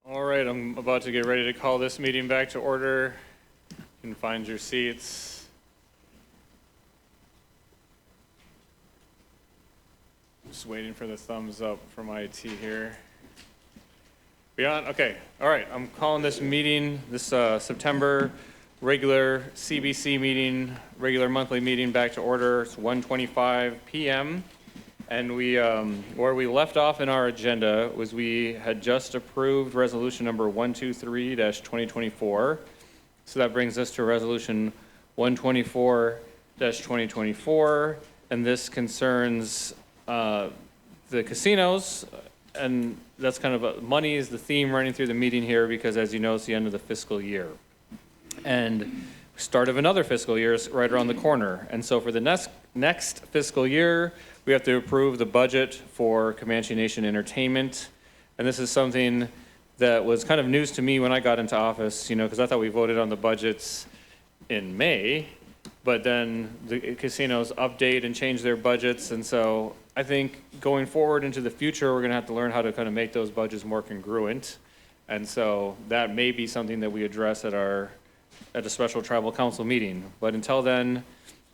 All right, I'm about to get ready to call this meeting back to order. You can find your seats. Just waiting for the thumbs up from IT here. Beyond, okay, all right, I'm calling this meeting, this September regular CBC meeting, regular monthly meeting back to order. It's 1:25 p.m. And where we left off in our agenda was we had just approved resolution number 123-2024. So that brings us to resolution 124-2024. And this concerns the casinos. And that's kind of money is the theme running through the meeting here because, as you know, it's the end of the fiscal year. And start of another fiscal year is right around the corner. And so for the next fiscal year, we have to approve the budget for Comanche Nation Entertainment. And this is something that was kind of news to me when I got into office, because I thought we voted on the budgets in May, but then the casinos update and change their budgets. And so I think going forward into the future, we're gonna have to learn how to kind of make those budgets more congruent. And so that may be something that we address at a special tribal council meeting. But until then,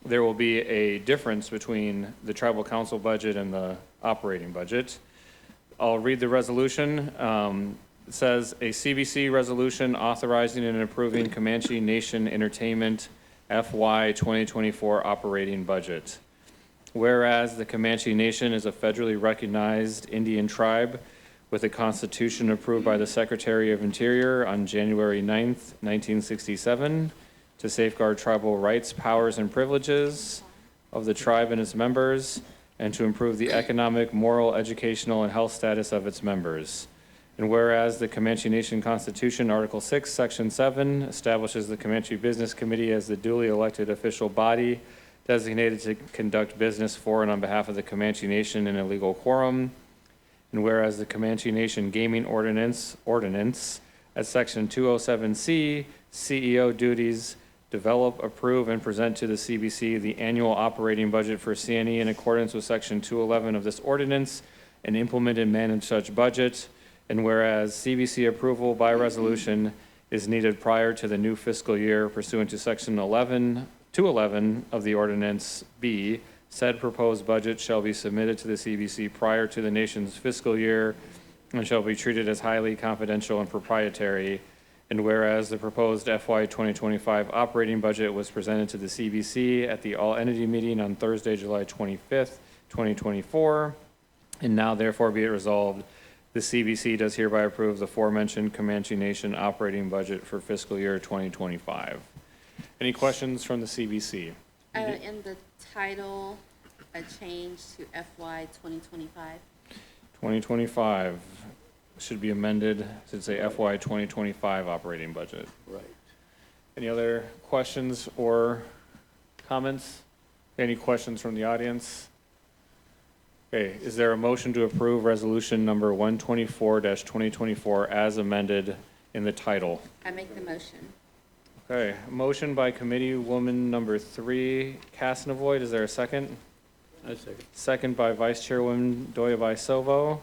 there will be a difference between the tribal council budget and the operating budget. I'll read the resolution. It says, a CBC resolution authorizing and approving Comanche Nation Entertainment FY 2024 operating budget. Whereas the Comanche Nation is a federally recognized Indian tribe with a constitution approved by the Secretary of Interior on January 9th, 1967, to safeguard tribal rights, powers, and privileges of the tribe and its members, and to improve the economic, moral, educational, and health status of its members. And whereas the Comanche Nation Constitution, Article 6, Section 7, establishes the Comanche Business Committee as the duly elected official body designated to conduct business for and on behalf of the Comanche Nation in a legal quorum. And whereas the Comanche Nation Gaming Ordinance at Section 207C, CEO duties, develop, approve, and present to the CBC the annual operating budget for CNE in accordance with Section 211 of this ordinance and implement and manage such budget. And whereas CBC approval by resolution is needed prior to the new fiscal year pursuant to Section 211 of the ordinance B, said proposed budget shall be submitted to the CBC prior to the nation's fiscal year and shall be treated as highly confidential and proprietary. And whereas the proposed FY 2025 operating budget was presented to the CBC at the all-entity meeting on Thursday, July 25th, 2024, and now therefore be it resolved, the CBC does hereby approve the aforementioned Comanche Nation operating budget for fiscal year 2025. Any questions from the CBC? In the title, a change to FY 2025. 2025 should be amended to say FY 2025 operating budget. Right. Any other questions or comments? Any questions from the audience? Okay, is there a motion to approve resolution number 124-2024 as amended in the title? I make the motion. Okay, motion by committee woman number 3, Casnavoid. Is there a second? I second. Second by Vice Chairwoman Doyavai-Sovo.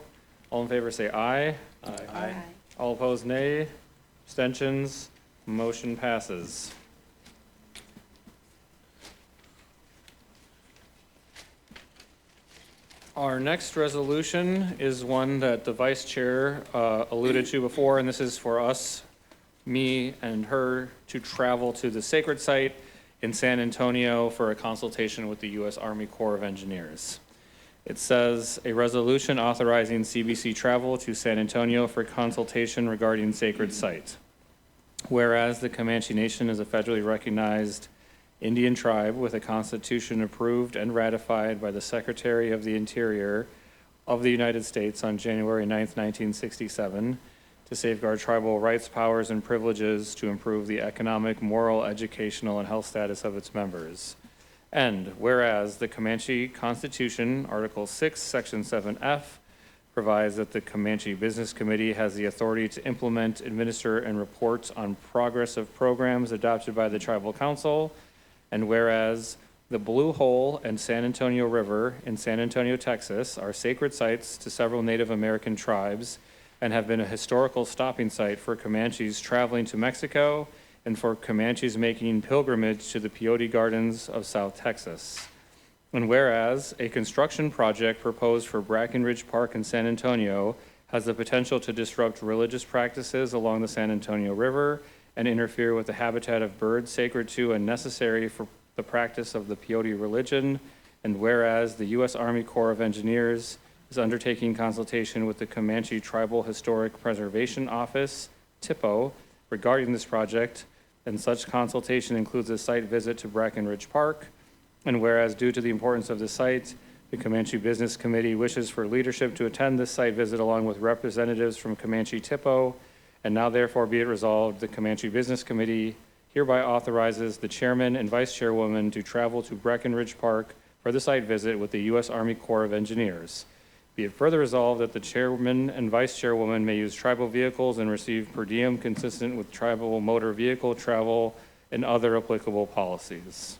All in favor say aye. Aye. All opposed, nay. Abstentions, motion passes. Our next resolution is one that the vice chair alluded to before, and this is for us, me and her, to travel to the sacred site in San Antonio for a consultation with the U.S. Army Corps of Engineers. It says, a resolution authorizing CBC travel to San Antonio for consultation regarding sacred site. Whereas the Comanche Nation is a federally recognized Indian tribe with a constitution approved and ratified by the Secretary of the Interior of the United States on January 9th, 1967, to safeguard tribal rights, powers, and privileges to improve the economic, moral, educational, and health status of its members. And whereas the Comanche Constitution, Article 6, Section 7F, provides that the Comanche Business Committee has the authority to implement, administer, and report on progress of programs adopted by the Tribal Council. And whereas the Blue Hole and San Antonio River in San Antonio, Texas, are sacred sites to several Native American tribes, and have been a historical stopping site for Comanches traveling to Mexico and for Comanches making pilgrimage to the Peyote Gardens of South Texas. And whereas a construction project proposed for Brackenridge Park in San Antonio has the potential to disrupt religious practices along the San Antonio River and interfere with the habitat of birds sacred to and necessary for the practice of the Peyote religion, and whereas the U.S. Army Corps of Engineers is undertaking consultation with the Comanche Tribal Historic Preservation Office, TIPO, regarding this project, and such consultation includes a site visit to Brackenridge Park, and whereas due to the importance of the site, the Comanche Business Committee wishes for leadership to attend this site visit along with representatives from Comanche TIPO, and now therefore be it resolved, the Comanche Business Committee hereby authorizes the chairman and vice chairwoman to travel to Brackenridge Park for the site visit with the U.S. Army Corps of Engineers. Be it further resolved that the chairman and vice chairwoman may use tribal vehicles and receive per diem consistent with tribal motor vehicle travel and other applicable policies.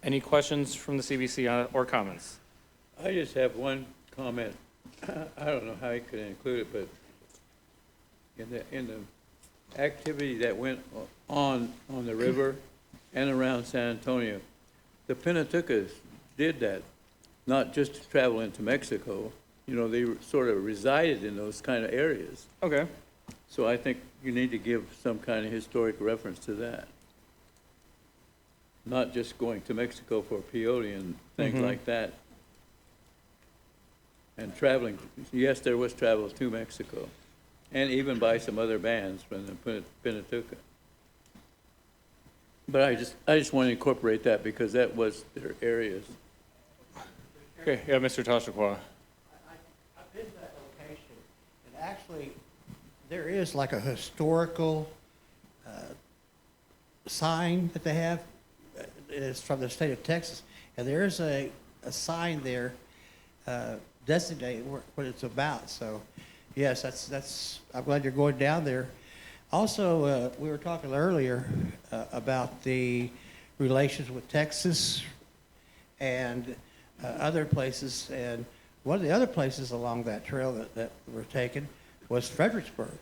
Any questions from the CBC or comments? I just have one comment. I don't know how you could include it, but in the activity that went on the river and around San Antonio, the Penatucas did that, not just to travel into Mexico. You know, they sort of resided in those kind of areas. Okay. So I think you need to give some kind of historic reference to that. Not just going to Mexico for peyote and things like that. And traveling, yes, there was travel to Mexico, and even by some other bands from the Penatuca. But I just want to incorporate that because that was their areas. Okay, yeah, Mr. Tashikwa. I've been to that location, and actually, there is like a historical sign that they have. It's from the state of Texas, and there is a sign there designated what it's about. So, yes, that's. I'm glad you're going down there. Also, we were talking earlier about the relations with Texas and other places, and one of the other places along that trail that were taken was Fredericksburg.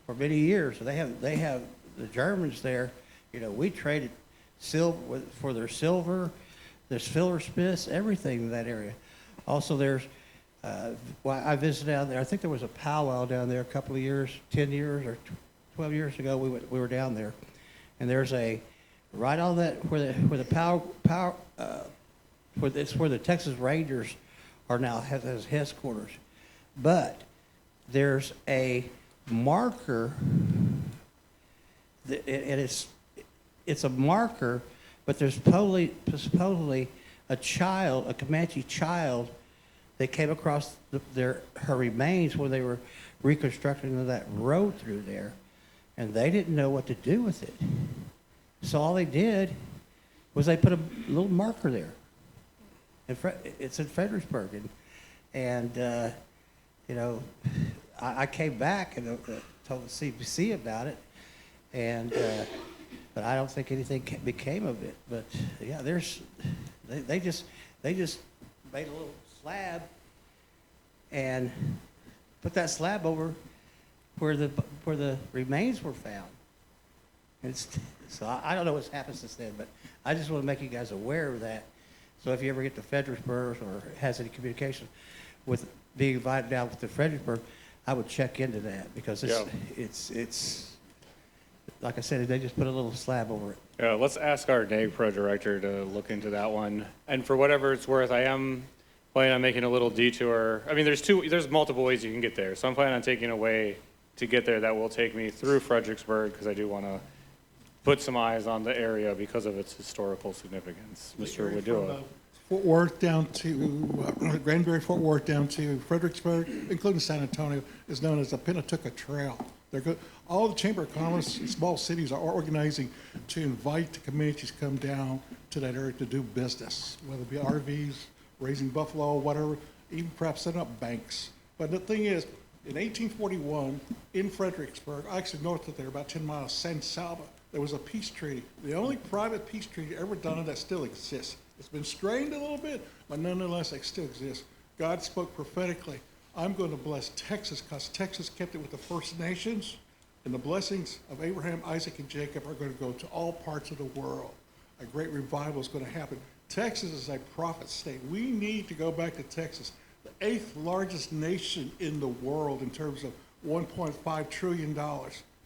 For many years, they have the Germans there. You know, we traded silver for their silver, their silversmiths, everything in that area. Also, there's I visited down there. I think there was a powwow down there a couple of years, 10 years or 12 years ago. We were down there, and there's a right on that where the where the Texas Rangers are now has headquarters, but there's a marker, and it's a marker, but there's supposedly a Comanche child that came across her remains when they were reconstructing that road through there, and they didn't know what to do with it. So all they did was they put a little marker there. It's in Fredericksburg, and you know, I came back and told the CBC about it, and but I don't think anything became of it. But yeah, they just made a little slab and put that slab over where the remains were found. And so I don't know what's happened since then, but I just want to make you guys aware of that. So if you ever get to Fredericksburg or has any communication with being invited down with the Fredericksburg, I would check into that because it's like I said, they just put a little slab over it. Yeah, let's ask our NAGPRO director to look into that one. And for whatever it's worth, I am planning on making a little detour. I mean, there's multiple ways you can get there. So I'm planning on taking a way to get there that will take me through Fredericksburg because I do want to put some eyes on the area because of its historical significance. Mr. Wadua. Fort Worth down to Granbury, Fort Worth down to Fredericksburg, including San Antonio, is known as the Penatuca Trail. All the Chamber of Commerce in small cities are organizing to invite the Comanches to come down to that area to do business, whether it be RVs, raising buffalo, whatever, even perhaps setting up banks. But the thing is, in 1841, in Fredericksburg, actually north of there, about 10 miles, San Salva, there was a peace treaty. The only private peace treaty ever done that still exists. It's been strained a little bit, but nonetheless, it still exists. God spoke prophetically I'm going to bless Texas because Texas kept it with the First Nations, and the blessings of Abraham, Isaac, and Jacob are going to go to all parts of the world. A great revival is going to happen. Texas is a prophet state. We need to go back to Texas, the 8th largest nation in the world in terms of $1.5 trillion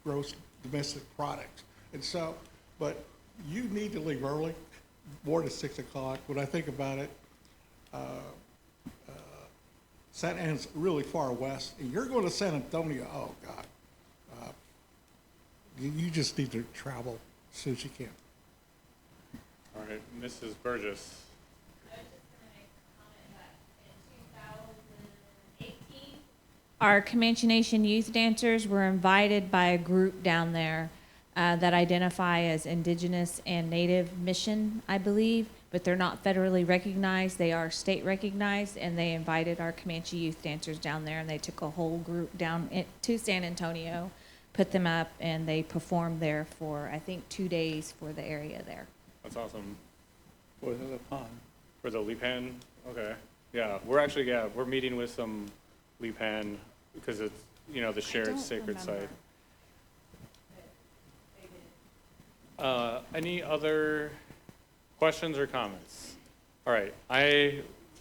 gross domestic product. And so, but you need to leave early, more than 6 o'clock. When I think about it, Santa Ana's really far west, and you're going to San Antonio, oh God. You just need to travel as soon as you can. All right, Mrs. Burgess. I was just going to make a comment that in 2018, our Comanche Nation youth dancers were invited by a group down there that identify as Indigenous and Native Mission, I believe, but they're not federally recognized. They are state recognized, and they invited our Comanche youth dancers down there, and they took a whole group down to San Antonio, put them up, and they performed there for, I think, 2 days for the area there. That's awesome. For the pond. For the Lipan, okay. Yeah, we're meeting with some Lipan because it's, the shared sacred site. Any other questions or comments? All right,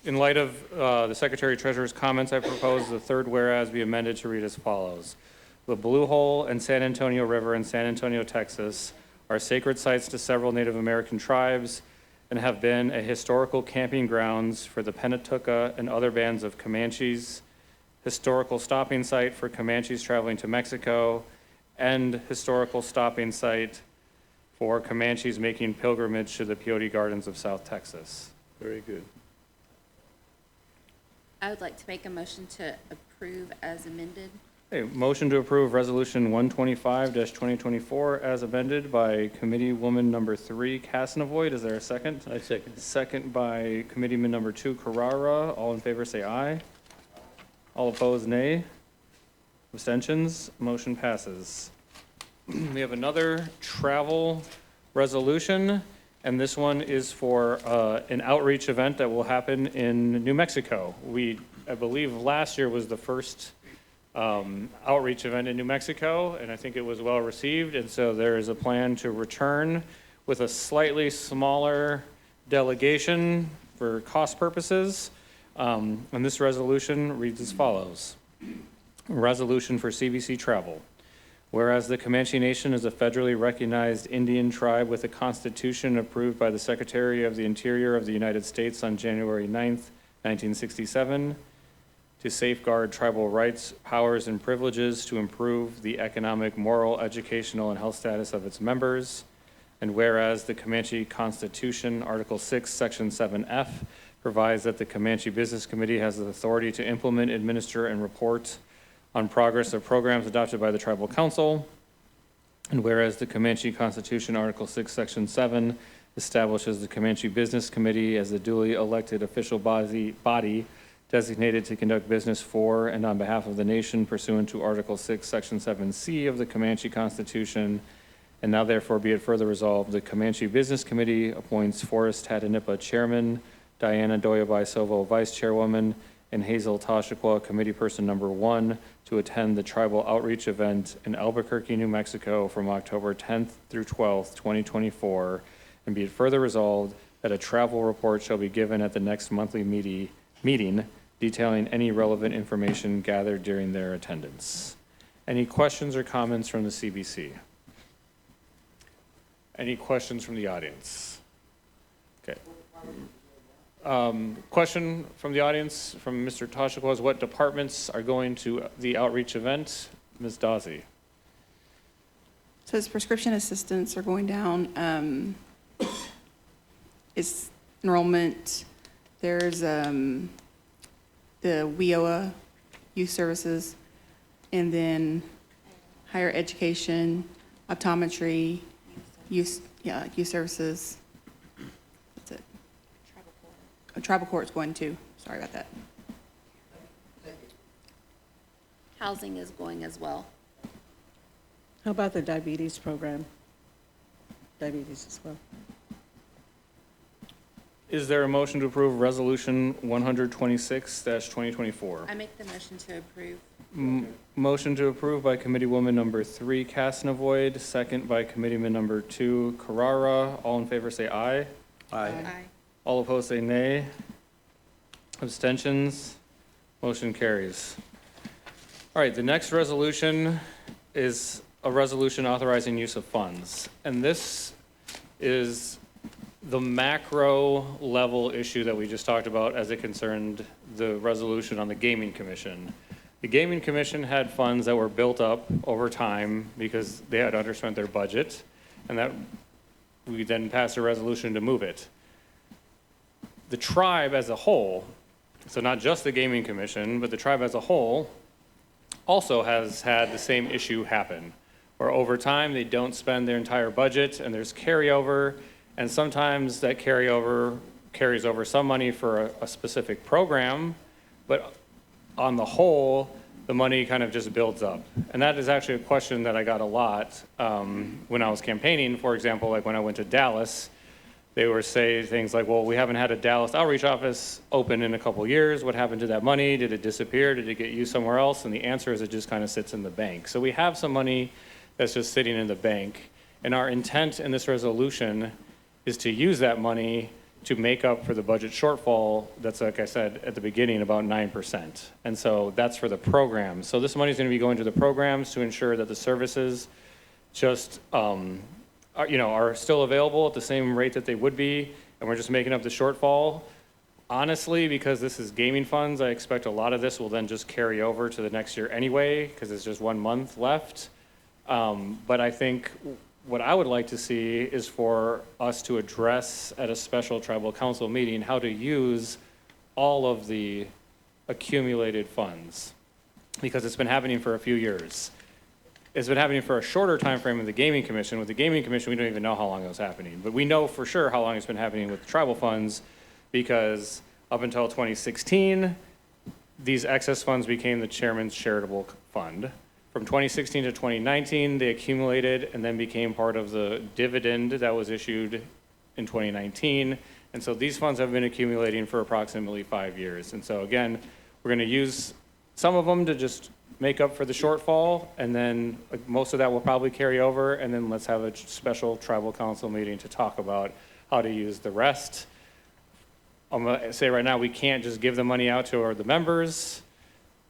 in light of the Secretary Treasurer's comments, I propose the third whereas be amended to read as follows. The Blue Hole and San Antonio River in San Antonio, Texas are sacred sites to several Native American tribes and have been a historical camping grounds for the Penatuka and other bands of Comanches, historical stopping site for Comanches traveling to Mexico, and historical stopping site for Comanches making pilgrimage to the Peyote Gardens of South Texas. Very good. I would like to make a motion to approve as amended. Okay, motion to approve Resolution 125-2024 as amended by Committeewoman number 3, Casnavoyd. Is there a second? I second. Second by Committeeman number 2, Carrara. All in favor say aye. All opposed, nay. Abstentions? Motion passes. We have another travel resolution, and this one is for an outreach event that will happen in New Mexico. I believe last year was the first outreach event in New Mexico, and I think it was well received, and so there is a plan to return with a slightly smaller delegation for cost purposes. And this resolution reads as follows. Resolution for CBC travel. Whereas the Comanche Nation is a federally recognized Indian tribe with a constitution approved by the Secretary of the Interior of the United States on January 9th, 1967, to safeguard tribal rights, powers, and privileges to improve the economic, moral, educational, and health status of its members. And whereas the Comanche Constitution, Article 6, Section 7F, provides that the Comanche Business Committee has the authority to implement, administer, and report on progress of programs adopted by the Tribal Council. And whereas the Comanche Constitution, Article 6, Section 7, establishes the Comanche Business Committee as the duly elected official body designated to conduct business for and on behalf of the nation pursuant to Article 6, Section 7C of the Comanche Constitution, and now therefore be it further resolved, the Comanche Business Committee appoints Forrest Hatanippa Chairman, Diana Doyabai-Sovo Vice Chairwoman, and Hazel Tashiqua Committee Person Number 1 to attend the Tribal Outreach Event in Albuquerque, New Mexico from October 10th through 12th, 2024, and be it further resolved that a travel report shall be given at the next monthly meeting detailing any relevant information gathered during their attendance. Any questions or comments from the CBC? Any questions from the audience? Okay. Question from the audience from Mr. Tashiqua is what departments are going to the outreach event? Ms. Dawsey. Says prescription assistants are going down. It's enrollment. There's the WIOA, youth services, and then higher education, optometry, youth services. That's it. Tribal court. Tribal court's going too. Sorry about that. Housing is going as well. How about the diabetes program? Diabetes as well. Is there a motion to approve Resolution 126-2024? I make the motion to approve. Motion to approve by Committeewoman number 3, Castonavoid, second by Committeeman number 2, Carrara. All in favor say aye. Aye. All opposed say nay. Abstentions? Motion carries. All right, the next resolution is a resolution authorizing use of funds. And this is the macro level issue that we just talked about as it concerned the resolution on the Gaming Commission. The Gaming Commission had funds that were built up over time because they had underspent their budget, and that we then passed a resolution to move it. The tribe as a whole, so not just the Gaming Commission, but the tribe as a whole, also has had the same issue happen, where over time they don't spend their entire budget and there's carryover, and sometimes that carryover carries over some money for a specific program, but on the whole, the money kind of just builds up. And that is actually a question that I got a lot when I was campaigning. For example, like when I went to Dallas, they were saying things like, well, we haven't had a Dallas outreach office open in a couple years. What happened to that money? Did it disappear? Did it get used somewhere else? And the answer is it just kind of sits in the bank. So we have some money that's just sitting in the bank. And our intent in this resolution is to use that money to make up for the budget shortfall that's, like I said at the beginning, about 9%. And so that's for the programs. So this money is going to be going to the programs to ensure that the services just are still available at the same rate that they would be, and we're just making up the shortfall. Honestly, because this is gaming funds, I expect a lot of this will then just carry over to the next year anyway, because it's just 1 month left. But I think what I would like to see is for us to address at a special tribal council meeting how to use all of the accumulated funds, because it's been happening for a few years. It's been happening for a shorter time frame with the Gaming Commission. With the Gaming Commission, we don't even know how long it was happening, but we know for sure how long it's been happening with tribal funds, because up until 2016, these excess funds became the chairman's charitable fund. From 2016 to 2019, they accumulated and then became part of the dividend that was issued in 2019. And so these funds have been accumulating for approximately 5 years. And so again, we're going to use some of them to just make up for the shortfall, and then most of that will probably carry over, and then let's have a special tribal council meeting to talk about how to use the rest. I'm going to say right now, we can't just give the money out to the members,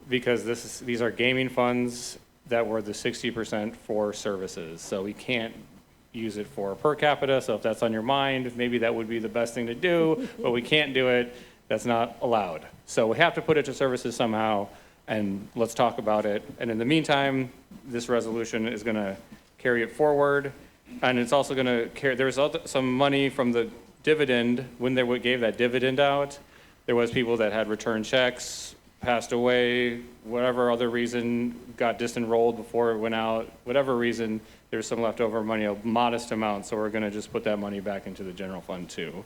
because these are gaming funds that were the 60% for services. So we can't use it for per capita. So if that's on your mind, maybe that would be the best thing to do, but we can't do it. That's not allowed. So we have to put it to services somehow, and let's talk about it. And in the meantime, this resolution is going to carry it forward. And it's also going to carry, there's some money from the dividend. When they gave that dividend out, there was people that had returned checks, passed away, whatever other reason, got disenrolled before it went out, whatever reason, there's some leftover money, a modest amount, so we're going to just put that money back into the general fund too.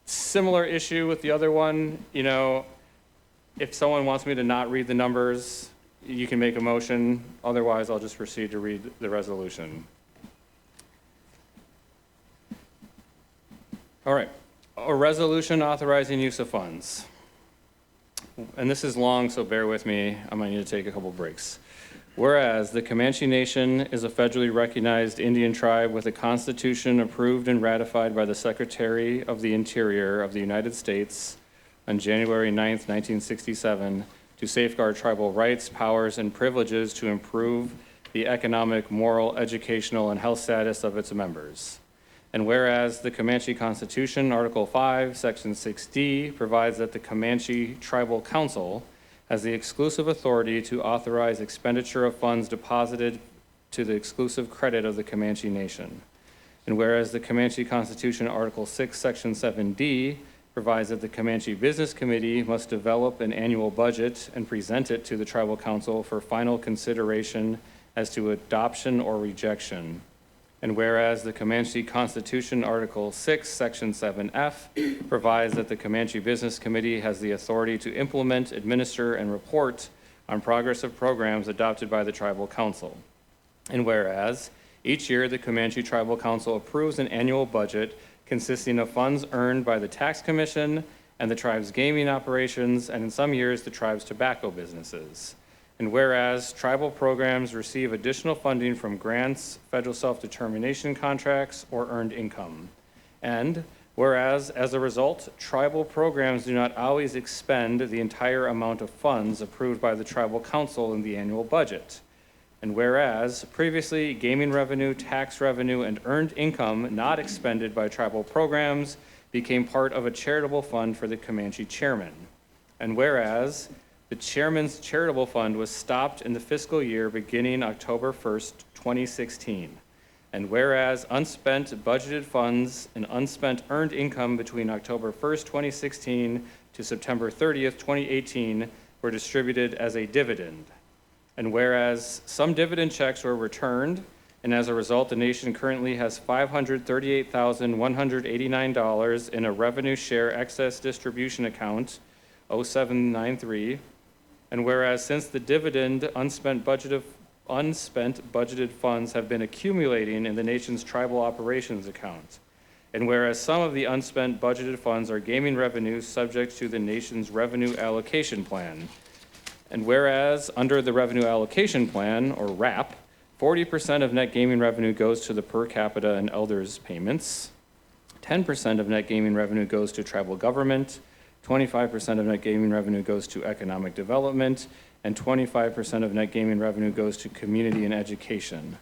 Similar issue with the other one, if someone wants me to not read the numbers, you can make a motion, otherwise I'll just proceed to read the resolution. All right, a resolution authorizing use of funds. And this is long, so bear with me. I might need to take a couple breaks. Whereas the Comanche Nation is a federally recognized Indian tribe with a constitution approved and ratified by the Secretary of the Interior of the United States on January 9th, 1967, to safeguard tribal rights, powers, and privileges to improve the economic, moral, educational, and health status of its members. And whereas the Comanche Constitution, Article 5, Section 6D, provides that the Comanche Tribal Council has the exclusive authority to authorize expenditure of funds deposited to the exclusive credit of the Comanche Nation. And whereas the Comanche Constitution, Article 6, Section 7D, provides that the Comanche Business Committee must develop an annual budget and present it to the Tribal Council for final consideration as to adoption or rejection. And whereas the Comanche Constitution, Article 6, Section 7F, provides that the Comanche Business Committee has the authority to implement, administer, and report on progress of programs adopted by the Tribal Council. And whereas each year the Comanche Tribal Council approves an annual budget consisting of funds earned by the tax commission and the tribe's gaming operations, and in some years, the tribe's tobacco businesses. And whereas tribal programs receive additional funding from grants, federal self-determination contracts, or earned income. And whereas, as a result, tribal programs do not always expend the entire amount of funds approved by the tribal council in the annual budget. And whereas, previously, gaming revenue, tax revenue, and earned income not expended by tribal programs became part of a charitable fund for the Comanche chairman. And whereas, the chairman's charitable fund was stopped in the fiscal year beginning October 1st, 2016. And whereas unspent budgeted funds and unspent earned income between October 1st, 2016 to September 30th, 2018 were distributed as a dividend. And whereas some dividend checks were returned, and as a result, the nation currently has $538,189 in a revenue share excess distribution account, 0793. And whereas since the dividend, unspent budgeted funds have been accumulating in the nation's tribal operations account. And whereas some of the unspent budgeted funds are gaming revenues subject to the nation's revenue allocation plan. And whereas under the revenue allocation plan, or RAP, 40% of net gaming revenue goes to the per capita and elders payments, 10% of net gaming revenue goes to tribal government, 25% of net gaming revenue goes to economic development, and 25% of net gaming revenue goes to community and education.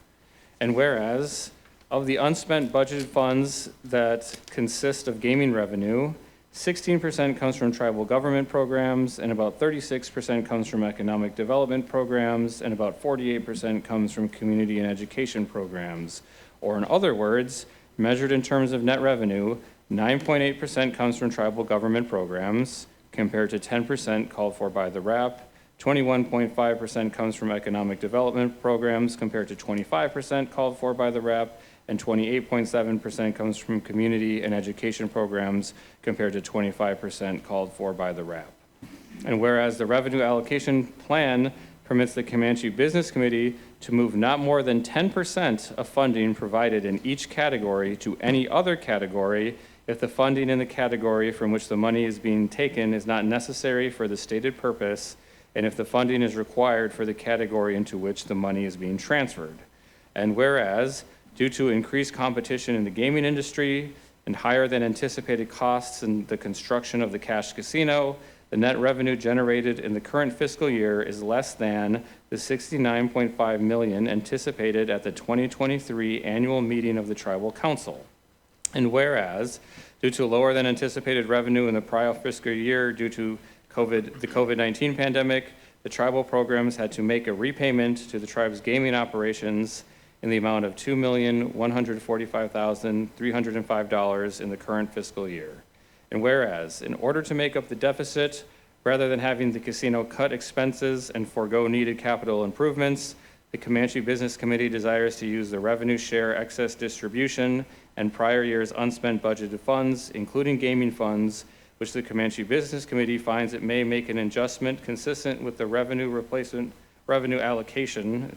And whereas, of the unspent budgeted funds that consist of gaming revenue, 16% comes from tribal government programs, and about 36% comes from economic development programs, and about 48% comes from community and education programs. Or in other words, measured in terms of net revenue, 9.8% comes from tribal government programs, compared to 10% called for by the RAP. 21.5% comes from economic development programs, compared to 25% called for by the RAP. And 28.7% comes from community and education programs, compared to 25% called for by the RAP. And whereas the revenue allocation plan permits the Comanche Business Committee to move not more than 10% of funding provided in each category to any other category if the funding in the category from which the money is being taken is not necessary for the stated purpose, and if the funding is required for the category into which the money is being transferred. And whereas, due to increased competition in the gaming industry and higher than anticipated costs in the construction of the cash casino, the net revenue generated in the current fiscal year is less than the $69.5 million anticipated at the 2023 annual meeting of the Tribal Council. And whereas, due to lower than anticipated revenue in the prior fiscal year due to the COVID-19 pandemic, the tribal programs had to make a repayment to the tribe's gaming operations in the amount of $2,145,305 in the current fiscal year. And whereas, in order to make up the deficit, rather than having the casino cut expenses and forego needed capital improvements, the Comanche Business Committee desires to use the revenue share excess distribution and prior year's unspent budgeted funds, including gaming funds, which the Comanche Business Committee finds it may make an adjustment consistent with the revenue allocation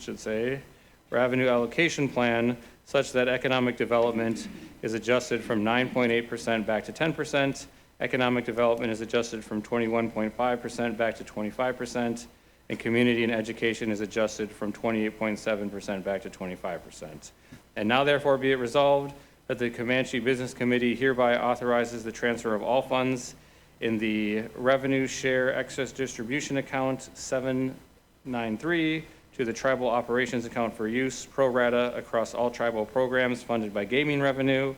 plan, such that economic development is adjusted from 9.8% back to 10%, economic development is adjusted from 21.5% back to 25%, and community and education is adjusted from 28.7% back to 25%. And now therefore be it resolved that the Comanche Business Committee hereby authorizes the transfer of all funds in the revenue share excess distribution account 793 to the tribal operations account for use pro rata across all tribal programs funded by gaming revenue.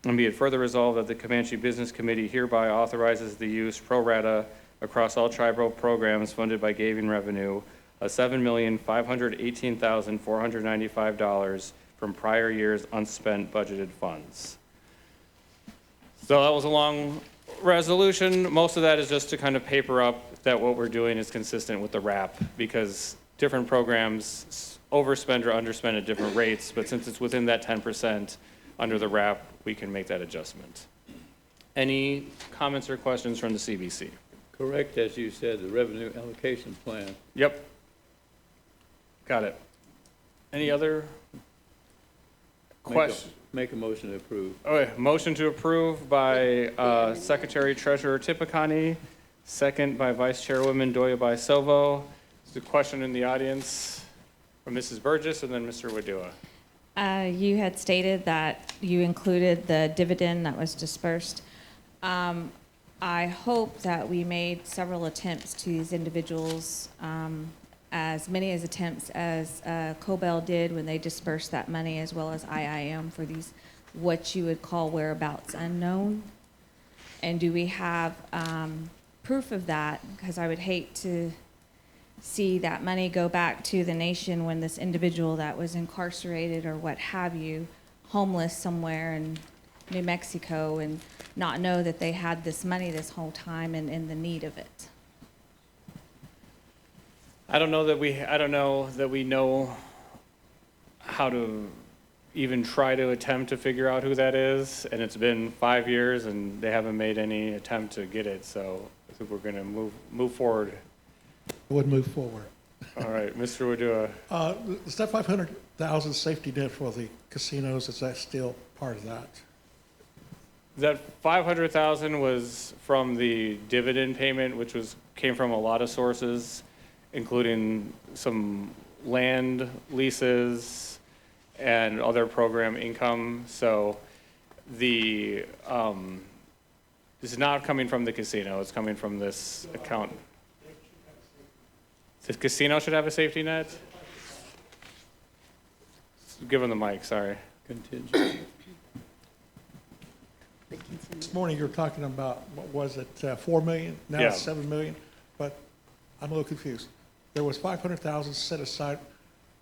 And be it further resolved that the Comanche Business Committee hereby authorizes the use pro rata across all tribal programs funded by gaming revenue of $7,518,495 from prior year's unspent budgeted funds. So that was a long resolution. Most of that is just to kind of paper up that what we're doing is consistent with the RAP, because different programs overspend or underspend at different rates, but since it's within that 10% under the RAP, we can make that adjustment. Any comments or questions from the CBC? Correct, as you said, the revenue allocation plan. Yep. Got it. Any other questions? Make a motion to approve. Okay, motion to approve by Secretary Treasurer Tipicani, second by Vice Chairwoman Doya Sovo. There's a question in the audience from Mrs. Burgess and then Mr. Wadua. You had stated that you included the dividend that was dispersed. I hope that we made several attempts to these individuals, as many as attempts as Cobell did when they dispersed that money, as well as IIM for these, what you would call whereabouts unknown. And do we have proof of that? Because I would hate to see that money go back to the nation when this individual that was incarcerated or what have you, homeless somewhere in New Mexico, and not know that they had this money this whole time and in the need of it. I don't know that we know how to even try to attempt to figure out who that is, and it's been 5 years and they haven't made any attempt to get it, so I think we're gonna move forward. Would move forward. All right, Mr. Wadua. Is that 500,000 safety net for the casinos, is that still part of that? That 500,000 was from the dividend payment, which came from a lot of sources, including some land leases and other program income. So this is not coming from the casino, it's coming from this account. The casino should have a safety net? Give him the mic, sorry. Contingent. This morning you were talking about, what was it, 4 million? Now Yeah. it's 7 million, but I'm a little confused. There was 500,000 set aside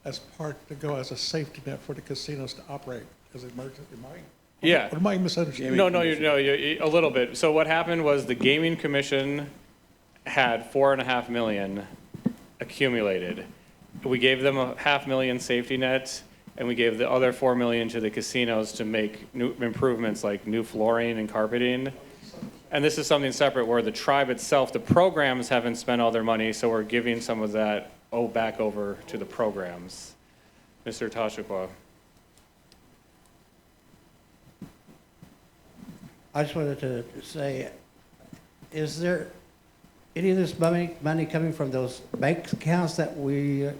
as part to go as a safety net for the casinos to operate as an emergency, Yeah. Or am I misunderstanding? No, a little bit. So what happened was the Gaming Commission had 4.5 million accumulated. We gave them a 500,000 safety net, and we gave the other 4 million to the casinos to make new improvements like new flooring and carpeting. And this is something separate where the tribe itself, the programs haven't spent all their money, so we're giving some of that back over to the programs. Mr. Tashikwa. I just wanted to say, is there any of this money coming from those bank accounts that were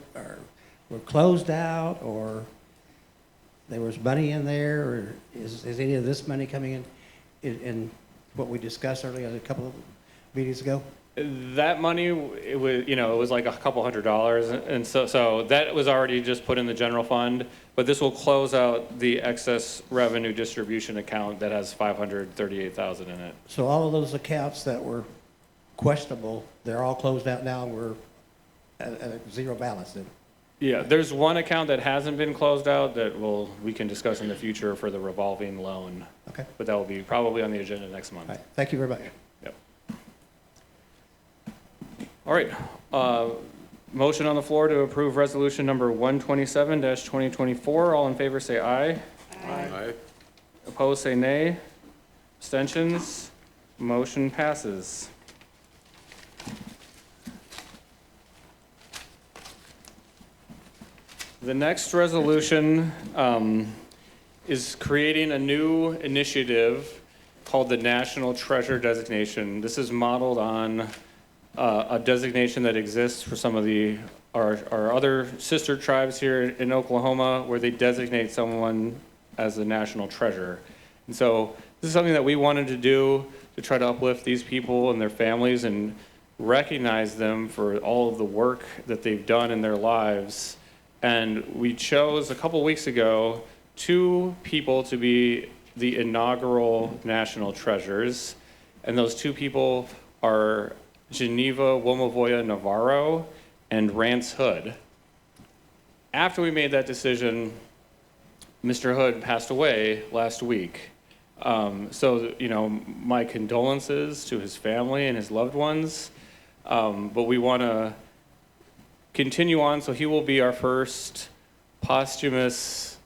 closed out, or there was money in there, or is any of this money coming in what we discussed earlier a couple of meetings ago? That money, it was like a couple $100, and so that was already just put in the general fund, but this will close out the excess revenue distribution account that has 538,000 in it. So all of those accounts that were questionable, they're all closed out now, and we're at a zero balance then? Yeah, there's one account that hasn't been closed out that we can discuss in the future for the revolving loan. Okay. But that will be probably on the agenda next month. All right, thank you very much. Yep. All right, motion on the floor to approve resolution number 127-2024. All in favor say aye. Aye. Opposed say nay. Abstentions? Motion passes. The next resolution is creating a new initiative called the National Treasure Designation. This is modeled on a designation that exists for some of our other sister tribes here in Oklahoma, where they designate someone as a national treasure. And so this is something that we wanted to do to try to uplift these people and their families and recognize them for all of the work that they've done in their lives. And we chose a couple weeks ago 2 people to be the inaugural national treasures. And those 2 people are Geneva Womovoya Navarro and Rance Hood. After we made that decision, Mr. Hood passed away last week. So, my condolences to his family and his loved ones. But we want to continue on, so he will be our first posthumous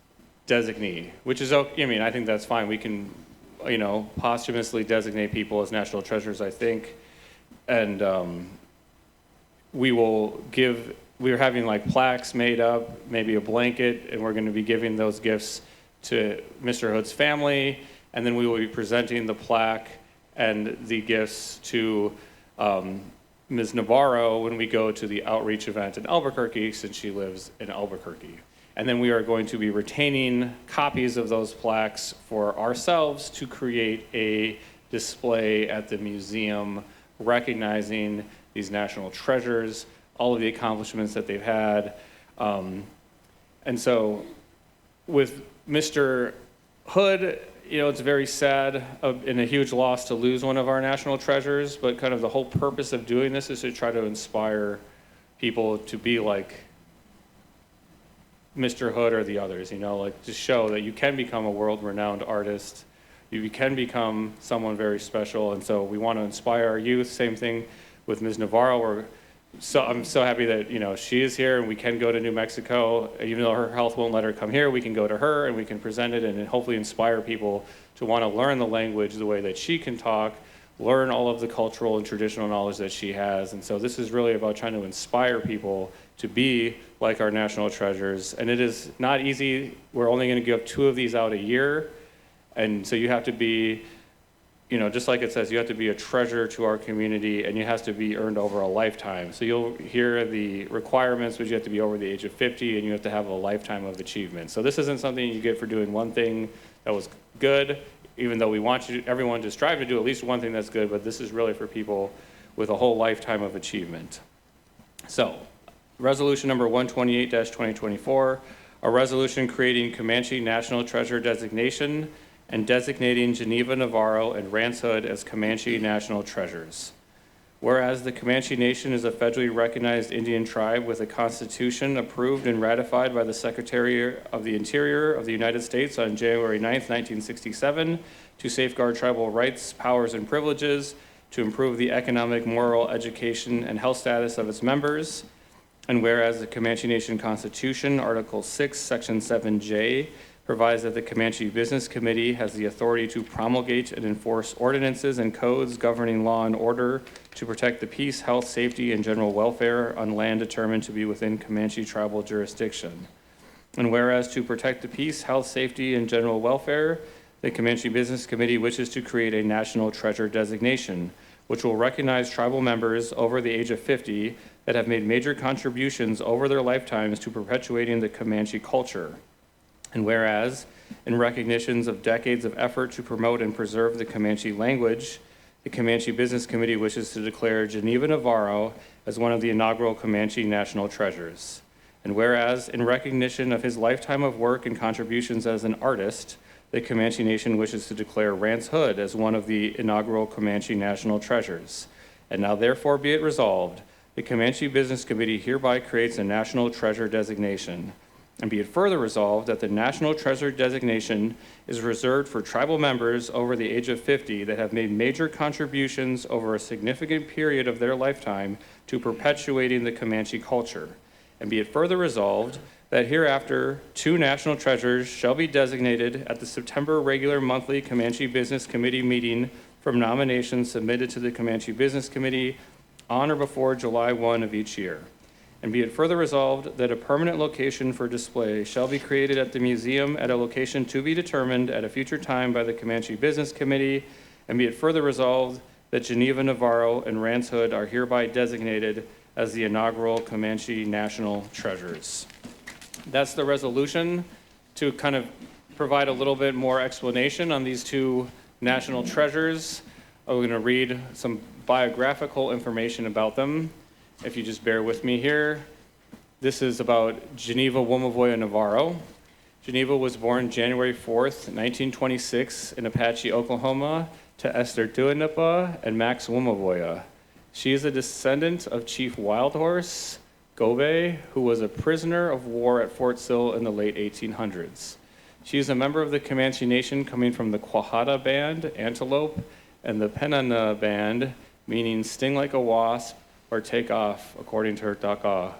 designee, which is, I think that's fine. We can, posthumously designate people as national treasures, I think. And we're having like plaques made up, maybe a blanket, and we're going to be giving those gifts to Mr. Hood's family, and then we will be presenting the plaque and the gifts to Ms. Navarro when we go to the outreach event in Albuquerque, since she lives in Albuquerque. And then we are going to be retaining copies of those plaques for ourselves to create a display at the museum recognizing these national treasures, all of the accomplishments that they've had. And so with Mr. Hood, you know, it's very sad and a huge loss to lose one of our national treasures, but kind of the whole purpose of doing this is to try to inspire people to be like Mr. Hood or the others, you know, like to show that you can become a world-renowned artist, you can become someone very special, and so we want to inspire our youth. Same thing with Ms. Navarro. I'm so happy that, you know, she is here and we can go to New Mexico. Even though her health won't let her come here, we can go to her and we can present it and hopefully inspire people to want to learn the language the way that she can talk, learn all of the cultural and traditional knowledge that she has. And so this is really about trying to inspire people to be like our national treasures. And it is not easy. We're only going to give 2 of these out a year. And so you have to be, you know, just like it says, you have to be a treasure to our community, and it has to be earned over a lifetime. So you'll hear the requirements, which you have to be over the age of 50, and you have to have a lifetime of achievement. So this isn't something you get for doing one thing that was good, even though we want everyone to strive to do at least one thing that's good, but this is really for people with a whole lifetime of achievement. So, resolution number 128-2024, a resolution creating Comanche National Treasure designation and designating Geneva Navarro and Rance Hood as Comanche National Treasures. Whereas the Comanche Nation is a federally recognized Indian tribe with a constitution approved and ratified by the Secretary of the Interior of the United States on January 9th, 1967, to safeguard tribal rights, powers, and privileges, to improve the economic, moral, education, and health status of its members. And whereas the Comanche Nation Constitution, Article 6, Section 7J, provides that the Comanche Business Committee has the authority to promulgate and enforce ordinances and codes governing law and order to protect the peace, health, safety, and general welfare on land determined to be within Comanche tribal jurisdiction. And whereas to protect the peace, health, safety, and general welfare, the Comanche Business Committee wishes to create a national treasure designation, which will recognize tribal members over the age of 50 that have made major contributions over their lifetimes to perpetuating the Comanche culture. And whereas, in recognitions of decades of effort to promote and preserve the Comanche language, the Comanche Business Committee wishes to declare Geneva Navarro as one of the inaugural Comanche National Treasures. And whereas, in recognition of his lifetime of work and contributions as an artist, the Comanche Nation wishes to declare Rance Hood as one of the inaugural Comanche National Treasures. And now therefore be it resolved, the Comanche Business Committee hereby creates a national treasure designation. And be it further resolved that the National Treasure designation is reserved for tribal members over the age of 50 that have made major contributions over a significant period of their lifetime to perpetuating the Comanche culture. And be it further resolved that hereafter 2 national treasures shall be designated at the September regular monthly Comanche Business Committee meeting from nominations submitted to the Comanche Business Committee on or before July 1 of each year. And be it further resolved that a permanent location for display shall be created at the museum at a location to be determined at a future time by the Comanche Business Committee. And be it further resolved that Geneva Navarro and Rance Hood are hereby designated as the inaugural Comanche National Treasures. That's the resolution. To kind of provide a little bit more explanation on these 2 national treasures, I'm going to read some biographical information about them. If you just bear with me here, this is about Geneva Womavoya Navarro. Geneva was born January 4th, 1926 in Apache, Oklahoma, to Esther Tuanipa and Max Womavoya. She is a descendant of Chief Wildhorse Gobe, who was a prisoner of war at Fort Sill in the late 1800s. She is a member of the Comanche Nation coming from the Quahada Band, Antelope, and the Penana Band, meaning sting like a wasp, or take off, according to her Daka.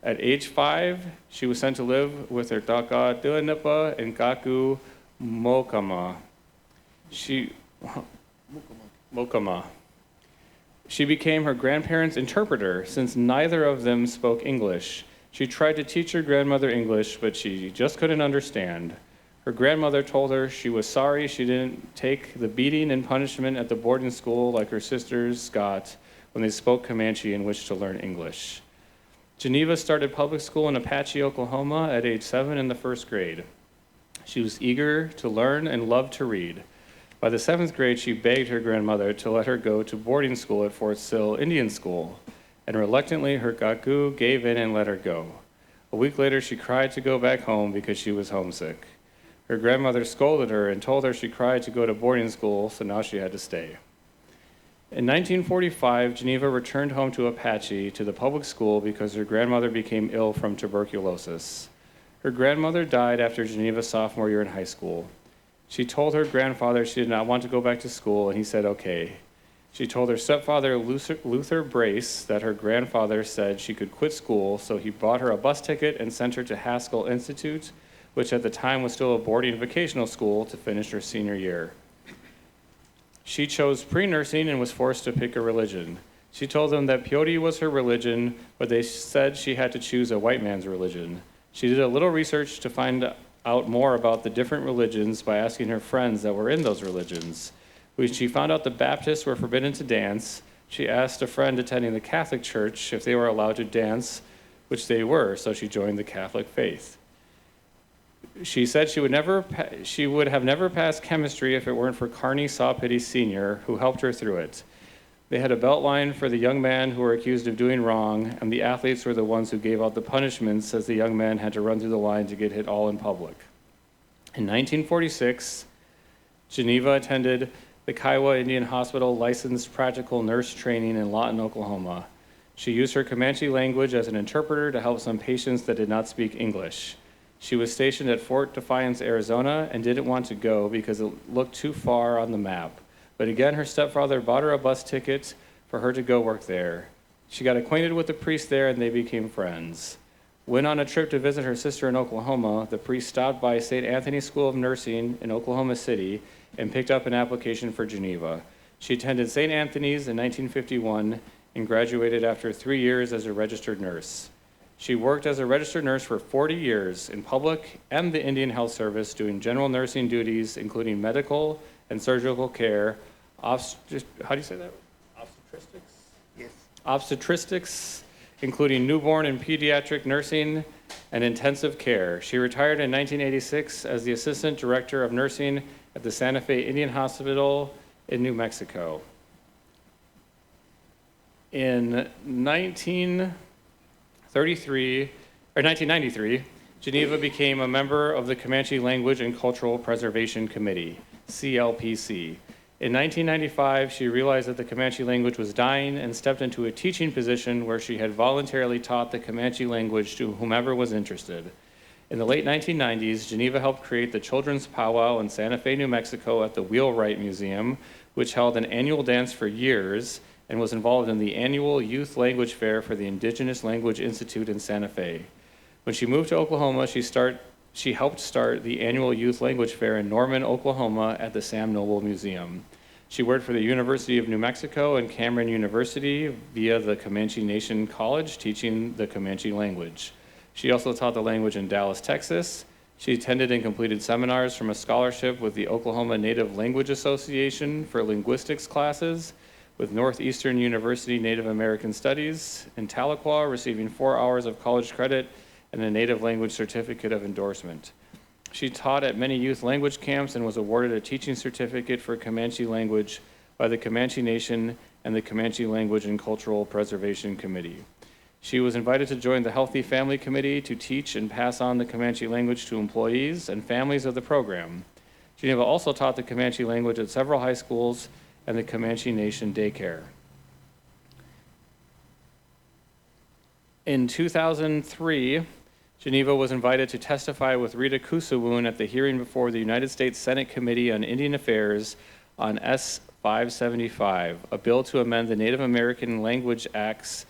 At age 5, she was sent to live with her Daka Tuanipa in Kaku Mokama. Mokama. She became her grandparents' interpreter since neither of them spoke English. She tried to teach her grandmother English, but she just couldn't understand. Her grandmother told her she was sorry she didn't take the beating and punishment at the boarding school like her sisters got when they spoke Comanche in which to learn English. Geneva started public school in Apache, Oklahoma at age 7 in the first grade. She was eager to learn and loved to read. By the 7th grade, she begged her grandmother to let her go to boarding school at Fort Sill Indian School, and reluctantly her kaku gave in and let her go. A week later, she cried to go back home because she was homesick. Her grandmother scolded her and told her she cried to go to boarding school, so now she had to stay. In 1945, Geneva returned home to Apache to the public school because her grandmother became ill from tuberculosis. Her grandmother died after Geneva's sophomore year in high school. She told her grandfather she did not want to go back to school, and he said okay. She told her stepfather, Luther Brace, that her grandfather said she could quit school, so he bought her a bus ticket and sent her to Haskell Institute, which at the time was still a boarding vocational school, to finish her senior year. She chose pre-nursing and was forced to pick a religion. She told them that Peyote was her religion, but they said she had to choose a white man's religion. She did a little research to find out more about the different religions by asking her friends that were in those religions. When she found out the Baptists were forbidden to dance, she asked a friend attending the Catholic Church if they were allowed to dance, which they were, so she joined the Catholic faith. She said she would have never passed chemistry if it weren't for Carney Sawpitty Sr., who helped her through it. They had a belt line for the young men who were accused of doing wrong, and the athletes were the ones who gave out the punishments as the young men had to run through the line to get hit all in public. In 1946, Geneva attended the Kiowa Indian Hospital licensed practical nurse training in Lawton, Oklahoma. She used her Comanche language as an interpreter to help some patients that did not speak English. She was stationed at Fort Defiance, Arizona, and didn't want to go because it looked too far on the map. But again, her stepfather bought her a bus ticket for her to go work there. She got acquainted with the priest there, and they became friends. When on a trip to visit her sister in Oklahoma, the priest stopped by St. Anthony School of Nursing in Oklahoma City and picked up an application for Geneva. She attended St. Anthony's in 1951 and graduated after 3 years as a registered nurse. She worked as a registered nurse for 40 years in public and the Indian Health Service, doing general nursing duties, including medical and surgical care, how do you say that? Obstetrics? Yes. Obstetrics, including newborn and pediatric nursing and intensive care. She retired in 1986 as the assistant director of nursing at the Santa Fe Indian Hospital in New Mexico. In 1993, Geneva became a member of the Comanche Language and Cultural Preservation Committee, CLPC. In 1995, she realized that the Comanche language was dying and stepped into a teaching position where she had voluntarily taught the Comanche language to whomever was interested. In the late 1990s, Geneva helped create the Children's Powwow in Santa Fe, New Mexico at the Wheelwright Museum, which held an annual dance for years and was involved in the annual Youth Language Fair for the Indigenous Language Institute in Santa Fe. When she moved to Oklahoma, she helped start the annual Youth Language Fair in Norman, Oklahoma at the Sam Noble Museum. She worked for the University of New Mexico and Cameron University via the Comanche Nation College, teaching the Comanche language. She also taught the language in Dallas, Texas. She attended and completed seminars from a scholarship with the Oklahoma Native Language Association for linguistics classes, with Northeastern University Native American Studies in Tahlequah, receiving 4 hours of college credit and a Native Language Certificate of Endorsement. She taught at many youth language camps and was awarded a teaching certificate for Comanche language by the Comanche Nation and the Comanche Language and Cultural Preservation Committee. She was invited to join the Healthy Family Committee to teach and pass on the Comanche language to employees and families of the program. Geneva also taught the Comanche language at several high schools and the Comanche Nation daycare. In 2003, Geneva was invited to testify with Rita Kusawun at the hearing before the United States Senate Committee on Indian Affairs on S-575, a bill to amend the Native American Languages Act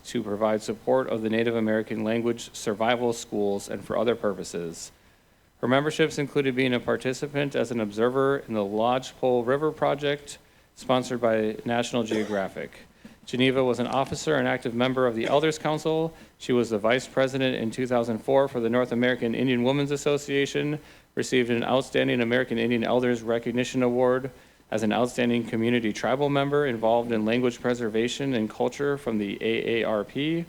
to provide support of the Native American language survival schools and for other purposes. Her memberships included being a participant as an observer in the Lodgepole River Project, sponsored by National Geographic. Geneva was an officer and active member of the Elders Council. She was the vice president in 2004 for the North American Indian Women's Association, received an Outstanding American Indian Elders Recognition Award as an outstanding community tribal member involved in language preservation and culture from the AARP,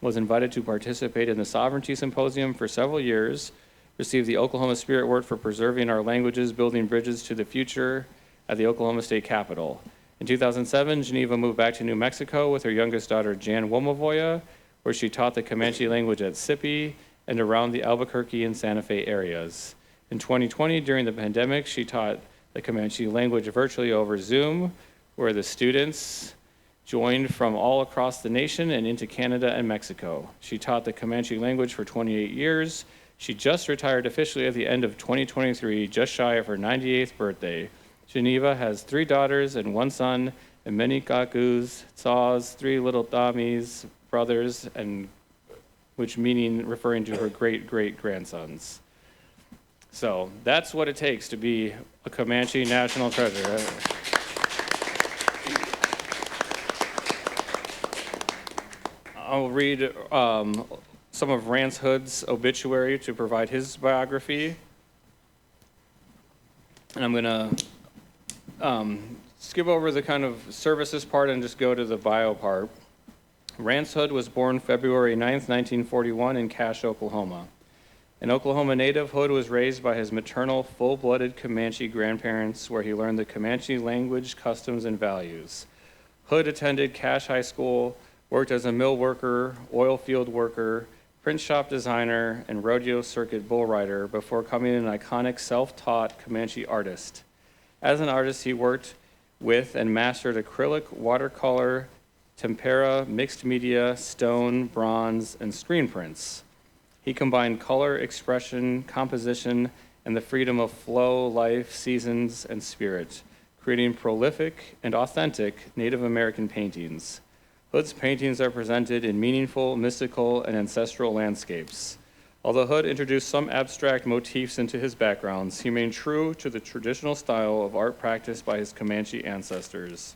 was invited to participate in the Sovereignty Symposium for several years, received the Oklahoma Spirit Award for preserving our languages, building bridges to the future at the Oklahoma State Capitol. In 2007, Geneva moved back to New Mexico with her youngest daughter, Jan Womavoya, where she taught the Comanche language at SIPI and around the Albuquerque and Santa Fe areas. In 2020, during the pandemic, she taught the Comanche language virtually over Zoom, where the students joined from all across the nation and into Canada and Mexico. She taught the Comanche language for 28 years. She just retired officially at the end of 2023, just shy of her 98th birthday. Geneva has 3 daughters and 1 son, and many kakus, tsaws, 3 little damis, brothers, and which meaning referring to her great-great-grandsons. So that's what it takes to be a Comanche national treasure. I'll read some of Rance Hood's obituary to provide his biography. And I'm going to skip over the kind of services part and just go to the bio part. Rance Hood was born February 9th, 1941 in Cache, Oklahoma. An Oklahoma native, Hood was raised by his maternal, full-blooded Comanche grandparents, where he learned the Comanche language, customs, and values. Hood attended Cache High School, worked as a mill worker, oil field worker, print shop designer, and rodeo circuit bull rider before becoming an iconic self-taught Comanche artist. As an artist, he worked with and mastered acrylic, watercolor, tempera, mixed media, stone, bronze, and screen prints. He combined color, expression, composition, and the freedom of flow, life, seasons, and spirit, creating prolific and authentic Native American paintings. Hood's paintings are presented in meaningful, mystical, and ancestral landscapes. Although Hood introduced some abstract motifs into his backgrounds, he remained true to the traditional style of art practiced by his Comanche ancestors.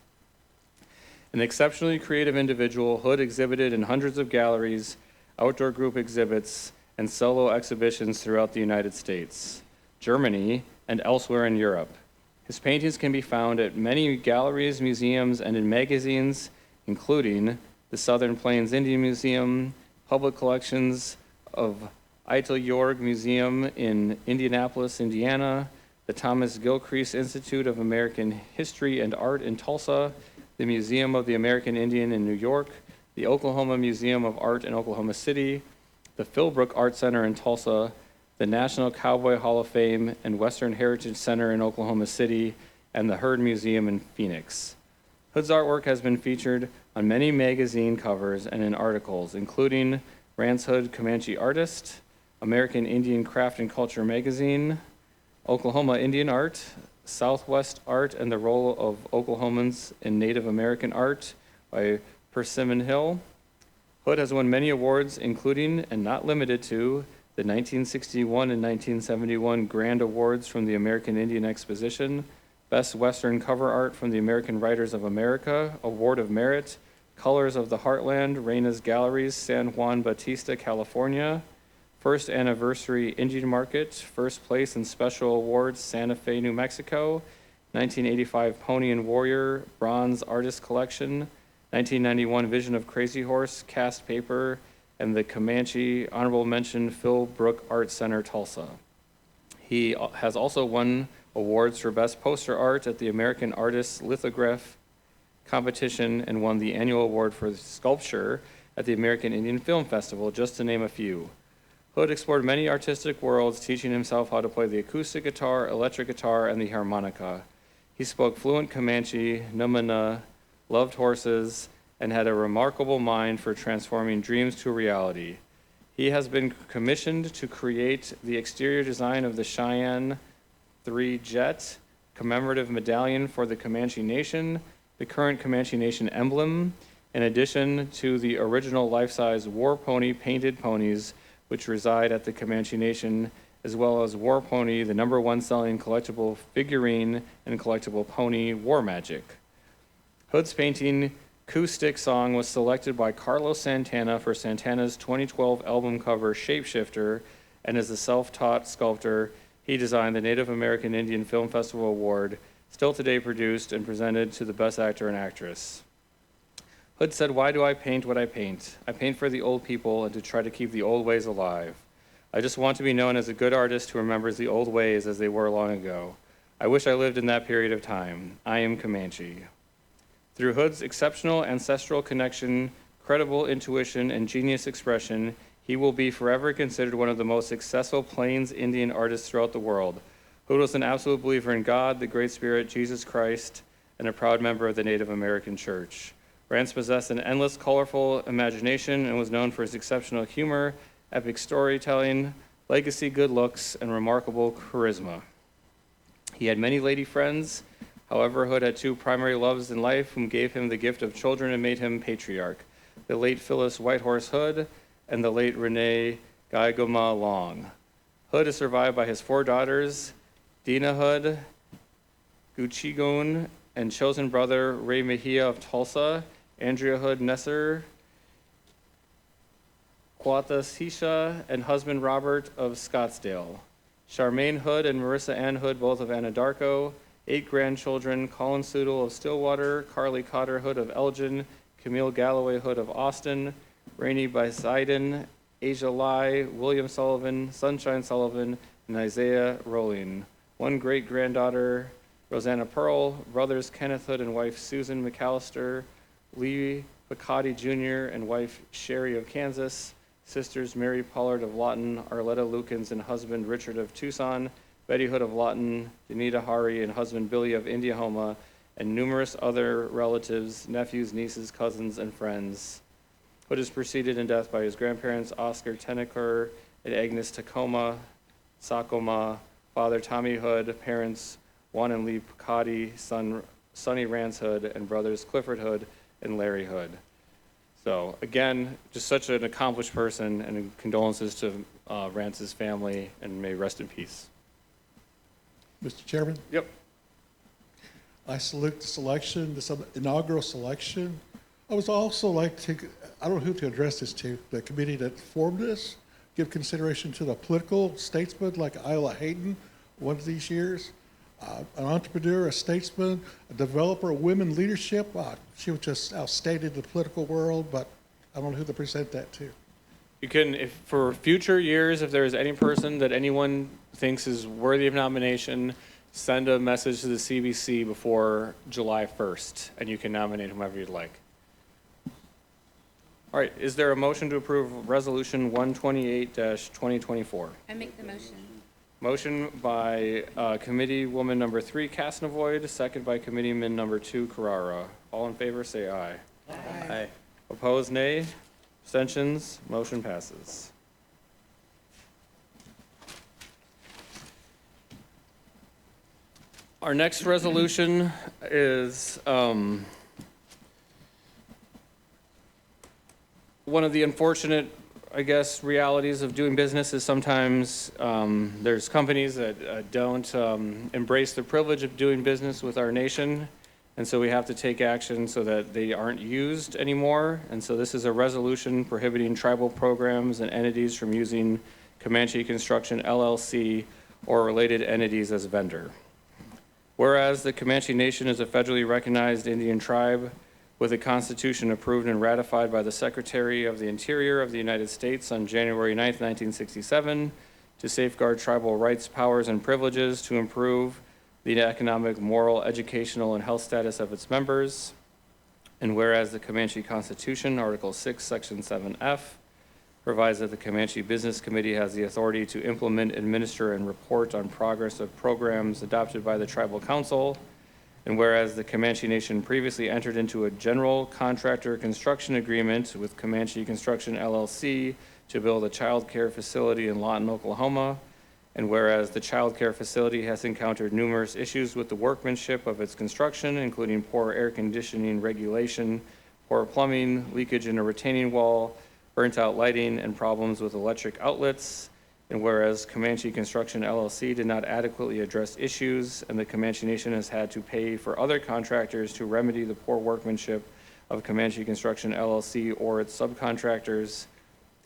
An exceptionally creative individual, Hood exhibited in hundreds of galleries, outdoor group exhibits, and solo exhibitions throughout the United States, Germany, and elsewhere in Europe. His paintings can be found at many galleries, museums, and in magazines, including the Southern Plains Indian Museum, public collections of Eitel Yorg Museum in Indianapolis, Indiana, the Thomas Gilcrease Institute of American History and Art in Tulsa, the Museum of the American Indian in New York, the Oklahoma Museum of Art in Oklahoma City, the Philbrook Art Center in Tulsa, the National Cowboy Hall of Fame and Western Heritage Center in Oklahoma City, and the Hurd Museum in Phoenix. Hood's artwork has been featured on many magazine covers and in articles, including Rance Hood Comanche Artist, American Indian Craft and Culture Magazine, Oklahoma Indian Art, Southwest Art and the Role of Oklahomans in Native American Art by Persimmon Hill. Hood has won many awards, including and not limited to the 1961 and 1971 Grand Awards from the American Indian Exposition, Best Western Cover Art from the American Writers of America, Award of Merit, Colors of the Heartland, Reina's Galleries, San Juan Bautista, California, First Anniversary Indian Market, First Place in Special Awards, Santa Fe, New Mexico, 1985 Pony and Warrior, Bronze Artist Collection, 1991 Vision of Crazy Horse, Cast Paper, and the Comanche Honorable Mention Philbrook Art Center, Tulsa. He has also won awards for Best Poster Art at the American Artists Lithograph Competition and won the annual award for sculpture at the American Indian Film Festival, just to name a few. Hood explored many artistic worlds, teaching himself how to play the acoustic guitar, electric guitar, and the harmonica. He spoke fluent Comanche, Numina, loved horses, and had a remarkable mind for transforming dreams to reality. He has been commissioned to create the exterior design of the Cheyenne 3 Jet, commemorative medallion for the Comanche Nation, the current Comanche Nation emblem, in addition to the original life-size war pony painted ponies which reside at the Comanche Nation, as well as War Pony, the #1 selling collectible figurine and collectible pony, War Magic. Hood's painting acoustic song was selected by Carlos Santana for Santana's 2012 album cover Shapeshifter, and as a self-taught sculptor, he designed the Native American Indian Film Festival Award, still today produced and presented to the Best Actor and Actress. Hood said, "Why do I paint what I paint? I paint for the old people and to try to keep the old ways alive. I just want to be known as a good artist who remembers the old ways as they were long ago. I wish I lived in that period of time. I am Comanche." Through Hood's exceptional ancestral connection, credible intuition, and genius expression, he will be forever considered one of the most successful Plains Indian artists throughout the world. Hood was an absolute believer in God, the Great Spirit, Jesus Christ, and a proud member of the Native American Church. Rance possessed an endless, colorful imagination and was known for his exceptional humor, epic storytelling, legacy, good looks, and remarkable charisma. He had many lady friends. However, Hood had two primary loves in life whom gave him the gift of children and made him patriarch: the late Phyllis Whitehorse Hood and the late Renee Gaigoma Long. Hood is survived by his 4 daughters, Dina Hood, Guchigun, and chosen brother Ray Mejia of Tulsa, Andrea Hood Nesser, Quata Sisha, and husband Robert of Scottsdale. Charmaine Hood and Marissa Ann Hood, both of Anadarko. 8 grandchildren: Colin Soodle of Stillwater, Carly Cotter Hood of Elgin, Camille Galloway Hood of Austin, Rainey Bison, Asia Lai, William Sullivan, Sunshine Sullivan, and Isaiah Rowling. 1 great-granddaughter, Rosanna Pearl, brothers Kenneth Hood and wife Susan McAllister, Lee Picotti Jr. and wife Sherry of Kansas, sisters Mary Pollard of Lawton, Arletta Lukens and husband Richard of Tucson, Betty Hood of Lawton, Danita Hari and husband Billy of Indiahoma, and numerous other relatives, nephews, nieces, cousins, and friends. Hood is preceded in death by his grandparents, Oscar Teneker and Agnes Tacoma Sakoma, father Tommy Hood, parents Juan and Lee Picotti, son Sonny Rance Hood, and brothers Clifford Hood and Larry Hood. So again, just such an accomplished person, and condolences to Rance's family, and may rest in peace. Mr. Chairman, Yep. I salute the selection, this inaugural selection. I would also like to, I don't know who to address this to, the committee that formed this, give consideration to the political statesmen like Isla Hayden one of these years, an entrepreneur, a statesman, a developer of women leadership. She was just outstated in the political world, but I don't know who to present that to. You can, if for future years, if there is any person that anyone thinks is worthy of nomination, send a message to the CBC before July 1st, and you can nominate whomever you'd like. All right, is there a motion to approve Resolution 128-2024? I make the motion. Motion by Committee Woman number 3, Casnavoid, second by Committeeman number 2, Carrara. All in favor, say aye. Aye. Opposed, nay. Abstentions, motion passes. Our next resolution is one of the unfortunate, I guess, realities of doing business is sometimes there's companies that don't embrace the privilege of doing business with our nation, and so we have to take action so that they aren't used anymore. And so this is a resolution prohibiting tribal programs and entities from using Comanche Construction LLC or related entities as vendor. Whereas the Comanche Nation is a federally recognized Indian tribe with a constitution approved and ratified by the Secretary of the Interior of the United States on January 9, 1967, to safeguard tribal rights, powers, and privileges, to improve the economic, moral, educational, and health status of its members. And whereas the Comanche Constitution, Article 6, Section 7F, provides that the Comanche Business Committee has the authority to implement, administer, and report on progress of programs adopted by the Tribal Council. And whereas the Comanche Nation previously entered into a general contractor construction agreement with Comanche Construction LLC to build a child care facility in Lawton, Oklahoma. And whereas the child care facility has encountered numerous issues with the workmanship of its construction, including poor air conditioning regulation, poor plumbing, leakage in a retaining wall, burnt out lighting, and problems with electric outlets. And whereas Comanche Construction LLC did not adequately address issues, and the Comanche Nation has had to pay for other contractors to remedy the poor workmanship of Comanche Construction LLC or its subcontractors.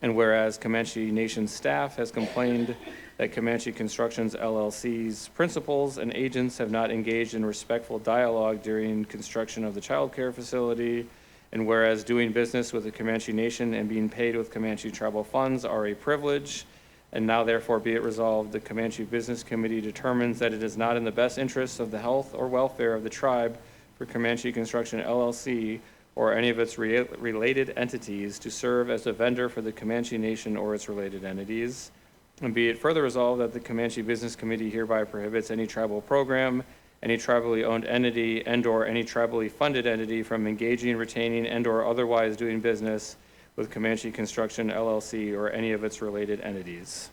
And whereas Comanche Nation staff has complained that Comanche Constructions LLC's principals and agents have not engaged in respectful dialogue during construction of the child care facility, and whereas doing business with the Comanche Nation and being paid with Comanche tribal funds are a privilege, and now therefore be it resolved, the Comanche Business Committee determines that it is not in the best interest of the health or welfare of the tribe for Comanche Construction LLC or any of its related entities to serve as a vendor for the Comanche Nation or its related entities. And be it further resolved that the Comanche Business Committee hereby prohibits any tribal program, any tribally owned entity, and/or any tribally funded entity from engaging, retaining, and/or otherwise doing business with Comanche Construction LLC or any of its related entities.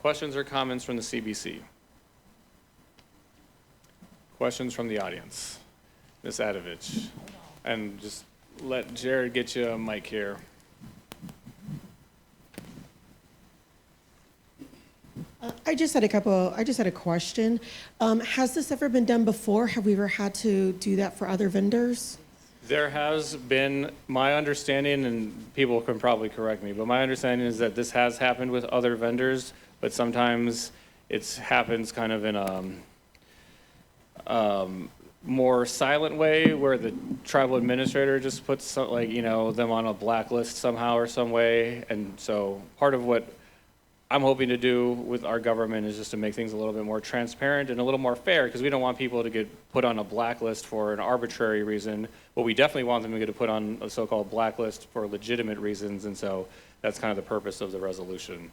Questions or comments from the CBC? Questions from the audience? Ms. Adovich. And just let Jared get you a mic here. I just had a question. Has this ever been done before? Have we ever had to do that for other vendors? There has been, my understanding, and people can probably correct me, but my understanding is that this has happened with other vendors, but sometimes it happens kind of in a more silent way where the tribal administrator just puts them on a blacklist somehow or some way. And so part of what I'm hoping to do with our government is just to make things a little bit more transparent and a little more fair, because we don't want people to get put on a blacklist for an arbitrary reason, but we definitely want them to get put on a so-called blacklist for legitimate reasons, and so that's kind of the purpose of the resolution.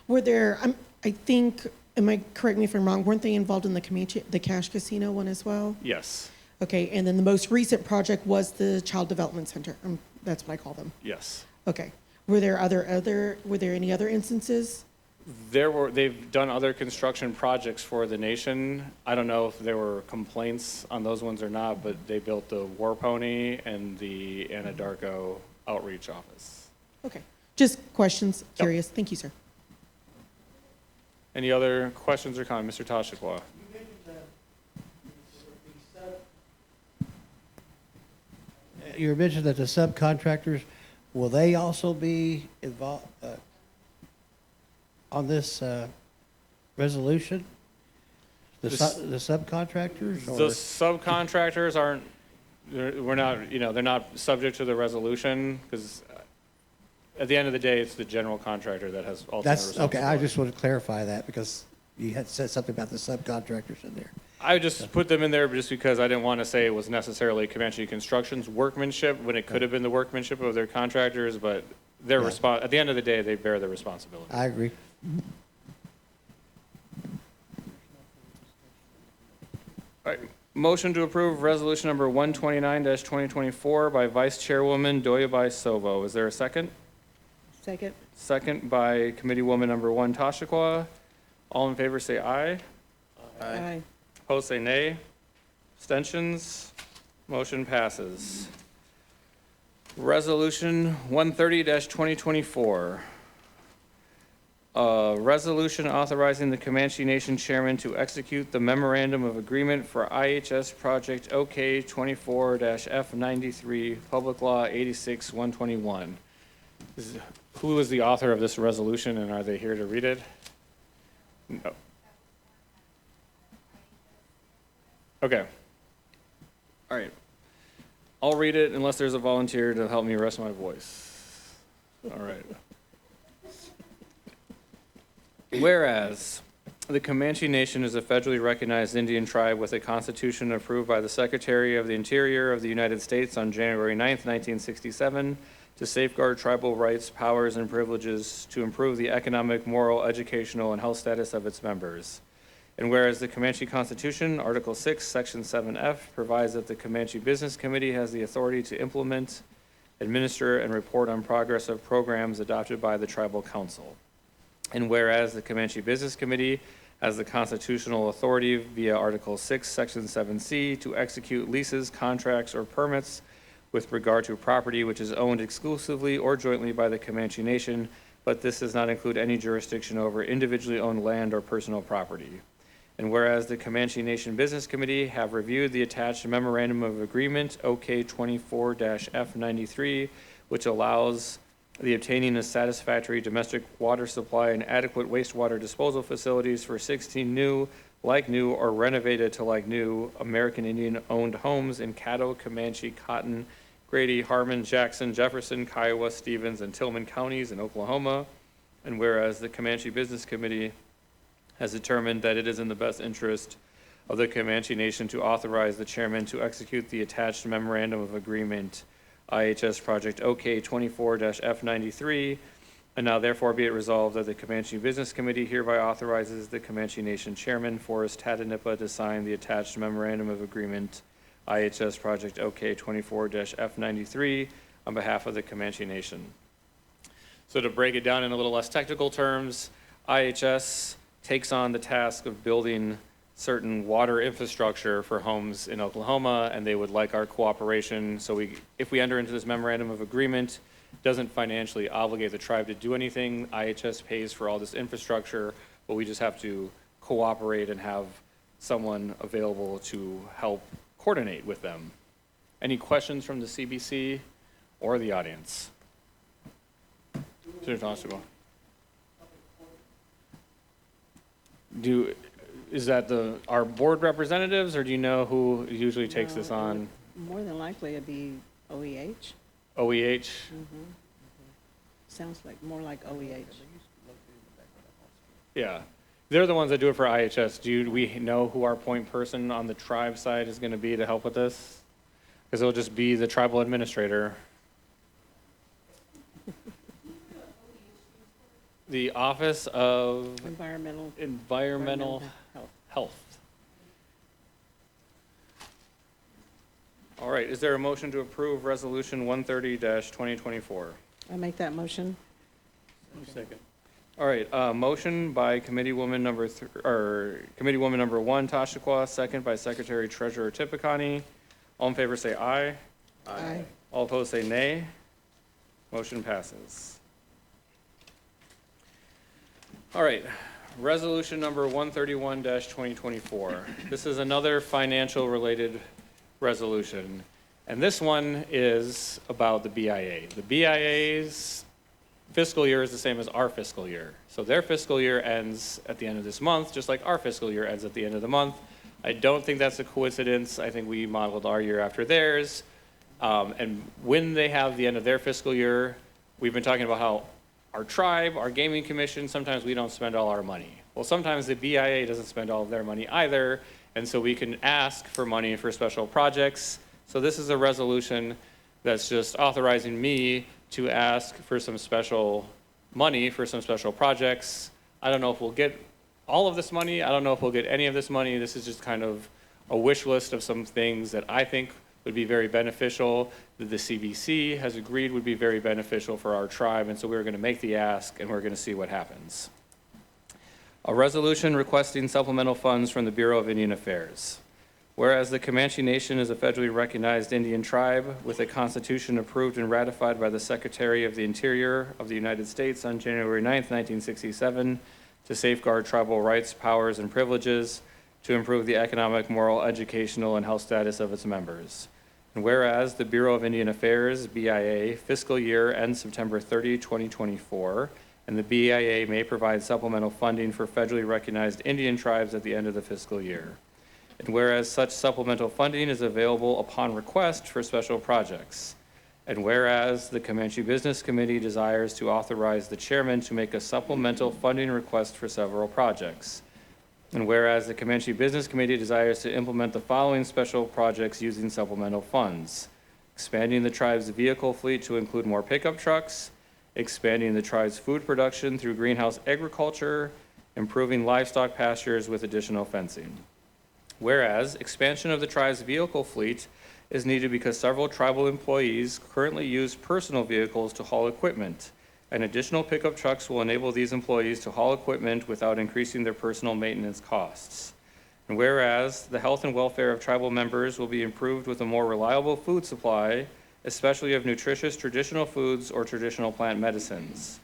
Were there, I think, correct me if I'm wrong, weren't they involved in the Cash Casino one as well? Yes. Okay, and then the most recent project was the Child Development Center. That's what I call them. Yes. Okay. Were there any other instances? They've done other construction projects for the nation. I don't know if there were complaints on those ones or not, but they built the War Pony and the Anadarko Outreach Office. Okay. Just questions, curious. Thank you, sir. Any other questions or comments? Mr. Tashikwa? You mentioned that the subcontractors, will they also be involved on this resolution? The subcontractors? The subcontractors aren't, they're not subject to the resolution, because at the end of the day, it's the general contractor that has ultimate responsibility. Okay, I just want to clarify that because you had said something about the subcontractors in there. I just put them in there just because I didn't want to say it was necessarily Comanche Construction's workmanship when it could have been the workmanship of their contractors, but their at the end of the day, they bear the responsibility. I agree. All right. Motion to approve resolution number 129-2024 by Vice Chairwoman Doyabai Sovo. Is there a second? Second. Second by Committeewoman number 1 Tashikwa. All in favor say aye. Aye. Opposed say nay. Abstentions? Motion passes. Resolution 130-2024. Resolution authorizing the Comanche Nation Chairman to execute the memorandum of agreement for IHS Project OK 24-F93, Public Law 86-121. Who is the author of this resolution, and are they here to read it? No. Okay. All right. I'll read it unless there's a volunteer to help me rest my voice. All right. Whereas the Comanche Nation is a federally recognized Indian tribe with a constitution approved by the Secretary of the Interior of the United States on January 9th, 1967, to safeguard tribal rights, powers, and privileges to improve the economic, moral, educational, and health status of its members. And whereas the Comanche Constitution, Article 6, Section 7F, provides that the Comanche Business Committee has the authority to implement, administer, and report on progress of programs adopted by the Tribal Council. And whereas the Comanche Business Committee has the constitutional authority via Article 6, Section 7C to execute leases, contracts, or permits with regard to property which is owned exclusively or jointly by the Comanche Nation, but this does not include any jurisdiction over individually owned land or personal property. And whereas the Comanche Nation Business Committee have reviewed the attached memorandum of agreement, OK 24-F93, which allows the obtaining of satisfactory domestic water supply and adequate wastewater disposal facilities for 16 new, like new, or renovated to like new American Indian-owned homes in Caddo, Comanche, Cotton, Grady, Harmon, Jackson, Jefferson, Kiowa, Stevens, and Tillman counties in Oklahoma. And whereas the Comanche Business Committee has determined that it is in the best interest of the Comanche Nation to authorize the chairman to execute the attached memorandum of agreement, IHS Project OK 24-F93, and now therefore be it resolved that the Comanche Business Committee hereby authorizes the Comanche Nation Chairman, Forrest Tadanipa, to sign the attached memorandum of agreement, IHS Project OK 24-F93, on behalf of the Comanche Nation. So to break it down in a little less technical terms, IHS takes on the task of building certain water infrastructure for homes in Oklahoma, and they would like our cooperation. So if we enter into this memorandum of agreement, doesn't financially obligate the tribe to do anything. IHS pays for all this infrastructure, but we just have to cooperate and have someone available to help coordinate with them. Any questions from the CBC or the audience? Senator Constable. Is that our board representatives, or do you know who usually takes this on? More than likely it'd be OEH. OEH? Sounds like more like OEH. Yeah. They're the ones that do it for IHS. Do we know who our point person on the tribe side is going to be to help with this? Because it'll just be the tribal administrator. The Office of Environmental Health. All right, is there a motion to approve Resolution 130-2024? I make that motion. Second. All right, motion by Committeewoman number 1, Tashikwa, second by Secretary Treasurer Tippecani. All in favor say aye. Aye. All opposed say nay. Motion passes. All right, resolution number 131-2024. This is another financial related resolution. And this one is about the BIA. The BIA's fiscal year is the same as our fiscal year. So their fiscal year ends at the end of this month, just like our fiscal year ends at the end of the month. I don't think that's a coincidence. I think we modeled our year after theirs. And when they have the end of their fiscal year, we've been talking about how our tribe, our gaming commission, sometimes we don't spend all our money. Well, sometimes the BIA doesn't spend all of their money either, and so we can ask for money for special projects. So this is a resolution that's just authorizing me to ask for some special money for some special projects. I don't know if we'll get all of this money. I don't know if we'll get any of this money. This is just kind of a wish list of some things that I think would be very beneficial, that the CBC has agreed would be very beneficial for our tribe, and so we're going to make the ask, and we're going to see what happens. A resolution requesting supplemental funds from the Bureau of Indian Affairs. Whereas the Comanche Nation is a federally recognized Indian tribe with a constitution approved and ratified by the Secretary of the Interior of the United States on January 9th, 1967, to safeguard tribal rights, powers, and privileges, to improve the economic, moral, educational, and health status of its members. And whereas the Bureau of Indian Affairs, BIA, fiscal year ends September 30, 2024, and the BIA may provide supplemental funding for federally recognized Indian tribes at the end of the fiscal year. And whereas such supplemental funding is available upon request for special projects. And whereas the Comanche Business Committee desires to authorize the chairman to make a supplemental funding request for several projects. And whereas the Comanche Business Committee desires to implement the following special projects using supplemental funds: expanding the tribe's vehicle fleet to include more pickup trucks, expanding the tribe's food production through greenhouse agriculture, improving livestock pastures with additional fencing. Whereas expansion of the tribe's vehicle fleet is needed because several tribal employees currently use personal vehicles to haul equipment, and additional pickup trucks will enable these employees to haul equipment without increasing their personal maintenance costs. And whereas the health and welfare of tribal members will be improved with a more reliable food supply, especially of nutritious traditional foods or traditional plant medicines.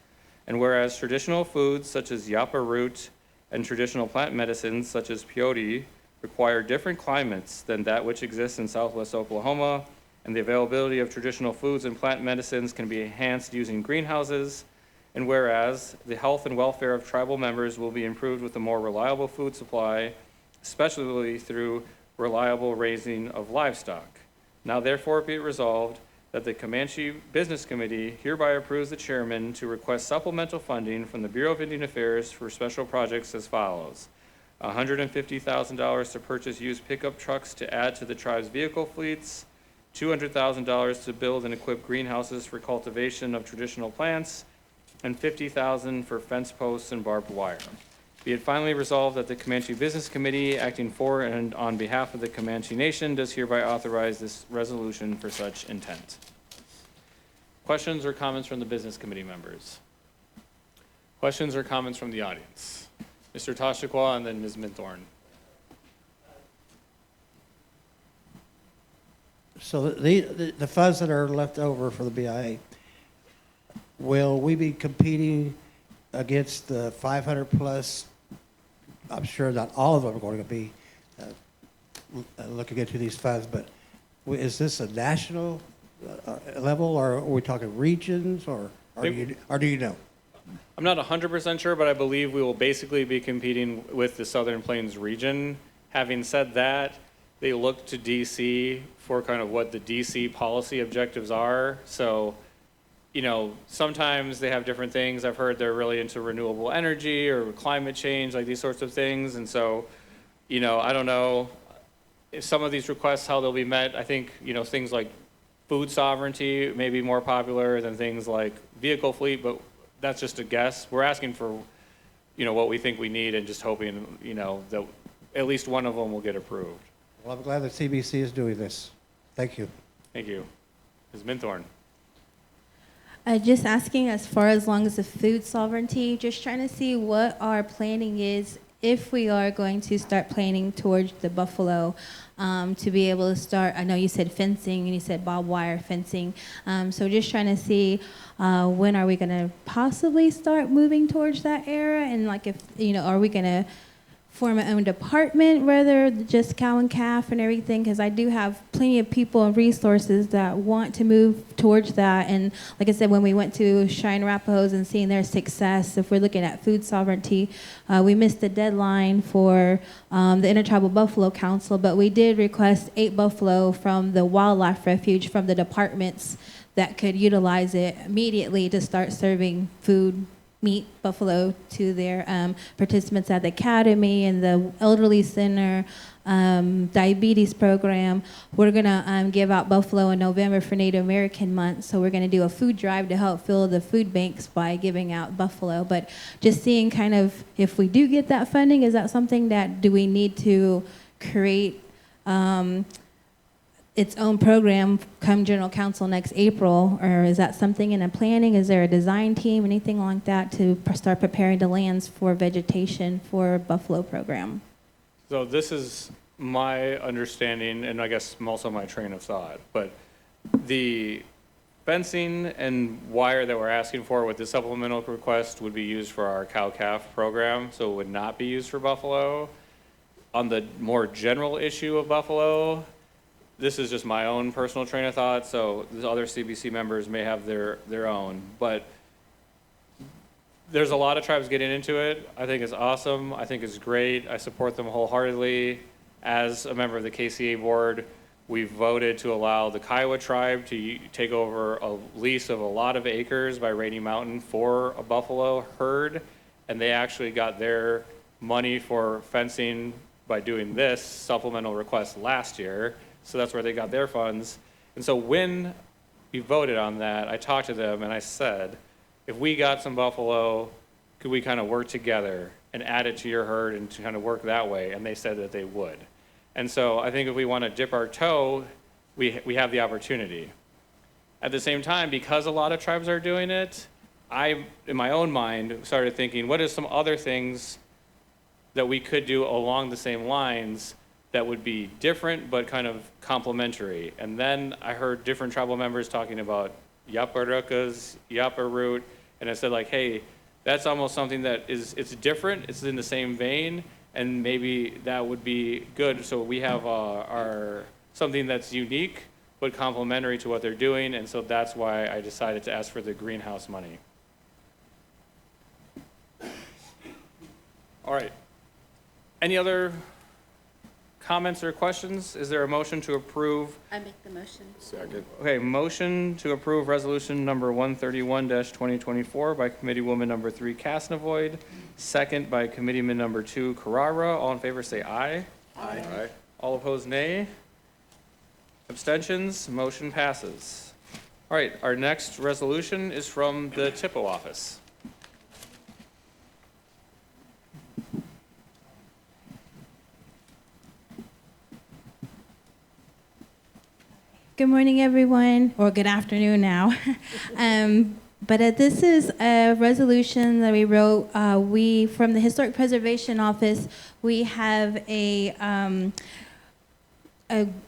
And whereas traditional foods such as yapa root and traditional plant medicines such as peyote require different climates than that which exists in southwest Oklahoma, and the availability of traditional foods and plant medicines can be enhanced using greenhouses. And whereas the health and welfare of tribal members will be improved with a more reliable food supply, especially through reliable raising of livestock. Now therefore be it resolved that the Comanche Business Committee hereby approves the chairman to request supplemental funding from the Bureau of Indian Affairs for special projects as follows. $150,000 to purchase used pickup trucks to add to the tribe's vehicle fleets, $200,000 to build and equip greenhouses for cultivation of traditional plants, and $50,000 for fence posts and barbed wire. Be it finally resolved that the Comanche Business Committee, acting for and on behalf of the Comanche Nation, does hereby authorize this resolution for such intent. Questions or comments from the Business Committee members? Questions or comments from the audience? Mr. Tashikwa and then Ms. Minthorn. So the funds that are left over for the BIA, will we be competing against the 500 plus? I'm sure not all of them are going to be looking into these funds, but is this a national level, or are we talking regions, or do you know? I'm not 100% sure, but I believe we will basically be competing with the Southern Plains region. Having said that, they look to DC for kind of what the DC policy objectives are. So, you know, sometimes they have different things. I've heard they're really into renewable energy or climate change, like these sorts of things. And so, you know, I don't know if some of these requests, how they'll be met. I think, you know, things like food sovereignty may be more popular than things like vehicle fleet, but that's just a guess. We're asking for, you know, what we think we need and just hoping, you know, that at least one of them will get approved. Well, I'm glad that CBC is doing this. Thank you. Thank you. Ms. Minthorn. Just asking as far as long as the food sovereignty, just trying to see what our planning is if we are going to start planning towards the buffalo, to be able to start. I know you said fencing and you said barbed wire fencing. So just trying to see when are we going to possibly start moving towards that era, and like if, you know, are we going to form our own department rather than just cow and calf and everything, because I do have plenty of people and resources that want to move towards that. And like I said, when we went to Cheyenne Arapahoes and seeing their success, if we're looking at food sovereignty, we missed the deadline for the Intertribal Buffalo Council, but we did request 8 buffalo from the wildlife refuge from the departments that could utilize it immediately to start serving food, meat buffalo to their participants at the academy and the elderly center, diabetes program. We're gonna give out buffalo in November for Native American month, so we're gonna do a food drive to help fill the food banks by giving out buffalo. But just seeing kind of if we do get that funding, is that something that do we need to create its own program come general council next April, or is that something in a planning? Is there a design team, anything like that to start preparing the lands for vegetation for buffalo program? So this is my understanding, and I guess also my train of thought, but the fencing and wire that we're asking for with the supplemental request would be used for our cow-calf program, so it would not be used for buffalo. On the more general issue of buffalo, this is just my own personal train of thought, so the other CBC members may have their own, but there's a lot of tribes getting into it. I think it's awesome. I think it's great. I support them wholeheartedly. As a member of the KCA board, we voted to allow the Kiowa tribe to take over a lease of a lot of acres by Rainy Mountain for a buffalo herd, and they actually got their money for fencing by doing this supplemental request last year. So that's where they got their funds. And so when we voted on that, I talked to them and I said, if we got some buffalo, could we kind of work together and add it to your herd and to kind of work that way? And they said that they would. And so I think if we want to dip our toe, we have the opportunity. At the same time, because a lot of tribes are doing it, I, in my own mind, started thinking, what are some other things that we could do along the same lines that would be different but kind of complementary? And then I heard different tribal members talking about Yaparukas, Yaparut, and I said like, hey, That's almost something that it's different, it's in the same vein, and maybe that would be good. So we have something that's unique, but complementary to what they're doing, and so that's why I decided to ask for the greenhouse money. All right. Any other comments or questions? Is there a motion to approve? I make the motion. Second. Okay, motion to approve resolution number 131-2024 by committeewoman number 3 Casnevoid, second by committeeman number 2 Carrara. All in favor say aye. Aye. All opposed nay. Abstentions, motion passes. All right, our next resolution is from the TIPO office. Good morning, everyone, or good afternoon now. This is a resolution that we wrote. We, from the Historic Preservation Office, we have a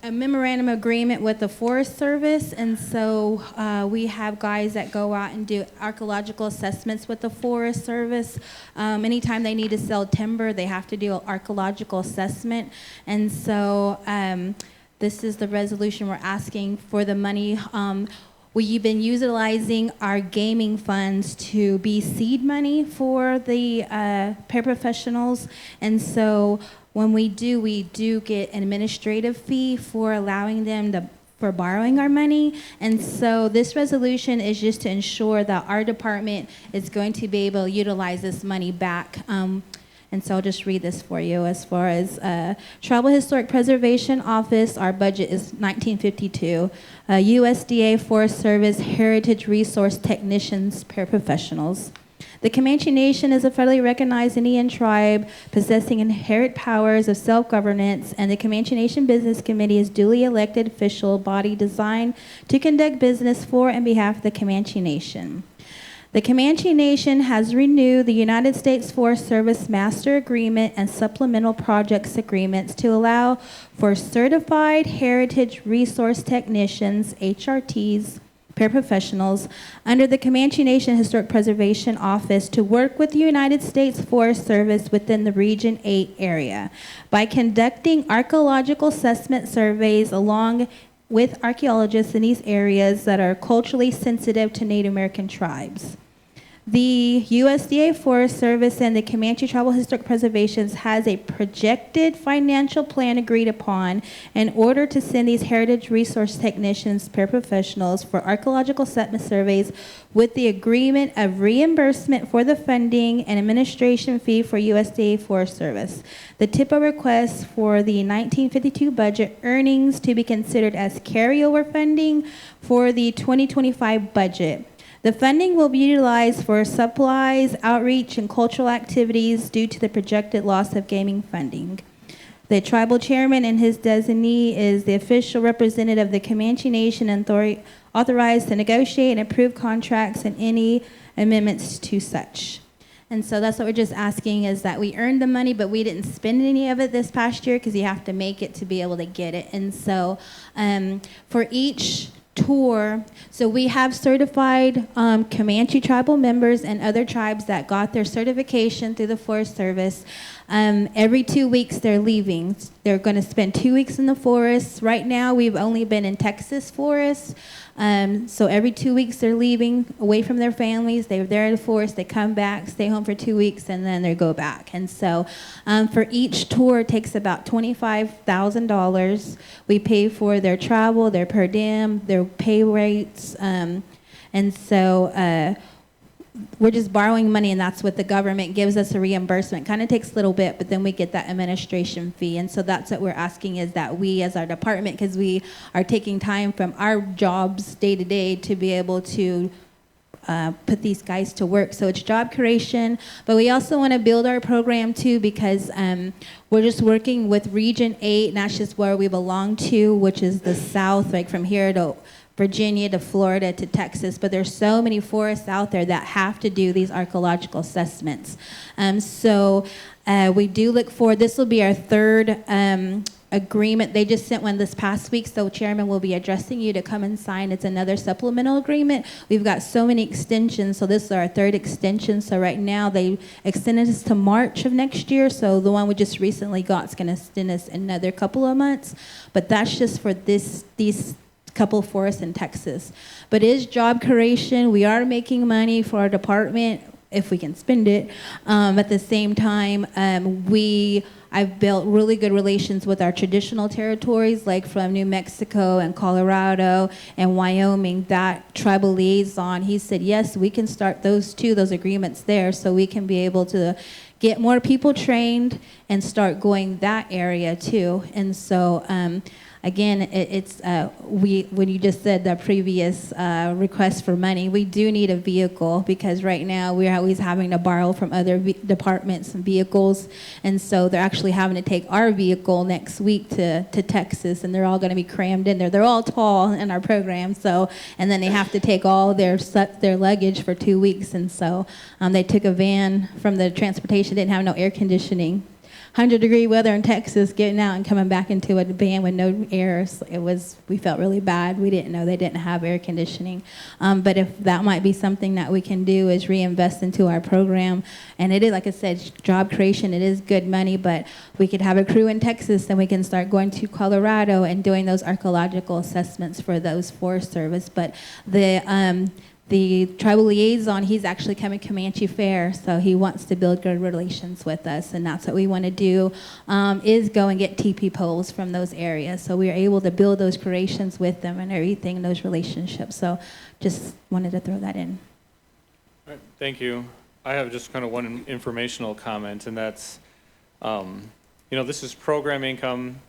memorandum agreement with the Forest Service, and so we have guys that go out and do archaeological assessments with the Forest Service. Anytime they need to sell timber, they have to do an archaeological assessment, and so this is the resolution we're asking for the money. We've been utilizing our gaming funds to be seed money for the paraprofessionals, and so when we do get an administrative fee for allowing them for borrowing our money. And so this resolution is just to ensure that our department is going to be able to utilize this money back. And so I'll just read this for you. As far as Tribal Historic Preservation Office, our budget is $19.52. USDA Forest Service Heritage Resource Technicians Paraprofessionals. The Comanche Nation is a federally recognized Indian tribe possessing inherent powers of self-governance, and the Comanche Nation Business Committee is duly elected official body designed to conduct business for and behalf of the Comanche Nation. The Comanche Nation has renewed the United States Forest Service Master Agreement and Supplemental Projects Agreements to allow for Certified Heritage Resource Technicians, HRTs, paraprofessionals, under the Comanche Nation Historic Preservation Office to work with the United States Forest Service within the Region 8 area by conducting archaeological assessment surveys along with archaeologists in these areas that are culturally sensitive to Native American tribes. The USDA Forest Service and the Comanche Tribal Historic Preservations has a projected financial plan agreed upon in order to send these heritage resource technicians, paraprofessionals, for archaeological assessment surveys with the agreement of reimbursement for the funding and administration fee for USDA Forest Service. The TIPO requests for the 1952 budget earnings to be considered as carryover funding for the 2025 budget. The funding will be utilized for supplies, outreach, and cultural activities due to the projected loss of gaming funding. The tribal chairman and his designee is the official representative of the Comanche Nation and authorized to negotiate and approve contracts and any amendments to such. And so that's what we're just asking, is that we earned the money, but we didn't spend any of it this past year because you have to make it to be able to get it. And so for each tour, so we have certified Comanche tribal members and other tribes that got their certification through the Forest Service. Every 2 weeks they're leaving. They're going to spend 2 weeks in the forest. Right now we've only been in Texas forests. So every 2 weeks they're leaving away from their families. They're there in the forest, they come back, stay home for 2 weeks, and then they go back. And so for each tour it takes about $25,000. We pay for their travel, their per diem, their pay rates. And so we're just borrowing money, and that's what the government gives us, a reimbursement. Kind of takes a little bit, but then we get that administration fee. And so that's what we're asking, is that we as our department, because we are taking time from our jobs day to day to be able to put these guys to work. So it's job creation, but we also want to build our program too, because we're just working with Region 8, and that's just where we belong to, which is the South, like from here to Virginia to Florida to Texas, but there's so many forests out there that have to do these archaeological assessments. So we do look forward, this will be our third agreement. They just sent one this past week, so Chairman will be addressing you to come and sign. It's another supplemental agreement. We've got so many extensions, so this is our third extension. So right now they extended us to March of next year. So the one we just recently got is going to extend us another couple of months. But that's just for these couple for us in Texas. But it is job creation. We are making money for our department if we can spend it. At the same time, I've built really good relations with our traditional territories, like from New Mexico and Colorado and Wyoming. That tribal liaison, he said, yes, we can start those agreements there, so we can be able to get more people trained and start going that area too. And so, again, when you just said the previous request for money, we do need a vehicle because right now we're always having to borrow from other departments and vehicles. And so they're actually having to take our vehicle next week to Texas, and they're all going to be crammed in there. They're all tall in our program, so, and then they have to take all their luggage for 2 weeks. And so they took a van from the transportation, didn't have no air conditioning. 100-degree weather in Texas, getting out and coming back into a van with no air. We felt really bad. We didn't know they didn't have air conditioning. But if that might be something that we can do is reinvest into our program. And it is, like I said, job creation, it is good money, but we could have a crew in Texas and we can start going to Colorado and doing those archaeological assessments for those Forest Service. But the tribal liaison, he's actually coming to Comanche Fair, so he wants to build good relations with us, and that's what we want to do, is go and get teepee poles from those areas. So we are able to build those creations with them and everything, those relationships. So just wanted to throw that in. All right, thank you. I have just kind of one informational comment, and that's, this is program income,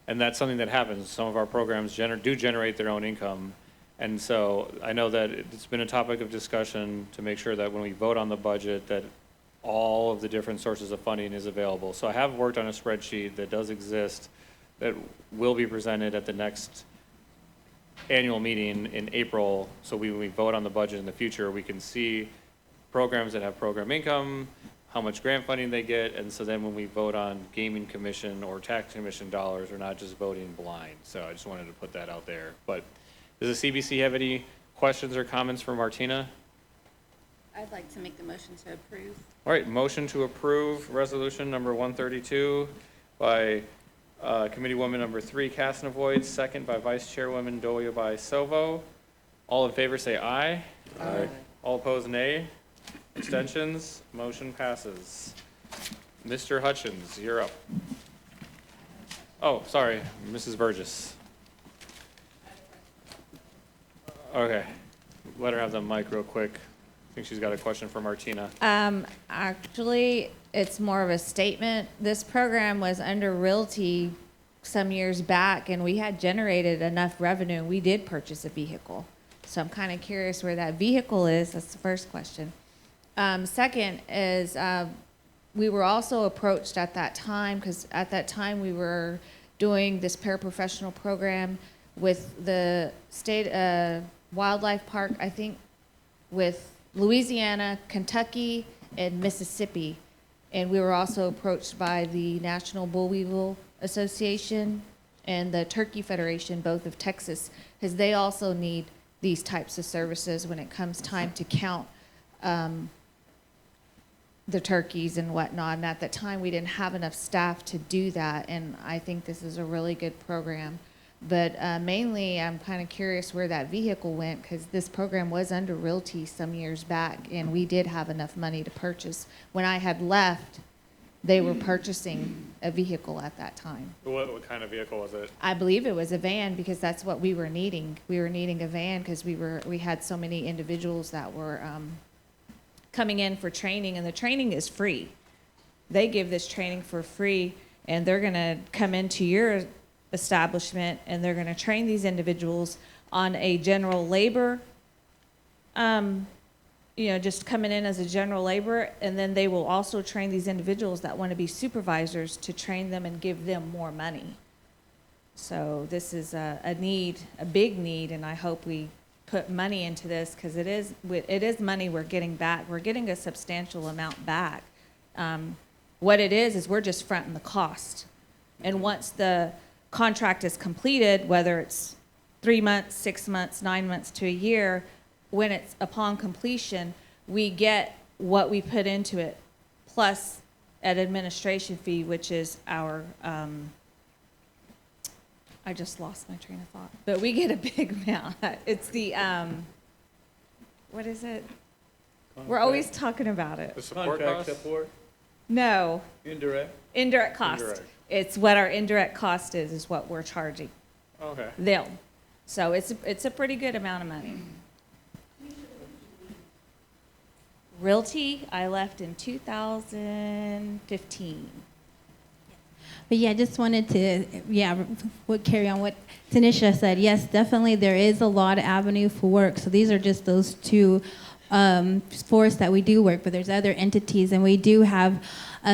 and that's something that happens. Some of our programs do generate their own income. And so I know that it's been a topic of discussion to make sure that when we vote on the budget that all of the different sources of funding is available. So I have worked on a spreadsheet that does exist that will be presented at the next annual meeting in April. So when we vote on the budget in the future, we can see programs that have program income, how much grant funding they get, and so then when we vote on gaming commission or tax commission dollars, we're not just voting blind. So I just wanted to put that out there. But does the CBC have any questions or comments for Martina? I'd like to make the motion to approve. All right, motion to approve resolution number 132 by Committeewoman number 3, Casnavoyd, second by Vice Chairwoman Doyobai Sovo. All in favor say aye. Aye. All opposed nay. Abstentions? Motion passes. Mr. Hutchins, you're up. Oh, sorry, Mrs. Burgess. Okay, let her have the mic real quick. I think she's got a question for Martina. Actually, it's more of a statement. This program was under realty some years back, and we had generated enough revenue. We did purchase a vehicle. So I'm kind of curious where that vehicle is. That's the first question. Second is we were also approached at that time, because at that time we were doing this paraprofessional program with the state wildlife park, I think, with Louisiana, Kentucky, and Mississippi. And we were also approached by the National Bull Weevil Association and the Turkey Federation, both of Texas, because they also need these types of services when it comes time to count the turkeys and whatnot. And at that time, we didn't have enough staff to do that. And I think this is a really good program. But mainly, I'm kind of curious where that vehicle went, because this program was under realty some years back, and we did have enough money to purchase. When I had left, they were purchasing a vehicle at that time. What kind of vehicle was it? I believe it was a van, because that's what we were needing. We were needing a van because we had so many individuals that were coming in for training, and the training is free. They give this training for free, and they're going to come into your establishment and they're going to train these individuals on a general labor, just coming in as a general laborer, and then they will also train these individuals that want to be supervisors to train them and give them more money. So this is a need, a big need, and I hope we put money into this, because it is money we're getting back. We're getting a substantial amount back. What it is we're just fronting the cost. And once the contract is completed, whether it's 3 months, 6 months, 9 months to a year, when it's upon completion, we get what we put into it, plus an administration fee, which is our, I just lost my train of thought, but we get a big amount. It's the, what is it? We're always talking about it. The support Contract costs? support, No, indirect. cost. Indirect. It's what our indirect cost is what we're charging Okay. them. So it's a pretty good amount of money. Realty, I left in 2015. But yeah, I just wanted to, would carry on what Tanisha said. Yes, definitely there is a lot of avenue for work. So these are just those two forests that we do work, but there's other entities, and we do have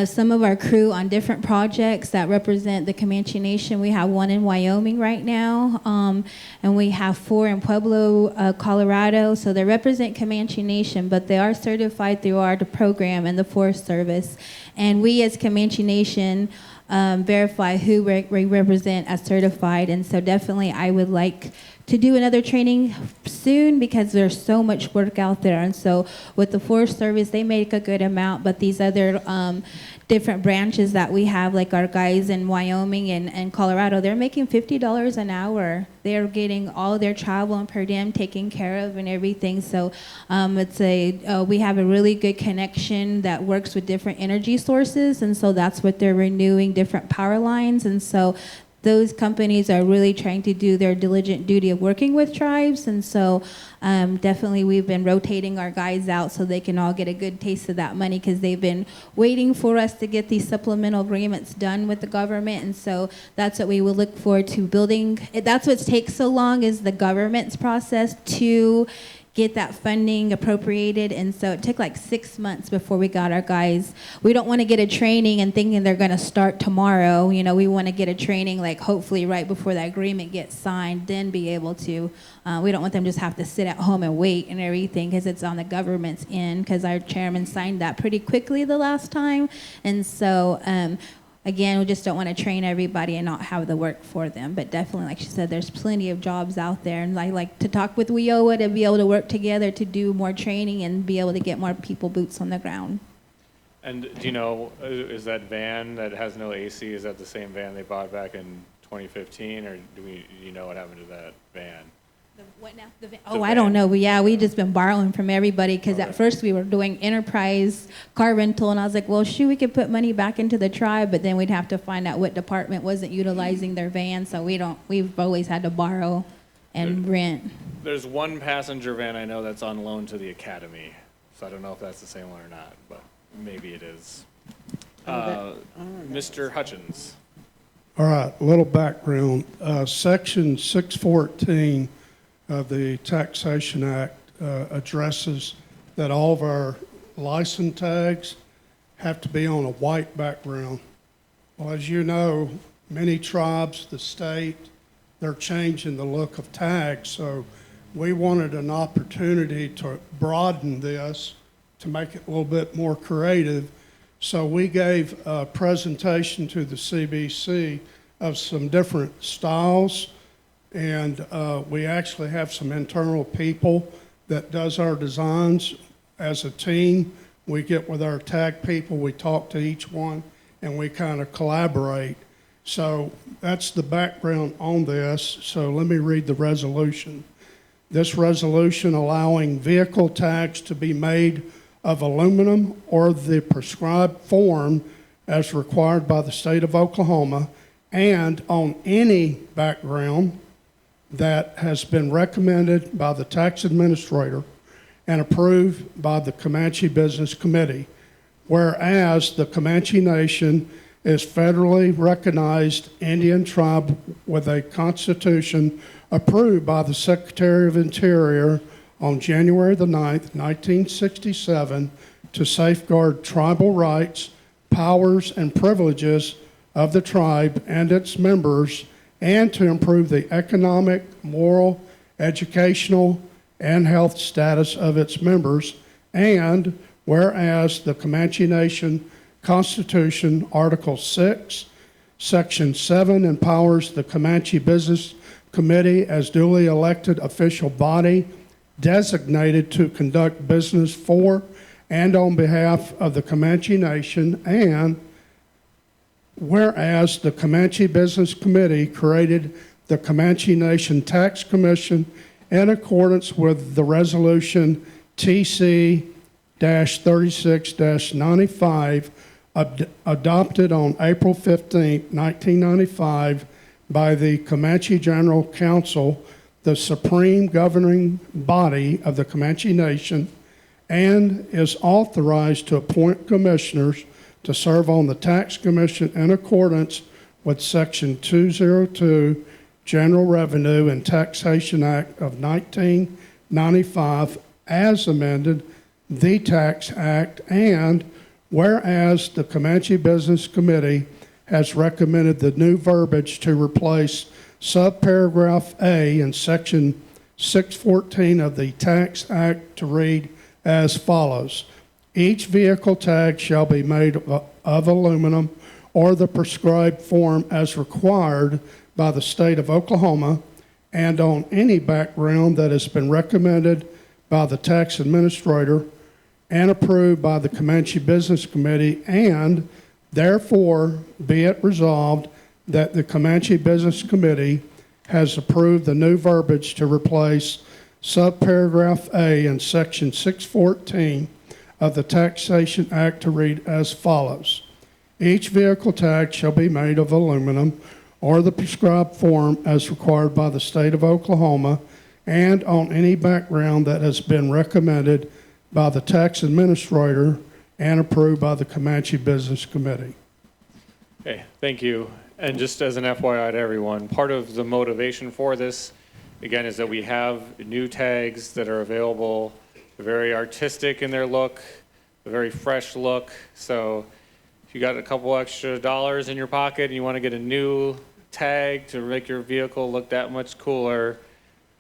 some of our crew on different projects that represent the Comanche Nation. We have one in Wyoming right now, and we have 4 in Pueblo, Colorado. So they represent Comanche Nation, but they are certified through our program and the Forest Service. And we as Comanche Nation verify who we represent as certified. And so definitely I would like to do another training soon because there's so much work out there. And so with the Forest Service, they make a good amount, but these other different branches that we have, like our guys in Wyoming and Colorado, they're making $50 an hour. They're getting all their travel and per diem taken care of and everything. So we have a really good connection that works with different energy sources, and so that's what they're renewing different power lines. And so those companies are really trying to do their diligent duty of working with tribes. And so definitely we've been rotating our guys out so they can all get a good taste of that money, because they've been waiting for us to get these supplemental agreements done with the government. And so that's what we will look forward to building. That's what takes so long, is the government's process to get that funding appropriated. And so it took like 6 months before we got our guys. We don't want to get a training and thinking they're going to start tomorrow. You know, we want to get a training like hopefully right before that agreement gets signed, then be able to. We don't want them to just have to sit at home and wait and everything, because it's on the government's end, because our chairman signed that pretty quickly the last time. And so again, we just don't want to train everybody and not have the work for them. But definitely, like she said, there's plenty of jobs out there. And I like to talk with WIOA to be able to work together to do more training and be able to get more people boots on the ground. And do you know, is that van that has no AC, is that the same van they bought back in 2015, or do you know what happened to that van? What now? van. I don't know. We just been borrowing from everybody, because Okay. at first we were doing enterprise car rental, and I was like, well, shoot, we could put money back into the tribe, but then we'd have to find out what department wasn't utilizing their van, so we've always had to borrow and rent. There's one passenger van I know that's on loan to the academy, so I don't know if that's the same one or not, but maybe it is. Mr. Hutchins. All right, a little background. Section 614 of the Taxation Act addresses that all of our license tags have to be on a white background. Well, as you know, many tribes, the state, they're changing the look of tags, so we wanted an opportunity to broaden this to make it a little bit more creative. So we gave a presentation to the CBC of some different styles, and we actually have some internal people that does our designs as a team. We get with our tag people, we talk to each one, and we kind of collaborate. So that's the background on this. So let me read the resolution. This resolution allowing vehicle tags to be made of aluminum or the prescribed form as required by the state of Oklahoma, and on any background that has been recommended by the tax administrator and approved by the Comanche Business Committee. Whereas the Comanche Nation is federally recognized Indian tribe with a constitution approved by the Secretary of Interior on January the 9th, 1967, to safeguard tribal rights, powers, and privileges of the tribe and its members, and to improve the economic, moral, educational, and health status of its members. And whereas the Comanche Nation Constitution, Article 6, Section 7 empowers the Comanche Business Committee as duly elected official body designated to conduct business for and on behalf of the Comanche Nation, and whereas the Comanche Business Committee created the Comanche Nation Tax Commission in accordance with the resolution TC-36-95 adopted on April 15, 1995 by the Comanche General Council, the supreme governing body of the Comanche Nation, and is authorized to appoint commissioners to serve on the Tax Commission in accordance with Section 202 General Revenue and Taxation Act of 1995 as amended, the Tax Act, and whereas the Comanche Business Committee has recommended the new verbiage to replace subparagraph A in Section 614 of the Tax Act to read as follows. Each vehicle tag shall be made of aluminum or the prescribed form as required by the state of Oklahoma and on any background that has been recommended by the tax administrator and approved by the Comanche Business Committee, and therefore be it resolved that the Comanche Business Committee has approved the new verbiage to replace subparagraph A in Section 614 of the Taxation Act to read as follows. Each vehicle tag shall be made of aluminum or the prescribed form as required by the state of Oklahoma and on any background that has been recommended by the tax administrator and approved by the Comanche Business Committee. Okay, thank you. And just as an FYI to everyone, part of the motivation for this, again, is that we have new tags that are available. They're very artistic in their look, a very fresh look. So if you got a couple extra dollars in your pocket and you want to get a new tag to make your vehicle look that much cooler,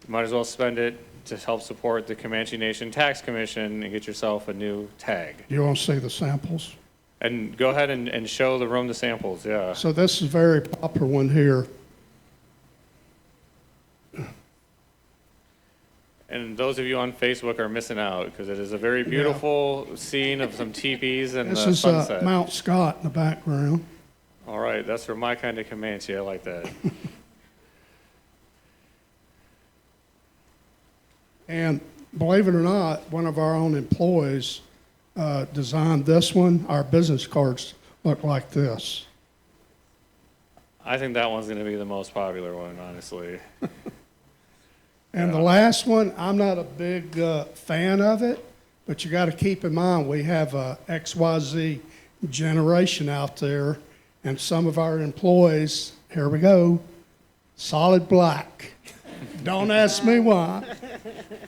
you might as well spend it to help support the Comanche Nation Tax Commission and get yourself a new tag. You want to see the samples? And go ahead and show the room the samples, yeah. So this is a very popular one here. And those of you on Facebook are missing out because it is a very beautiful scene of some teepees and This the is sunset. Mount Scott in the background. All right, that's for my kind of Comanche. I like that. And believe it or not, one of our own employees designed this one. Our business cards look like this. I think that one's going to be the most popular one, honestly. And the last one, I'm not a big fan of it, but you got to keep in mind we have a XYZ generation out there, and some of our employees, here we go, solid black. Don't ask me why,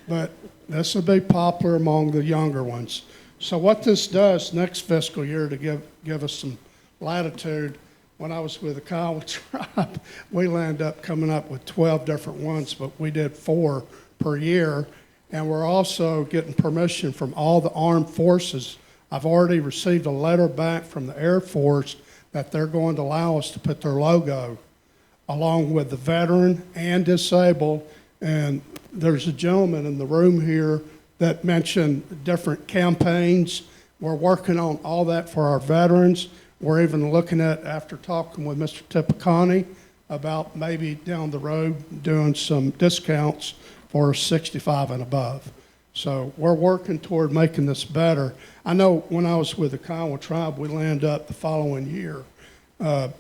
but this will be popular among the younger ones. So what this does next fiscal year to give us some latitude, when I was with the Kiowa tribe, we landed up coming up with 12 different ones, but we did 4 per year. And we're also getting permission from all the armed forces. I've already received a letter back from the Air Force that they're going to allow us to put their logo along with the veteran and disabled. And there's a gentleman in the room here that mentioned different campaigns. We're working on all that for our veterans. We're even looking at, after talking with Mr. Tipicani, about maybe down the road doing some discounts for 65 and above. So we're working toward making this better. I know when I was with the Kiowa tribe, we landed up the following year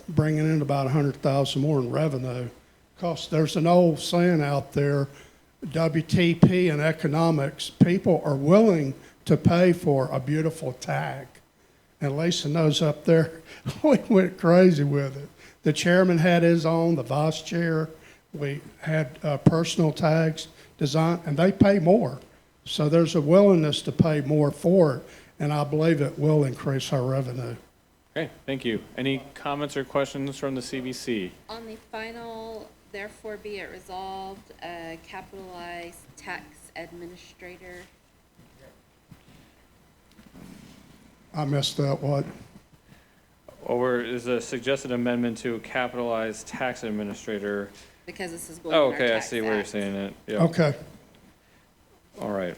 bringing in about 100,000 more in revenue. Because there's an old saying out there, WTP in economics, people are willing to pay for a beautiful tag. And Lisa knows up there, we went crazy with it. The chairman had his own, the vice chair. We had personal tags designed, and they pay more. So there's a willingness to pay more for it, and I believe it will increase our revenue. Okay, thank you. Any comments or questions from the CBC? On the final, therefore be it resolved, capitalized tax administrator. I missed that, what? Is a suggested amendment to capitalize tax administrator. Because this is going Oh, in our okay, I tax see where you're act. saying it. Yeah. Okay. All right.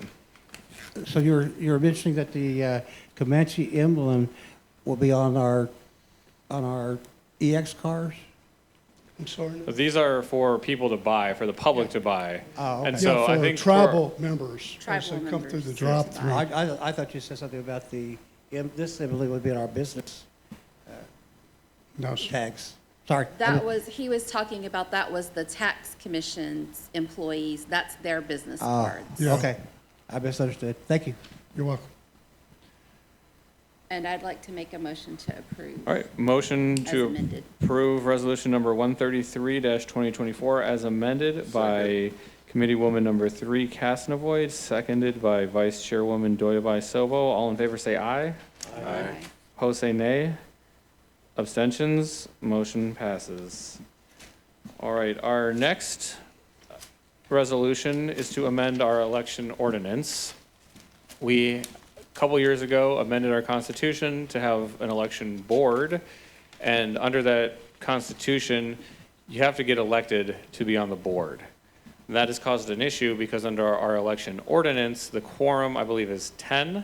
So you're mentioning that the Comanche emblem will be on our EX cars? I'm sorry. These are for people to buy, for the public to buy. Oh, And okay. so I Yeah, think for tribal members, as Tribal they come through the members. drive-through. I thought you said something about this emblem would be in our business No, sir. tags. Sorry. He was talking about, that was the tax commission's employees, that's their business Oh, cards. Yeah. okay. I misunderstood. Thank you. You're welcome. And I'd like to make a motion to approve. All right, motion As to amended. approve resolution number 133-2024 as amended by Committeewoman number 3 Casnovoid, seconded by Vice Chairwoman Doyabai Sobo. All in favor say aye. Aye. Opposed say nay. Abstentions, motion passes. All right, our next resolution is to amend our election ordinance. We, a couple years ago, amended our constitution to have an election board, and under that constitution, you have to get elected to be on the board. And that has caused an issue because under our election ordinance, the quorum, I believe, is 10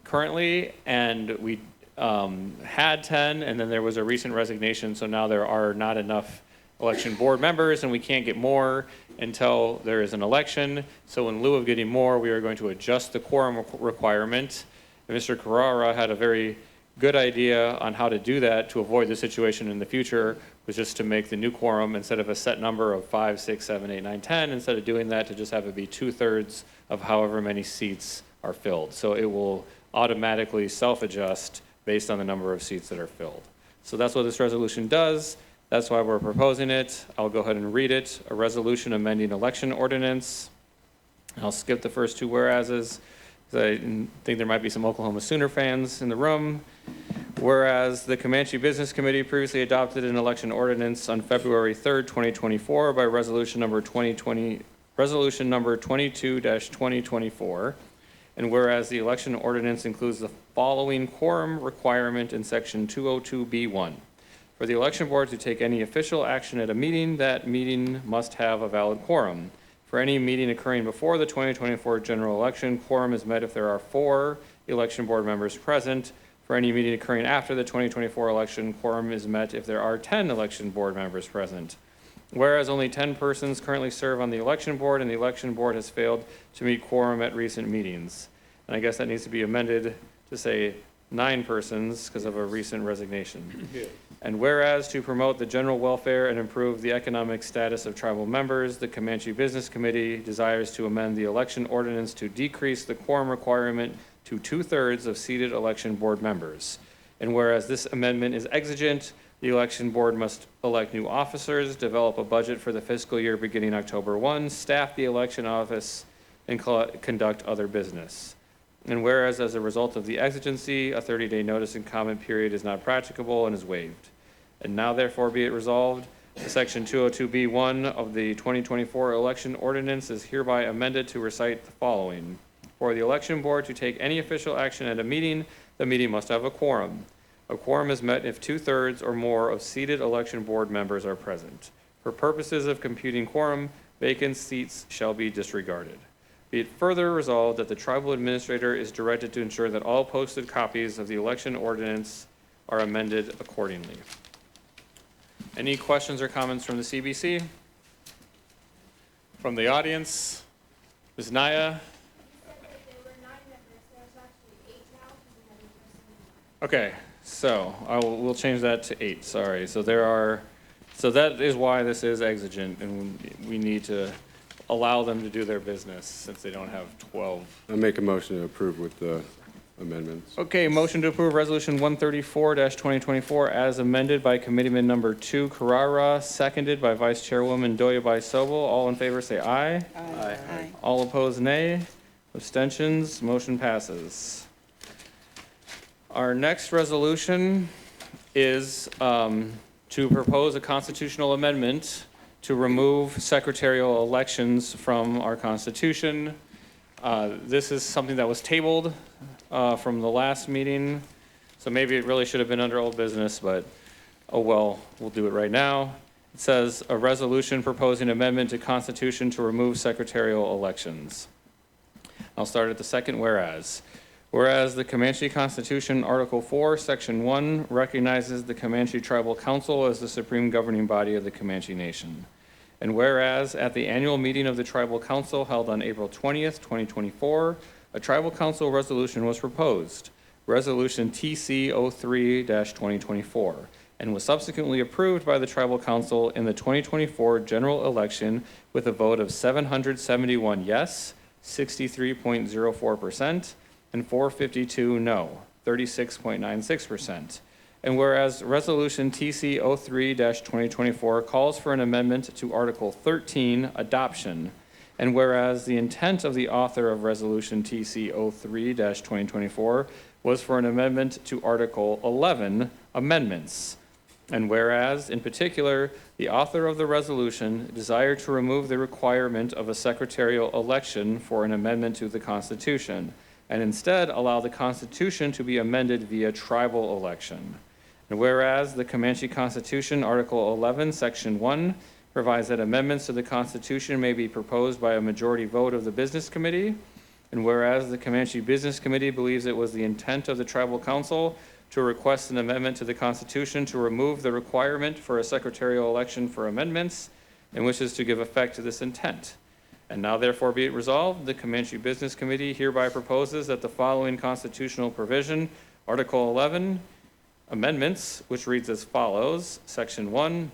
currently, and we had 10, and then there was a recent resignation, so now there are not enough election board members, and we can't get more until there is an election. So in lieu of getting more, we are going to adjust the quorum requirement. And Mr. Carrara had a very good idea on how to do that to avoid the situation in the future, was just to make the new quorum, instead of a set number of 5, 6, 7, 8, 9, 10, instead of doing that, to just have it be 2/3 of however many seats are filled. So it will automatically self-adjust based on the number of seats that are filled. So that's what this resolution does. That's why we're proposing it. I'll go ahead and read it. A resolution amending election ordinance. I'll skip the first two whereases, because I think there might be some Oklahoma Sooner fans in the room. Whereas the Comanche Business Committee previously adopted an election ordinance on February 3rd, 2024 by resolution number 22-2024. And whereas the election ordinance includes the following quorum requirement in section 202B1. For the election board to take any official action at a meeting, that meeting must have a valid quorum. For any meeting occurring before the 2024 general election, quorum is met if there are 4 election board members present. For any meeting occurring after the 2024 election, quorum is met if there are 10 election board members present. Whereas only 10 persons currently serve on the election board, and the election board has failed to meet quorum at recent meetings. And I guess that needs to be amended to say 9 persons because of a recent resignation. Yeah. And whereas to promote the general welfare and improve the economic status of tribal members, the Comanche Business Committee desires to amend the election ordinance to decrease the quorum requirement to 2/3 of seated election board members. And whereas this amendment is exigent, the election board must elect new officers, develop a budget for the fiscal year beginning October 1, staff the election office, and conduct other business. And whereas as a result of the exigency, a 30-day notice and comment period is not practicable and is waived. And now therefore be it resolved, section 202B1 of the 2024 election ordinance is hereby amended to recite the following. For the election board to take any official action at a meeting, the meeting must have a quorum. A quorum is met if 2/3 or more of seated election board members are present. For purposes of computing quorum, vacant seats shall be disregarded. Be it further resolved that the tribal administrator is directed to ensure that all posted copies of the election ordinance are amended accordingly. Any questions or comments from the CBC? From the audience? Ms. Naya? Okay, so we'll change that to 8, sorry. So that is why this is exigent, and we need to allow them to do their business since they don't have 12. I make a motion to approve with the amendments. Okay, motion to approve resolution 134-2024 as amended by committeeman number 2 Carrara, seconded by Vice Chairwoman Doyabai Sobel. All in favor say aye. Aye. All opposed nay. Abstentions, motion passes. Our next resolution is to propose a constitutional amendment to remove secretarial elections from our Constitution. This is something that was tabled from the last meeting, So maybe it really should have been under old business, but oh well, we'll do it right now. It says, a resolution proposing amendment to Constitution to remove secretarial elections. I'll start at the second whereas. Whereas the Comanche Constitution, Article 4, Section 1, recognizes the Comanche Tribal Council as the supreme governing body of the Comanche Nation. And whereas at the annual meeting of the Tribal Council held on April 20th, 2024, a Tribal Council resolution was proposed, Resolution TC 03-2024, and was subsequently approved by the Tribal Council in the 2024 general election with a vote of 771 yes, 63.04%, and 452 no, 36.96%. And whereas Resolution TC 03-2024 calls for an amendment to Article 13, adoption, and whereas the intent of the author of Resolution TC 03-2024 was for an amendment to Article 11, amendments, and whereas, in particular, the author of the resolution desired to remove the requirement of a secretarial election for an amendment to the Constitution, and instead allow the Constitution to be amended via tribal election. And whereas the Comanche Constitution, Article 11, Section 1, provides that amendments to the Constitution may be proposed by a majority vote of the Business Committee, and whereas the Comanche Business Committee believes it was the intent of the Tribal Council to request an amendment to the Constitution to remove the requirement for a secretarial election for amendments, and wishes to give effect to this intent. And now therefore be it resolved, the Comanche Business Committee hereby proposes that the following constitutional provision, Article 11, amendments, which reads as follows, Section 1,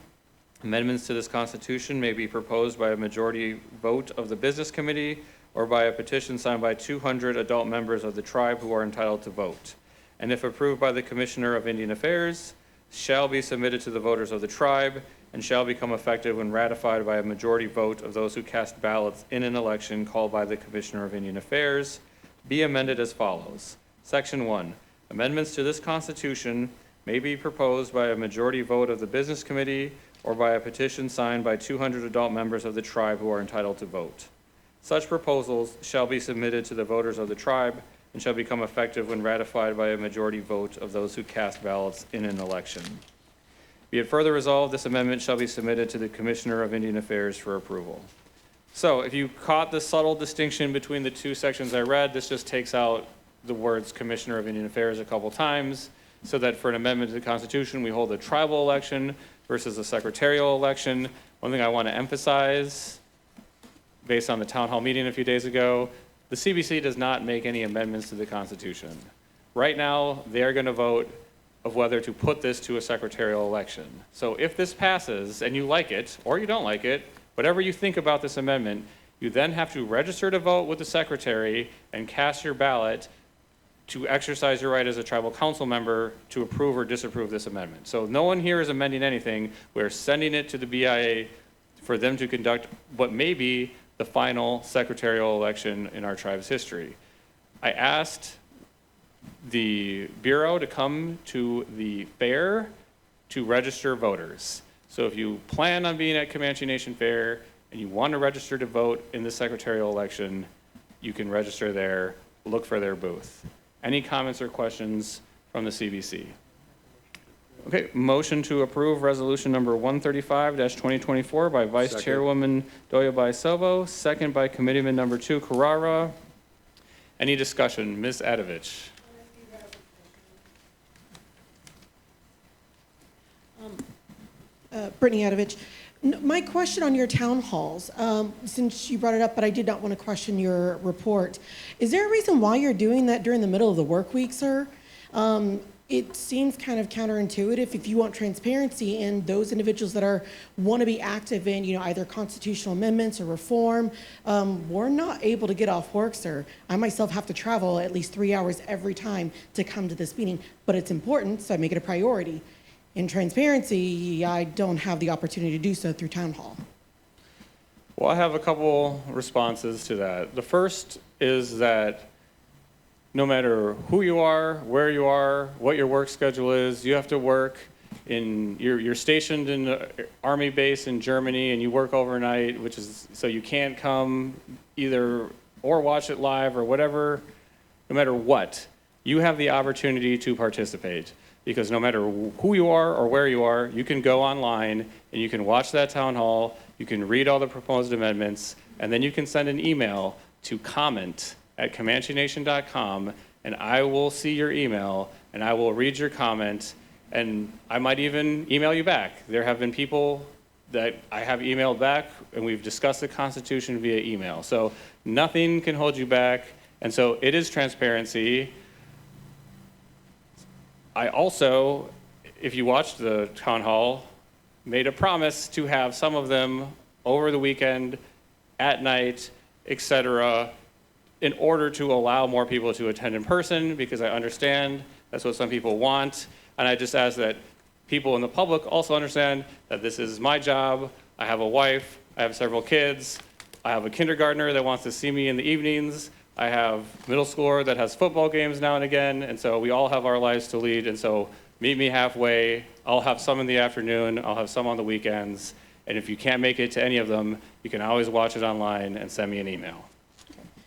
amendments to this Constitution may be proposed by a majority vote of the Business Committee or by a petition signed by 200 adult members of the tribe who are entitled to vote. And if approved by the Commissioner of Indian Affairs, shall be submitted to the voters of the tribe and shall become effective when ratified by a majority vote of those who cast ballots in an election called by the Commissioner of Indian Affairs, be amended as follows. Section 1, amendments to this Constitution may be proposed by a majority vote of the Business Committee or by a petition signed by 200 adult members of the tribe who are entitled to vote. Such proposals shall be submitted to the voters of the tribe and shall become effective when ratified by a majority vote of those who cast ballots in an election. Be it further resolved, this amendment shall be submitted to the Commissioner of Indian Affairs for approval. So if you caught the subtle distinction between the two sections I read, this just takes out the words Commissioner of Indian Affairs a couple times, so that for an amendment to the Constitution, we hold a tribal election versus a secretarial election. One thing I want to emphasize, based on the town hall meeting a few days ago, the CBC does not make any amendments to the Constitution. Right now, they're going to vote of whether to put this to a secretarial election. So if this passes and you like it, or you don't like it, whatever you think about this amendment, you then have to register to vote with the secretary and cast your ballot to exercise your right as a tribal council member to approve or disapprove this amendment. So no one here is amending anything. We're sending it to the BIA for them to conduct what may be the final secretarial election in our tribe's history. I asked the Bureau to come to the fair to register voters. So if you plan on being at Comanche Nation Fair and you want to register to vote in the secretarial election, you can register there, look for their booth. Any comments or questions from the CBC? Okay, motion to approve resolution number 135-2024 by Vice Second. Chairwoman Doyobai Sobo, second by Committeeman number 2 Carrara. Any discussion? Ms. Adovich. Brittany Adovich. My question on your town halls, since you brought it up, but I did not want to question your report. Is there a reason why you're doing that during the middle of the work week, sir? It seems kind of counterintuitive. If you want transparency in those individuals that want to be active in, either constitutional amendments or reform, we're not able to get off work, sir. I myself have to travel at least 3 hours every time to come to this meeting, but it's important, so I make it a priority. In transparency, I don't have the opportunity to do so through town hall. Well, I have a couple responses to that. The first is that no matter who you are, where you are, what your work schedule is, you have to work you're stationed in an army base in Germany and you work overnight, so you can't come either or watch it live or whatever, no matter what. you have the opportunity to participate. Because no matter who you are or where you are, you can go online and you can watch that town hall, you can read all the proposed amendments, and then you can send an email to comment@comanchenation.com, and I will see your email, and I will read your comment, and I might even email you back. There have been people that I have emailed back, and we've discussed the Constitution via email. So nothing can hold you back, and so it is transparency. I also, if you watched the town hall, made a promise to have some of them over the weekend, at night, etc., in order to allow more people to attend in person, because I understand that's what some people want. And I just ask that people in the public also understand that this is my job. I have a wife, I have several kids, I have a kindergartner that wants to see me in the evenings. I have middle schooler that has football games now and again, and so we all have our lives to lead, and so meet me halfway. I'll have some in the afternoon, I'll have some on the weekends, and if you can't make it to any of them, you can always watch it online and send me an email.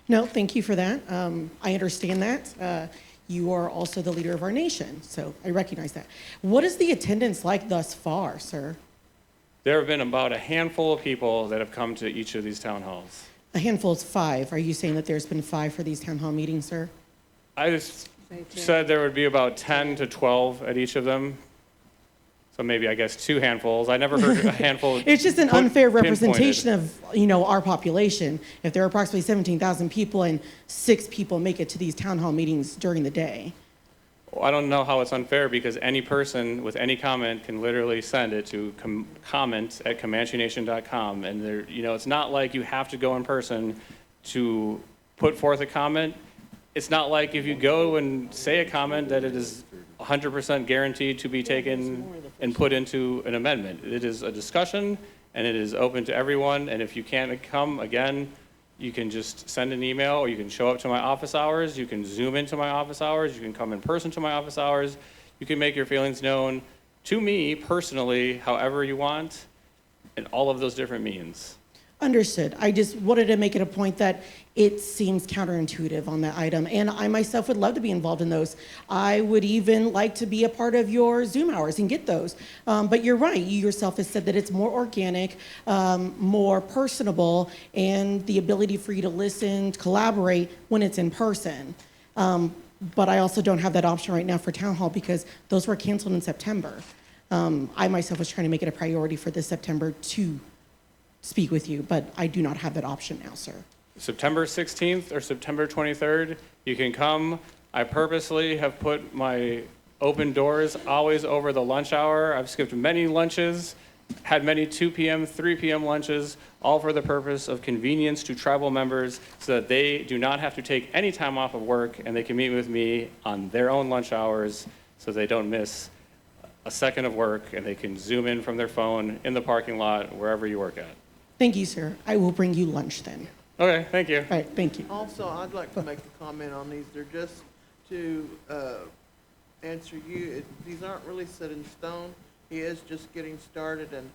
No, thank you for that. I understand that. You are also the leader of our nation, so I recognize that. What is the attendance like thus far, sir? There have been about a handful of people that have come to each of these town halls. A handful is 5. Are you saying that there's been 5 for these town hall meetings, sir? I just said there would be about 10 to 12 at each of them. So maybe, I guess, 2 handfuls. I never heard a handful. It's just an unfair pinpointed. representation of, our population. If there are approximately 17,000 people and 6 people make it to these town hall meetings during the day. Well, I don't know how it's unfair, because any person with any comment can literally send it to comment@comanchenation.com. And there, it's not like you have to go in person to put forth a comment. It's not like if you go and say a comment that it is 100% guaranteed to be taken and put into an amendment. It is a discussion, and it is open to everyone. And if you can't come, again, you can just send an email, or you can show up to my office hours. You can Zoom into my office hours. You can come in person to my office hours. You can make your feelings known to me personally, however you want, in all of those different means. Understood. I just wanted to make it a point that it seems counterintuitive on that item, and I myself would love to be involved in those. I would even like to be a part of your Zoom hours and get those. But you're right. You yourself have said that it's more organic, more personable, and the ability for you to listen, to collaborate when it's in person. But I also don't have that option right now for town hall because those were canceled in September. I myself was trying to make it a priority for this September to speak with you, but I do not have that option now, sir. September 16th or September 23rd, you can come. I purposely have put my open doors always over the lunch hour. I've skipped many lunches, had many 2 p.m., 3 p.m. lunches, all for the purpose of convenience to tribal members so that they do not have to take any time off of work and they can meet with me on their own lunch hours so they don't miss a second of work and they can Zoom in from their phone in the parking lot, wherever you work at. Thank you, sir. I will bring you lunch then. Okay, thank you. All right, thank you. Also, I'd like to make a comment on these. They're just to answer you. These aren't really set in stone. He is just getting started, and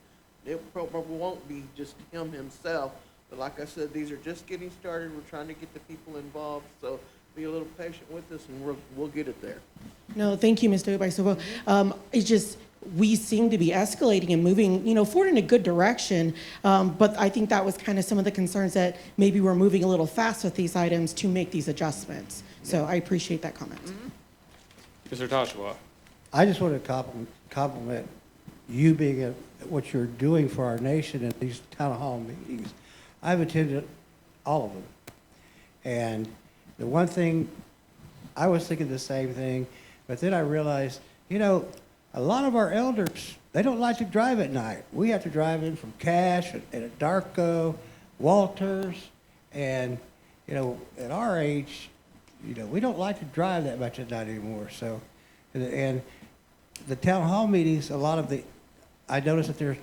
it probably won't be just him himself. But like I said, these are just getting started. We're trying to get the people involved, so be a little patient with us, and we'll get it there. No, thank you, Mr. Ubaisova. It's just, we seem to be escalating and moving, forward in a good direction. But I think that was kind of some of the concerns that maybe we're moving a little fast with these items to make these adjustments. So I appreciate that comment. Mr. Toshua. I just want to compliment you being what you're doing for our nation at these town hall meetings. I've attended all of them. And the one thing, I was thinking the same thing, but then I realized, a lot of our elders, they don't like to drive at night. We have to drive in from Cache and Darko, Walters, and, at our age, we don't like to drive that much at night anymore. So, and the town hall meetings, I noticed that there's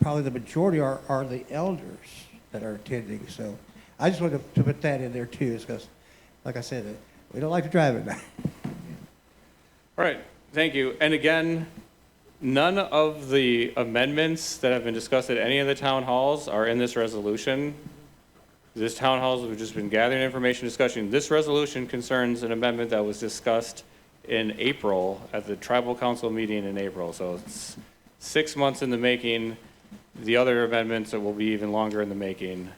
probably the majority are the elders that are attending. So I just wanted to put that in there too, because, like I said, we don't like to drive at night. All right, thank you. And again, none of the amendments that have been discussed at any of the town halls are in this resolution. This town hall, we've just been gathering information, discussion. This resolution concerns an amendment that was discussed in April at the tribal council meeting in April. So it's 6 months in the making. The other amendments that will be even longer in the making.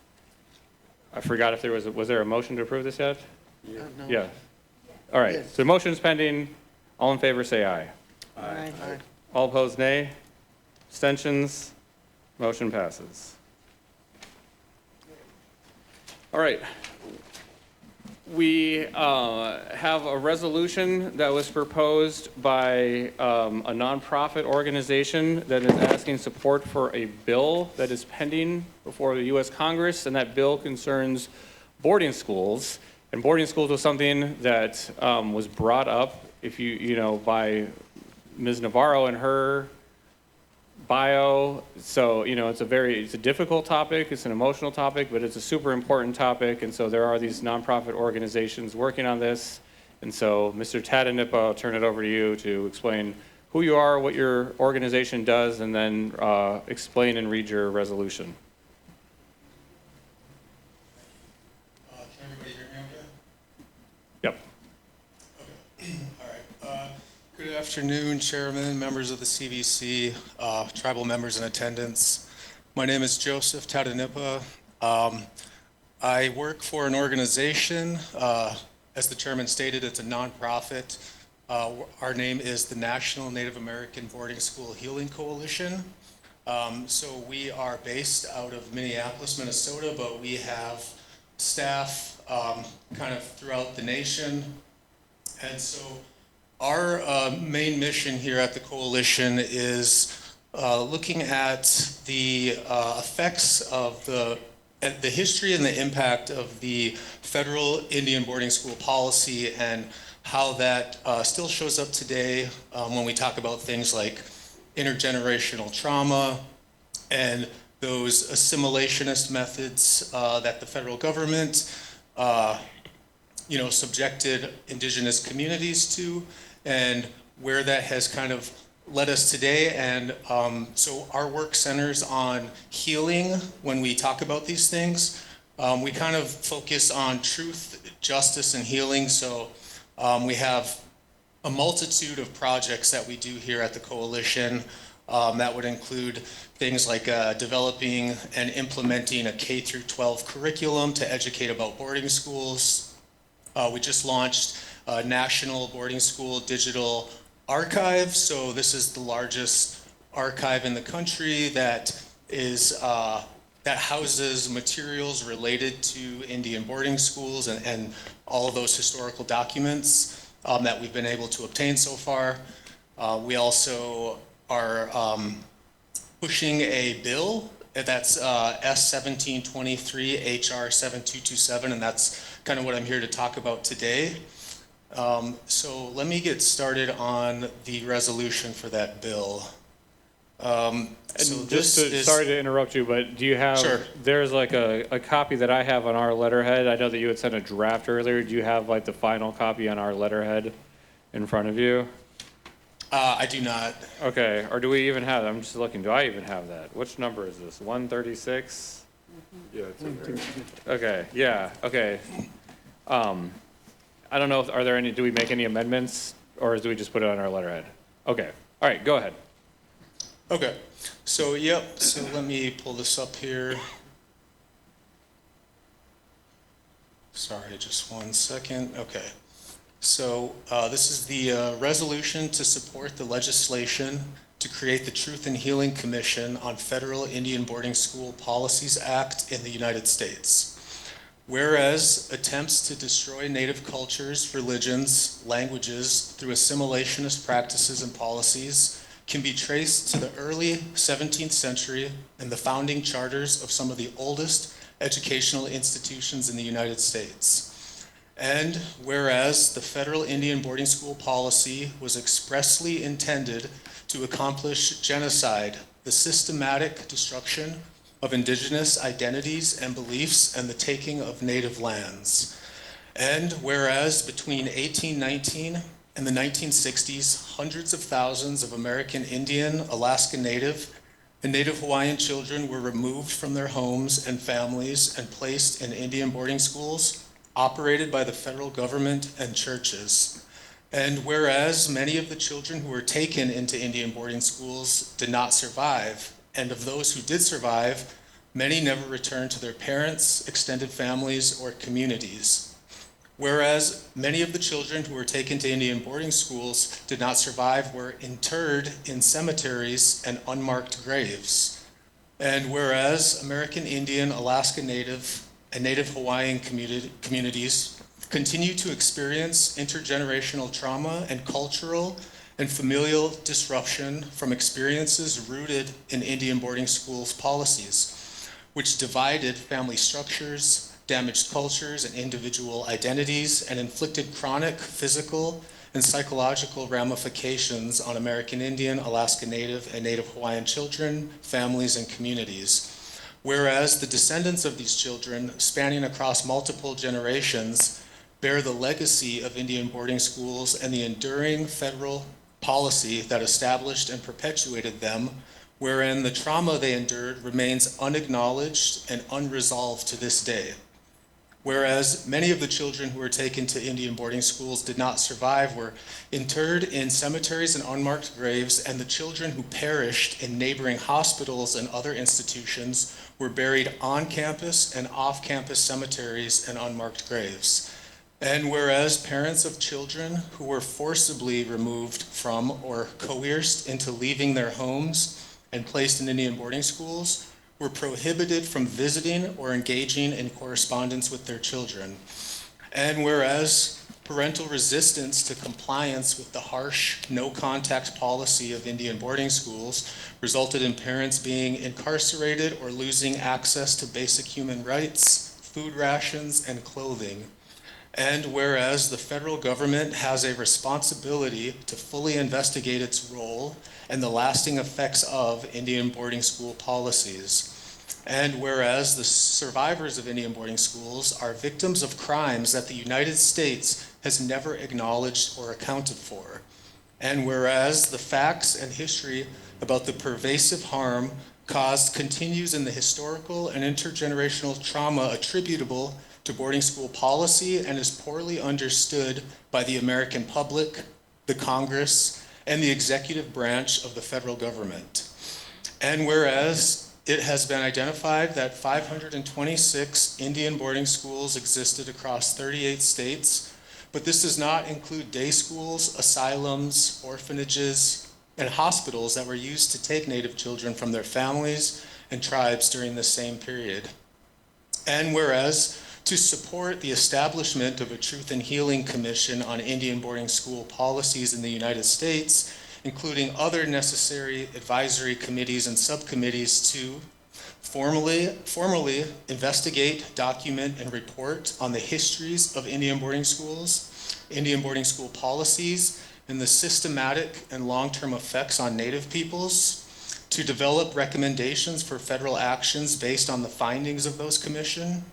I forgot if there was there a motion to approve this yet? No. Yeah. All right, Yes. so motion's pending. All in favor, say aye. Aye. All opposed, nay. Abstentions? Motion passes. All right. We have a resolution that was proposed by a nonprofit organization that is asking support for a bill that is pending before the U.S. Congress, and that bill concerns boarding schools. And boarding schools was something that was brought up, if you know, by Ms. Navarro in her bio. So, you know, it's a difficult topic, it's an emotional topic, but it's a super important topic. And so there are these nonprofit organizations working on this. And so, Mr. Tadanipa, I'll turn it over to you to explain who you are, what your organization does, and then explain and read your resolution. Can everybody hear me okay? Yep. All right. Good afternoon, Chairman, members of the CBC, tribal members in attendance. My name is Joseph Tadanipa. I work for an organization. As the chairman stated, it's a nonprofit. Our name is the National Native American Boarding School Healing Coalition. So we are based out of Minneapolis, Minnesota, but we have staff kind of throughout the nation. And so our main mission here at the coalition is looking at the effects of the history and the impact of the federal Indian boarding school policy and how that still shows up today when we talk about things like intergenerational trauma and those assimilationist methods that the federal government subjected indigenous communities to, and where that has kind of led us today. And so our work centers on healing when we talk about these things. We kind of focus on truth, justice, and healing. So we have a multitude of projects that we do here at the coalition. That would include things like developing and implementing a K through 12 curriculum to educate about boarding schools. We just launched a National Boarding School Digital Archive. So this is the largest archive in the country that is that houses materials related to Indian boarding schools and all of those historical documents that we've been able to obtain so far. We also are pushing a bill that's S1723 HR 7227, and that's kind of what I'm here to talk about today. So let me get started on the resolution for that bill. Sorry to interrupt you, but do you have, Sure. There's like a copy that I have on our letterhead. I know that you had sent a draft earlier. Do you have like the final copy on our letterhead in front of you? I do not. Okay, or do we even have, I'm just looking, do I even have that? Which number is this, 136? Yeah, it's in there. Okay, yeah, okay. I don't know, are there any, do we make any amendments, or do we just put it on our letterhead? Okay, all right, go ahead. Okay, so let me pull this up here. Sorry, just 1 second. Okay. So this is the resolution to support the legislation to create the Truth and Healing Commission on Federal Indian Boarding School Policies Act in the United States. Whereas attempts to destroy Native cultures, religions, languages through assimilationist practices and policies can be traced to the early 17th century and the founding charters of some of the oldest educational institutions in the United States. And whereas the federal Indian boarding school policy was expressly intended to accomplish genocide, the systematic destruction of indigenous identities and beliefs, and the taking of native lands. And whereas between 1819 and the 1960s, hundreds of thousands of American Indian, Alaska Native, and Native Hawaiian children were removed from their homes and families and placed in Indian boarding schools operated by the federal government and churches. And whereas many of the children who were taken into Indian boarding schools did not survive, and of those who did survive, many never returned to their parents, extended families, or communities. Whereas many of the children who were taken to Indian boarding schools did not survive were interred in cemeteries and unmarked graves. And whereas American Indian, Alaska Native, and Native Hawaiian communities continue to experience intergenerational trauma and cultural and familial disruption from experiences rooted in Indian boarding schools policies, which divided family structures, damaged cultures and individual identities, and inflicted chronic physical and psychological ramifications on American Indian, Alaska Native, and Native Hawaiian children, families, and communities. Whereas the descendants of these children, spanning across multiple generations, bear the legacy of Indian boarding schools and the enduring federal policy that established and perpetuated them, wherein the trauma they endured remains unacknowledged and unresolved to this day. Whereas many of the children who were taken to Indian boarding schools did not survive, were interred in cemeteries and unmarked graves, and the children who perished in neighboring hospitals and other institutions were buried on campus and off-campus cemeteries and unmarked graves. And whereas parents of children who were forcibly removed from or coerced into leaving their homes and placed in Indian boarding schools were prohibited from visiting or engaging in correspondence with their children. And whereas parental resistance to compliance with the harsh no-contact policy of Indian boarding schools resulted in parents being incarcerated or losing access to basic human rights, food rations, and clothing. And whereas the federal government has a responsibility to fully investigate its role and the lasting effects of Indian boarding school policies. And whereas the survivors of Indian boarding schools are victims of crimes that the United States has never acknowledged or accounted for. And whereas the facts and history about the pervasive harm caused continues in the historical and intergenerational trauma attributable to boarding school policy and is poorly understood by the American public, the Congress, and the executive branch of the federal government. And whereas it has been identified that 526 Indian boarding schools existed across 38 states, but this does not include day schools, asylums, orphanages, and hospitals that were used to take Native children from their families and tribes during the same period. And whereas to support the establishment of a Truth and Healing Commission on Indian boarding school policies in the United States, including other necessary advisory committees and subcommittees to formally investigate, document, and report on the histories of Indian boarding schools, Indian boarding school policies, and the systematic and long-term effects on Native peoples, to develop recommendations for federal actions based on the findings of those commission,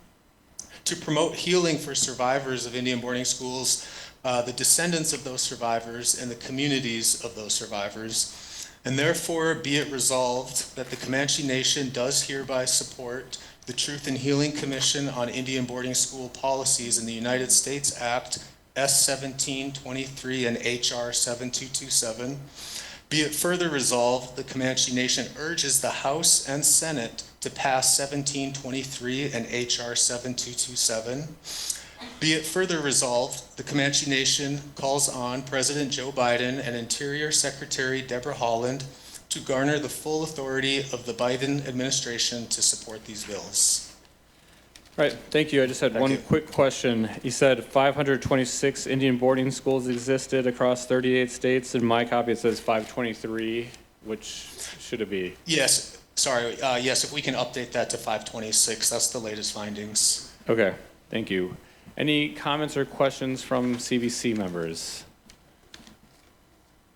to promote healing for survivors of Indian boarding schools, the descendants of those survivors, and the communities of those survivors. And therefore, be it resolved that the Comanche Nation does hereby support the Truth and Healing Commission on Indian Boarding School Policies in the United States Act S-1723 and H.R. 7227. Be it further resolved, the Comanche Nation urges the House and Senate to pass 1723 and H.R. 7227. Be it further resolved, the Comanche Nation calls on President Joe Biden and Interior Secretary Deborah Haaland to garner the full authority of the Biden administration to support these bills. All right, thank you. I just had one quick question. You said 526 Indian boarding schools existed across 38 states. In my copy, it says 523. Which should it be? Yes, sorry. Yes, if we can update that to 526, that's the latest findings. Okay, thank you. Any comments or questions from CBC members?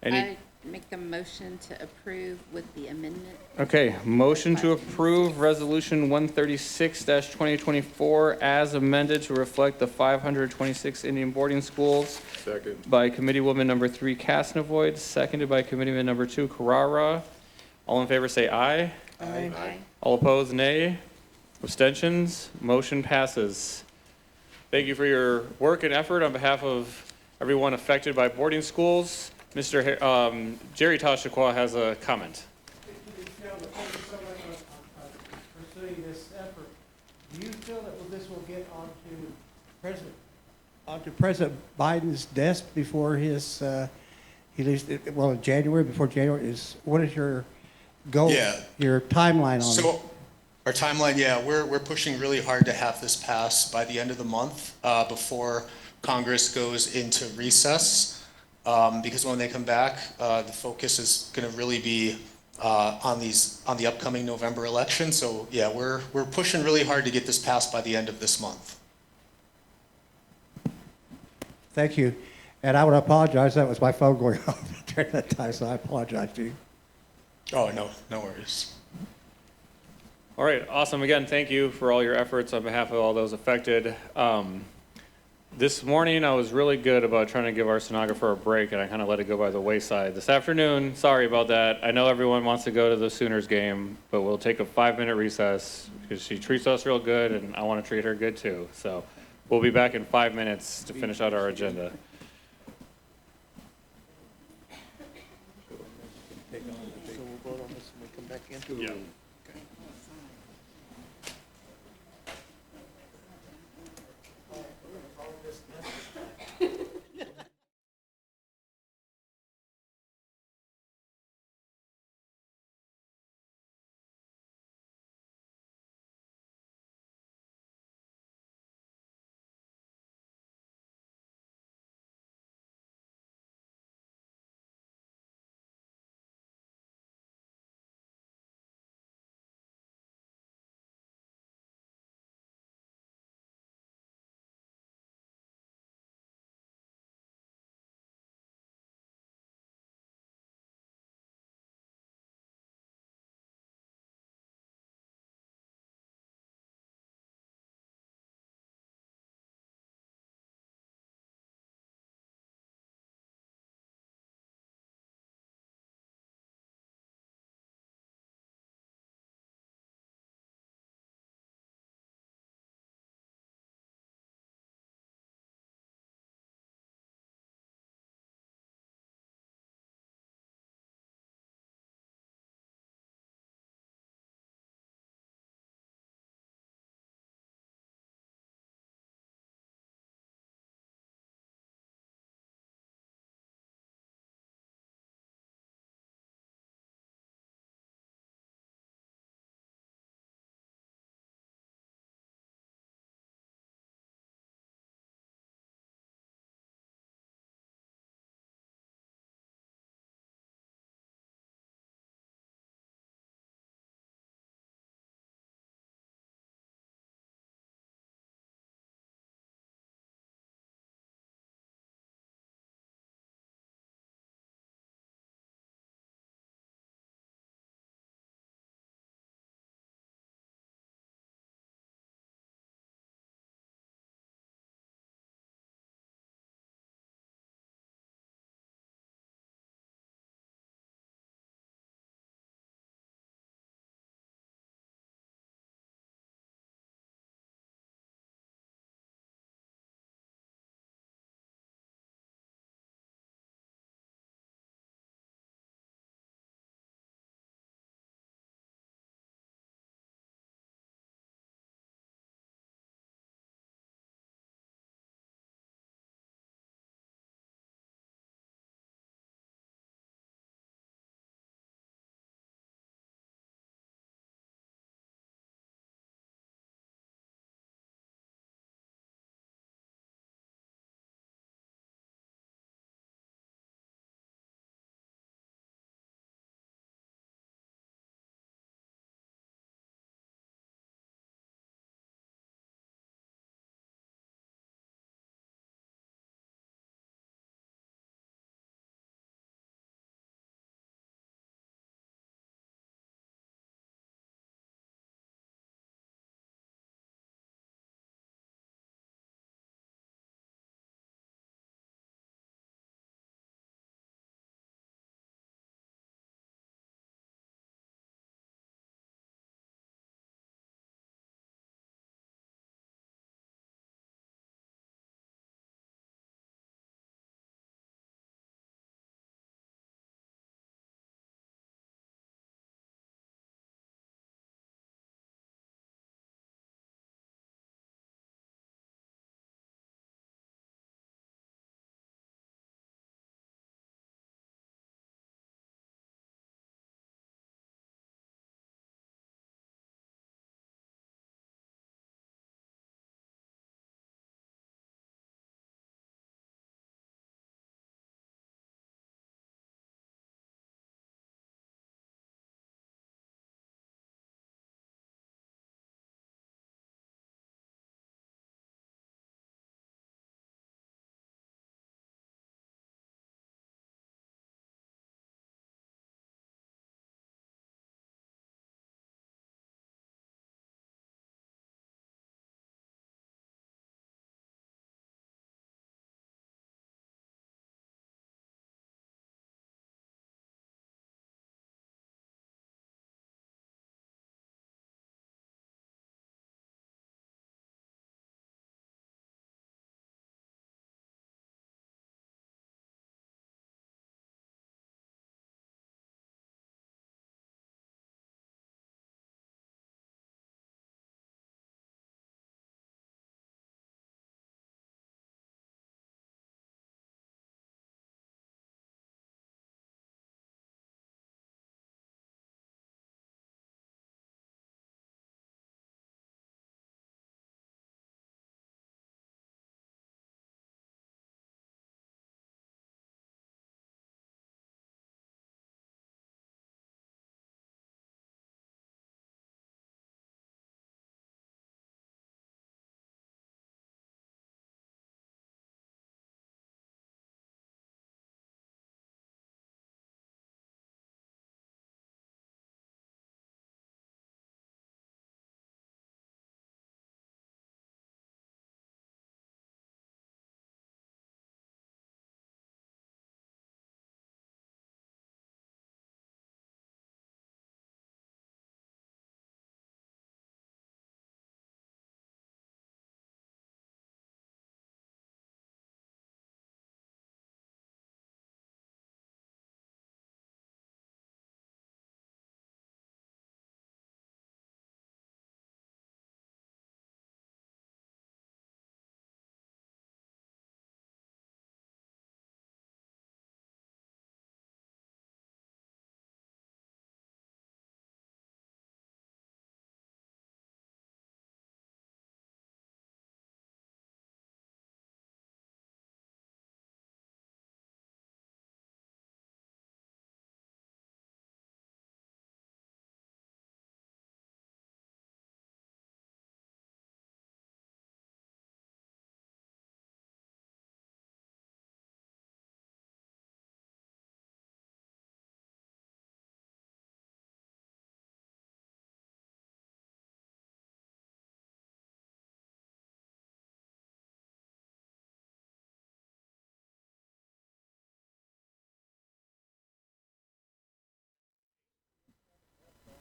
I make a motion to approve with the amendment. Okay, motion to approve Resolution 136-2024 as amended to reflect the 526 Indian boarding schools. Second. By Committeewoman number 3 Casnevoid, seconded by Committeeman number 2 Carrara. All in favor say aye. Aye. All opposed, nay. Abstentions, motion passes. Thank you for your work and effort on behalf of everyone affected by boarding schools. Jerry Tashaqua has a comment. Pursuing this effort, do you feel that this will get onto President Biden's desk before his, he leaves, well, in January, before January what is your goal? Yeah. Your timeline on it? So our timeline, yeah, we're pushing really hard to have this pass by the end of the month, before Congress goes into recess. Because when they come back, the focus is going to really be on the upcoming November election. So yeah, we're pushing really hard to get this passed by the end of this month. Thank you. And I would apologize, that was my phone going off during that time, so I apologize to you. Oh, no worries. All right, awesome. Again, thank you for all your efforts on behalf of all those affected. This morning, I was really good about trying to give our stenographer a break, and I kind of let it go by the wayside. This afternoon, sorry about that. I know everyone wants to go to the Sooners game, but we'll take a 5-minute recess because she treats us real good, and I want to treat her good too. So we'll be back in 5 minutes to finish out our agenda. So we'll vote on this when we come back in? Yeah.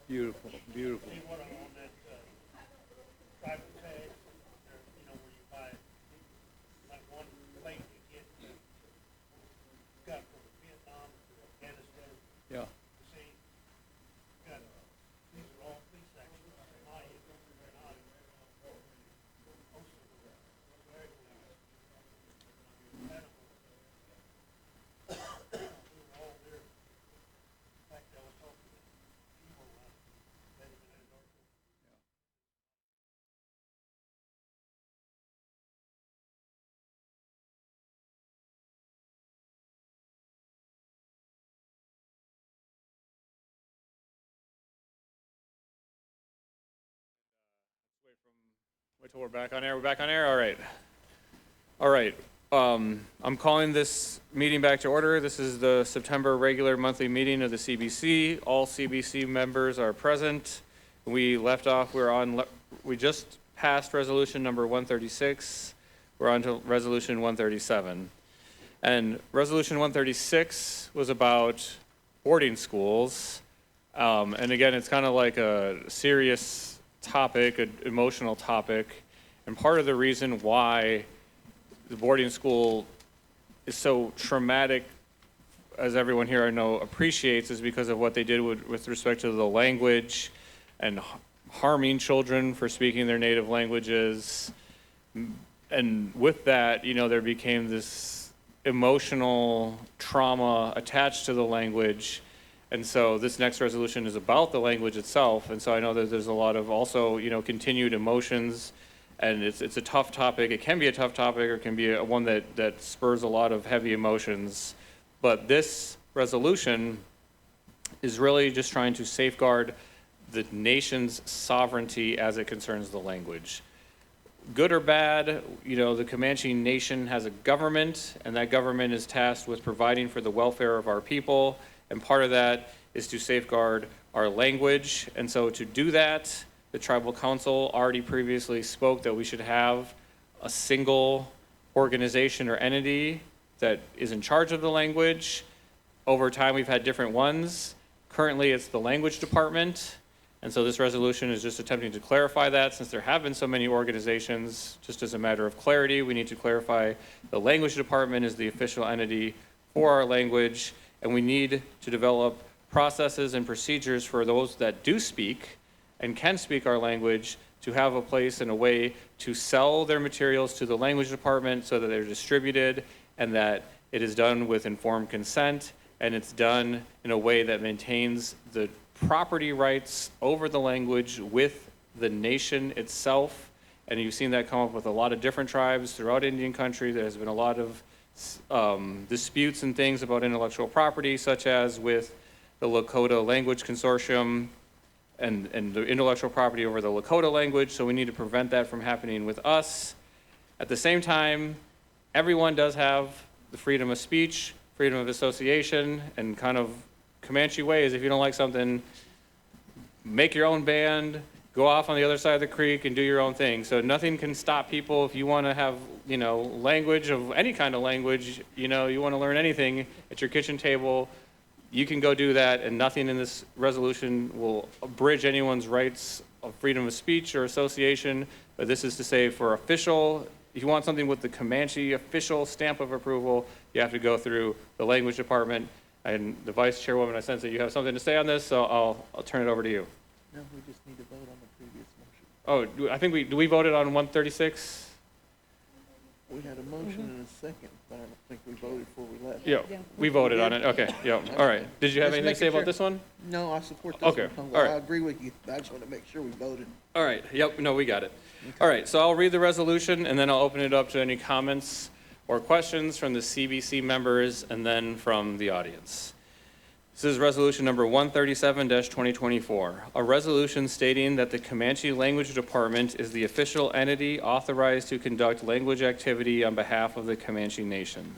Beautiful, beautiful. Yeah. Wait till we're back on air. We're back on air? All right. All right. I'm calling this meeting back to order. This is the September regular monthly meeting of the CBC. All CBC members are present. We left off, we just passed resolution number 136. We're on to resolution 137. And resolution 136 was about boarding schools. And again, it's kind of like a serious topic, an emotional topic. And part of the reason why the boarding school is so traumatic, as everyone here I know appreciates, is because of what they did with respect to the language and harming children for speaking their native languages. And with that, there became this emotional trauma attached to the language. And so this next resolution is about the language itself. And so I know that there's a lot of also, continued emotions. And it's a tough topic. It can be a tough topic, or it can be one that spurs a lot of heavy emotions. But this resolution is really just trying to safeguard the nation's sovereignty as it concerns the language. Good or bad, the Comanche Nation has a government, and that government is tasked with providing for the welfare of our people. And part of that is to safeguard our language. And so to do that, the tribal council already previously spoke that we should have a single organization or entity that is in charge of the language. Over time, we've had different ones. Currently, it's the language department. And so this resolution is just attempting to clarify that, since there have been so many organizations. Just as a matter of clarity, we need to clarify the language department is the official entity for our language, and we need to develop processes and procedures for those that do speak and can speak our language to have a place and a way to sell their materials to the language department so that they're distributed, and that it is done with informed consent, and it's done in a way that maintains the property rights over the language with the nation itself. And you've seen that come up with a lot of different tribes throughout Indian country. There's been a lot of disputes and things about intellectual property, such as with the Lakota Language Consortium and the intellectual property over the Lakota language. So we need to prevent that from happening with us. At the same time, everyone does have the freedom of speech, freedom of association, and kind of Comanche ways. If you don't like something, make your own band, go off on the other side of the creek and do your own thing. So nothing can stop people. If you want to have, language of any kind of language, you want to learn anything at your kitchen table, you can go do that, and nothing in this resolution will abridge anyone's rights of freedom of speech or association. But this is to say, for official, if you want something with the Comanche official stamp of approval, you have to go through the language department. And the vice chairwoman, I sense that you have something to say on this, so I'll turn it over to you. No, we just need to vote on the previous motion. Oh, I think we voted on 136? We had a motion and a second, but I don't think we voted before we left. Yeah, we voted on it. Okay, yeah, all right. Did you have Just anything to say making about sure. this one? No, I support this Okay, one. all right. I agree with you. I just want to make sure we voted. All right, yep, no, we got it. All right, so I'll read the resolution, and then I'll open it up to any comments or questions from the CBC members and then from the audience. This is resolution number 137-2024, a resolution stating that the Comanche Language Department is the official entity authorized to conduct language activity on behalf of the Comanche Nation.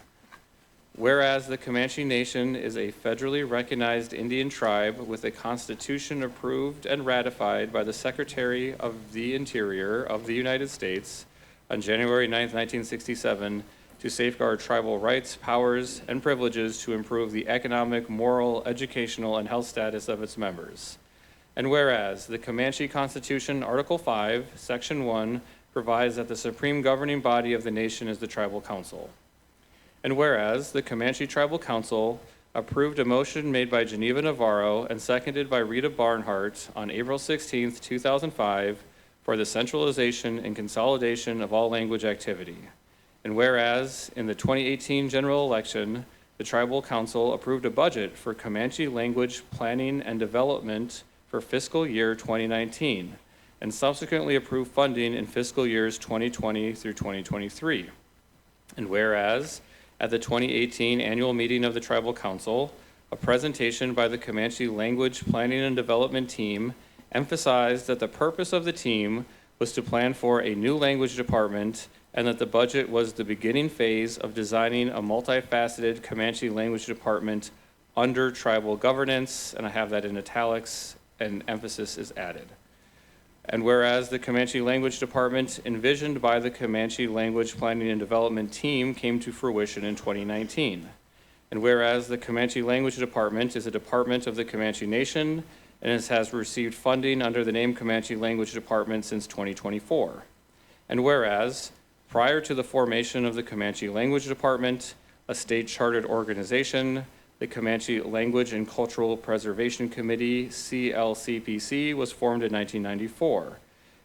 Whereas the Comanche Nation is a federally recognized Indian tribe with a constitution approved and ratified by the Secretary of the Interior of the United States on January 9, 1967, to safeguard tribal rights, powers, and privileges to improve the economic, moral, educational, and health status of its members. And whereas the Comanche Constitution, Article 5, Section 1, provides that the supreme governing body of the nation is the Tribal Council. And whereas the Comanche Tribal Council approved a motion made by Geneva Navarro and seconded by Rita Barnhart on April 16, 2005, for the centralization and consolidation of all language activity. And whereas in the 2018 general election, the Tribal Council approved a budget for Comanche language planning and development for fiscal year 2019, and subsequently approved funding in fiscal years 2020 through 2023. And whereas at the 2018 annual meeting of the Tribal Council, a presentation by the Comanche Language Planning and Development Team emphasized that the purpose of the team was to plan for a new language department and that the budget was the beginning phase of designing a multifaceted Comanche language department under tribal governance, and I have that in italics, and emphasis is added. And whereas the Comanche Language Department envisioned by the Comanche Language Planning and Development Team came to fruition in 2019. And whereas the Comanche Language Department is a department of the Comanche Nation and has received funding under the name Comanche Language Department since 2024. And whereas prior to the formation of the Comanche Language Department, a state-chartered organization, the Comanche Language and Cultural Preservation Committee, CLCPC, was formed in 1994.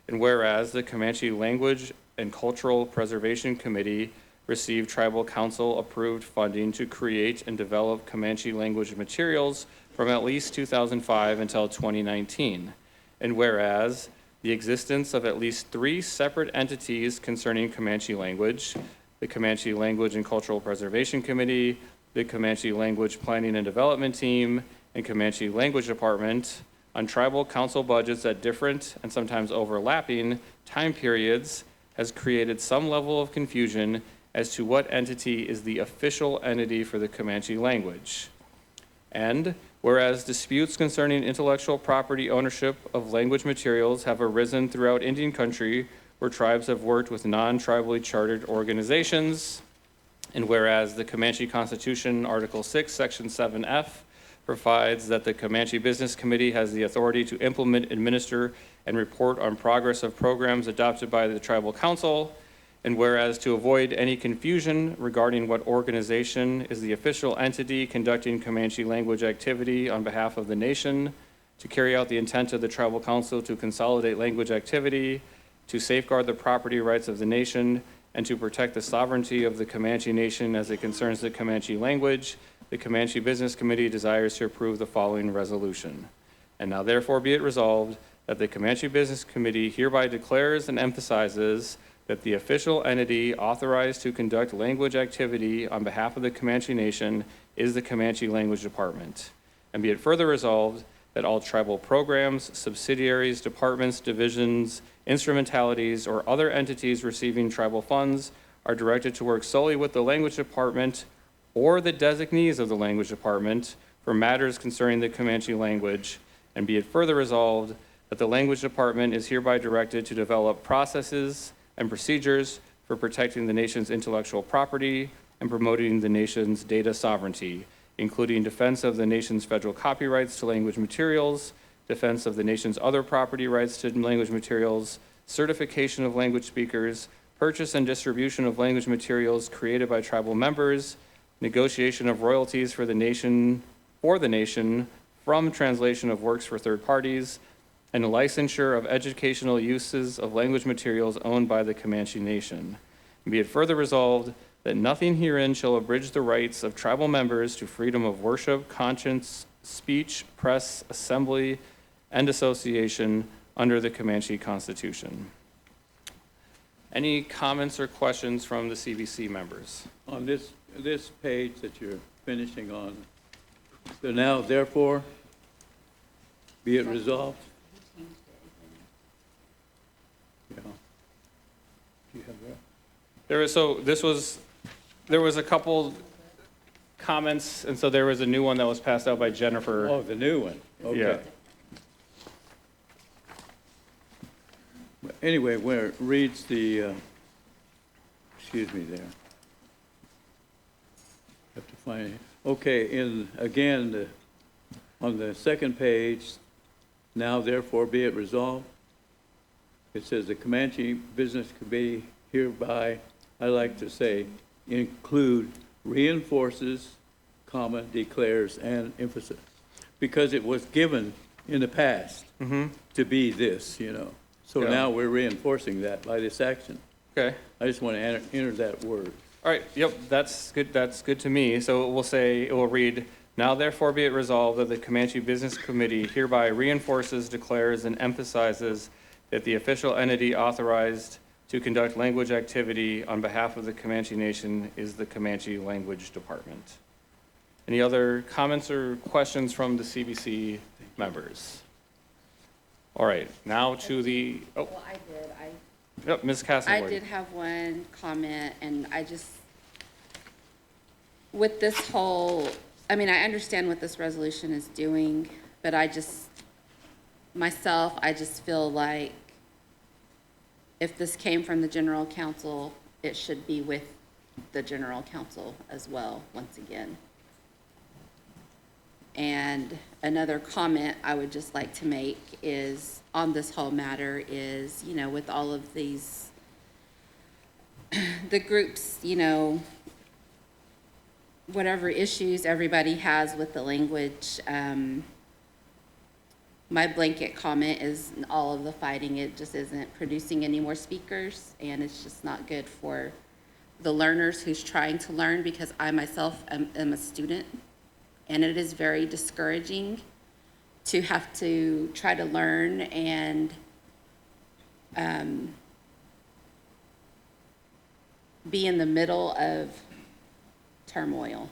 And whereas the Comanche Language and Cultural Preservation Committee received Tribal Council approved funding to create and develop Comanche language materials from at least 2005 until 2019. And whereas the existence of at least 3 separate entities concerning Comanche language, the Comanche Language and Cultural Preservation Committee, the Comanche Language Planning and Development Team, and Comanche Language Department, on tribal council budgets at different and sometimes overlapping time periods, has created some level of confusion as to what entity is the official entity for the Comanche language. And whereas disputes concerning intellectual property ownership of language materials have arisen throughout Indian country where tribes have worked with non-tribally chartered organizations, and whereas the Comanche Constitution, Article 6, Section 7F, provides that the Comanche Business Committee has the authority to implement, administer, and report on progress of programs adopted by the Tribal Council, and whereas to avoid any confusion regarding what organization is the official entity conducting Comanche language activity on behalf of the nation, to carry out the intent of the Tribal Council to consolidate language activity, to safeguard the property rights of the nation, and to protect the sovereignty of the Comanche Nation as it concerns the Comanche language, the Comanche Business Committee desires to approve the following resolution. And now therefore be it resolved that the Comanche Business Committee hereby declares and emphasizes that the official entity authorized to conduct language activity on behalf of the Comanche Nation is the Comanche Language Department. And be it further resolved that all tribal programs, subsidiaries, departments, divisions, instrumentalities, or other entities receiving tribal funds are directed to work solely with the Language Department or the designees of the Language Department for matters concerning the Comanche language. And be it further resolved that the Language Department is hereby directed to develop processes and procedures for protecting the nation's intellectual property and promoting the nation's data sovereignty, including defense of the nation's federal copyrights to language materials, defense of the nation's other property rights to language materials, certification of language speakers, purchase and distribution of language materials created by tribal members, negotiation of royalties for the nation from translation of works for third parties, and licensure of educational uses of language materials owned by the Comanche Nation. And be it further resolved that nothing herein shall abridge the rights of tribal members to freedom of worship, conscience, speech, press, assembly, and association under the Comanche Constitution. Any comments or questions from the CBC members? On this page that you're finishing on, so now therefore, be it resolved. Yeah. Do you have that? There was a couple comments, and so there was a new one that was passed out by Jennifer. Oh, the new one, okay. Yeah. Anyway, where it reads the, excuse me there. Have to find it. Okay, again, on the second page, Now therefore be it resolved. It says the Comanche Business Committee hereby, I like to say, include reinforces, comma, declares, and emphasis. Because it was given in the past to be this, you know. So Yeah. now we're reinforcing that by this action. Okay. I just want to enter that word. All right, yep, that's good to me. So it will read, now therefore be it resolved that the Comanche Business Committee hereby reinforces, declares, and emphasizes that the official entity authorized to conduct language activity on behalf of the Comanche Nation is the Comanche Language Department. Any other comments or questions from the CBC members? All right, now to the, Well, I did, yep, Ms. I Castlewood. did have one comment, and I just, with this whole, I mean, I understand what this resolution is doing, but I just feel like if this came from the general counsel, it should be with the general counsel as well, once again. And another comment I would just like to make is, on this whole matter, is, you know, with all of these, the groups, you know, whatever issues everybody has with the language, my blanket comment is all of the fighting, it just isn't producing any more speakers, and it's just not good for the learners who's trying to learn, because I myself am a student, and it is very discouraging to have to try to learn and be in the middle of turmoil.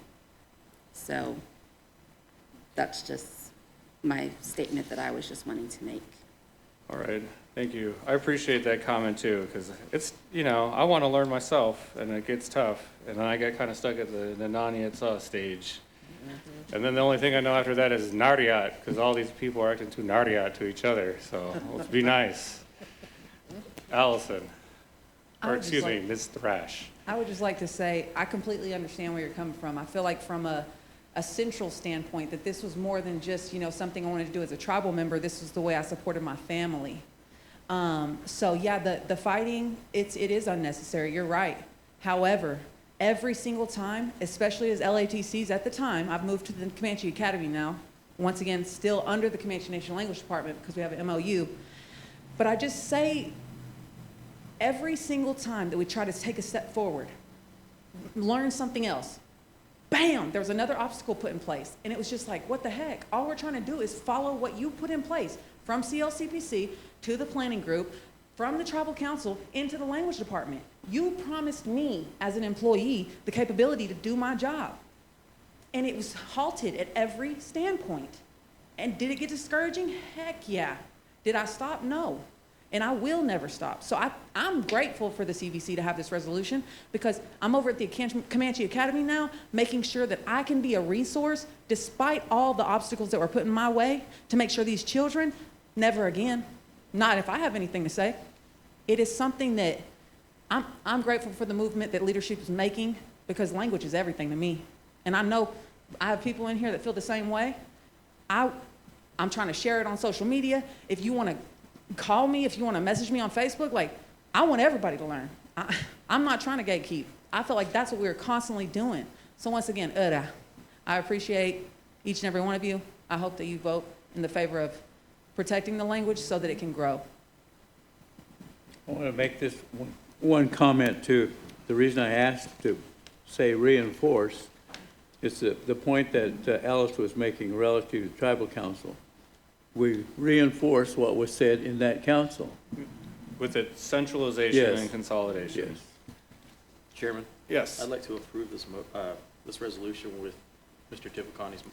So that's just my statement that I was just wanting to make. All right, thank you. I appreciate that comment too, because it's, you know, I want to learn myself, and it gets tough, and then I get kind of stuck at the Nani-Atsa stage. And then the only thing I know after that is Nardiat, because all these people are acting too Nardiat to each other, so let's be nice. Allison, or excuse me, Ms. Thrash. I would just like to say, I completely understand where you're coming from. I feel like from a central standpoint, that this was more than just, you know, something I wanted to do as a tribal member. This was the way I supported my family. So yeah, the fighting, it is unnecessary. You're right. However, every single time, especially as LATCs at the time, I've moved to the Comanche Academy now, once again, still under the Comanche Nation Language Department because we have an MOU. But I just say, every single time that we try to take a step forward, learn something else, bam, there was another obstacle put in place. And it was just like, what the heck? All we're trying to do is follow what you put in place from CLCPC to the planning group, from the tribal council into the language department. You promised me as an employee the capability to do my job. And it was halted at every standpoint. And did it get discouraging? Heck yeah. Did I stop? No. And I will never stop. So I'm grateful for the CBC to have this resolution, because I'm over at the Comanche Academy now, making sure that I can be a resource despite all the obstacles that were put in my way, to make sure these children never again, not if I have anything to say. It is something that I'm grateful for the movement that leadership is making, because language is everything to me. And I know I have people in here that feel the same way. I'm trying to share it on social media. If you want to call me, if you want to message me on Facebook, like, I want everybody to learn. I'm not trying to gatekeep. I feel like that's what we're constantly doing. So once again, I appreciate each and every one of you. I hope that you vote in the favor of protecting the language so that it can grow. I want to make this one comment too. The reason I asked to say reinforce is the point that Alice was making relative to tribal council. We reinforce what was said in that council. With its centralization Yes. and consolidation. Yes. Chairman? Yes. I'd like to approve this resolution with Mr. Tivicani's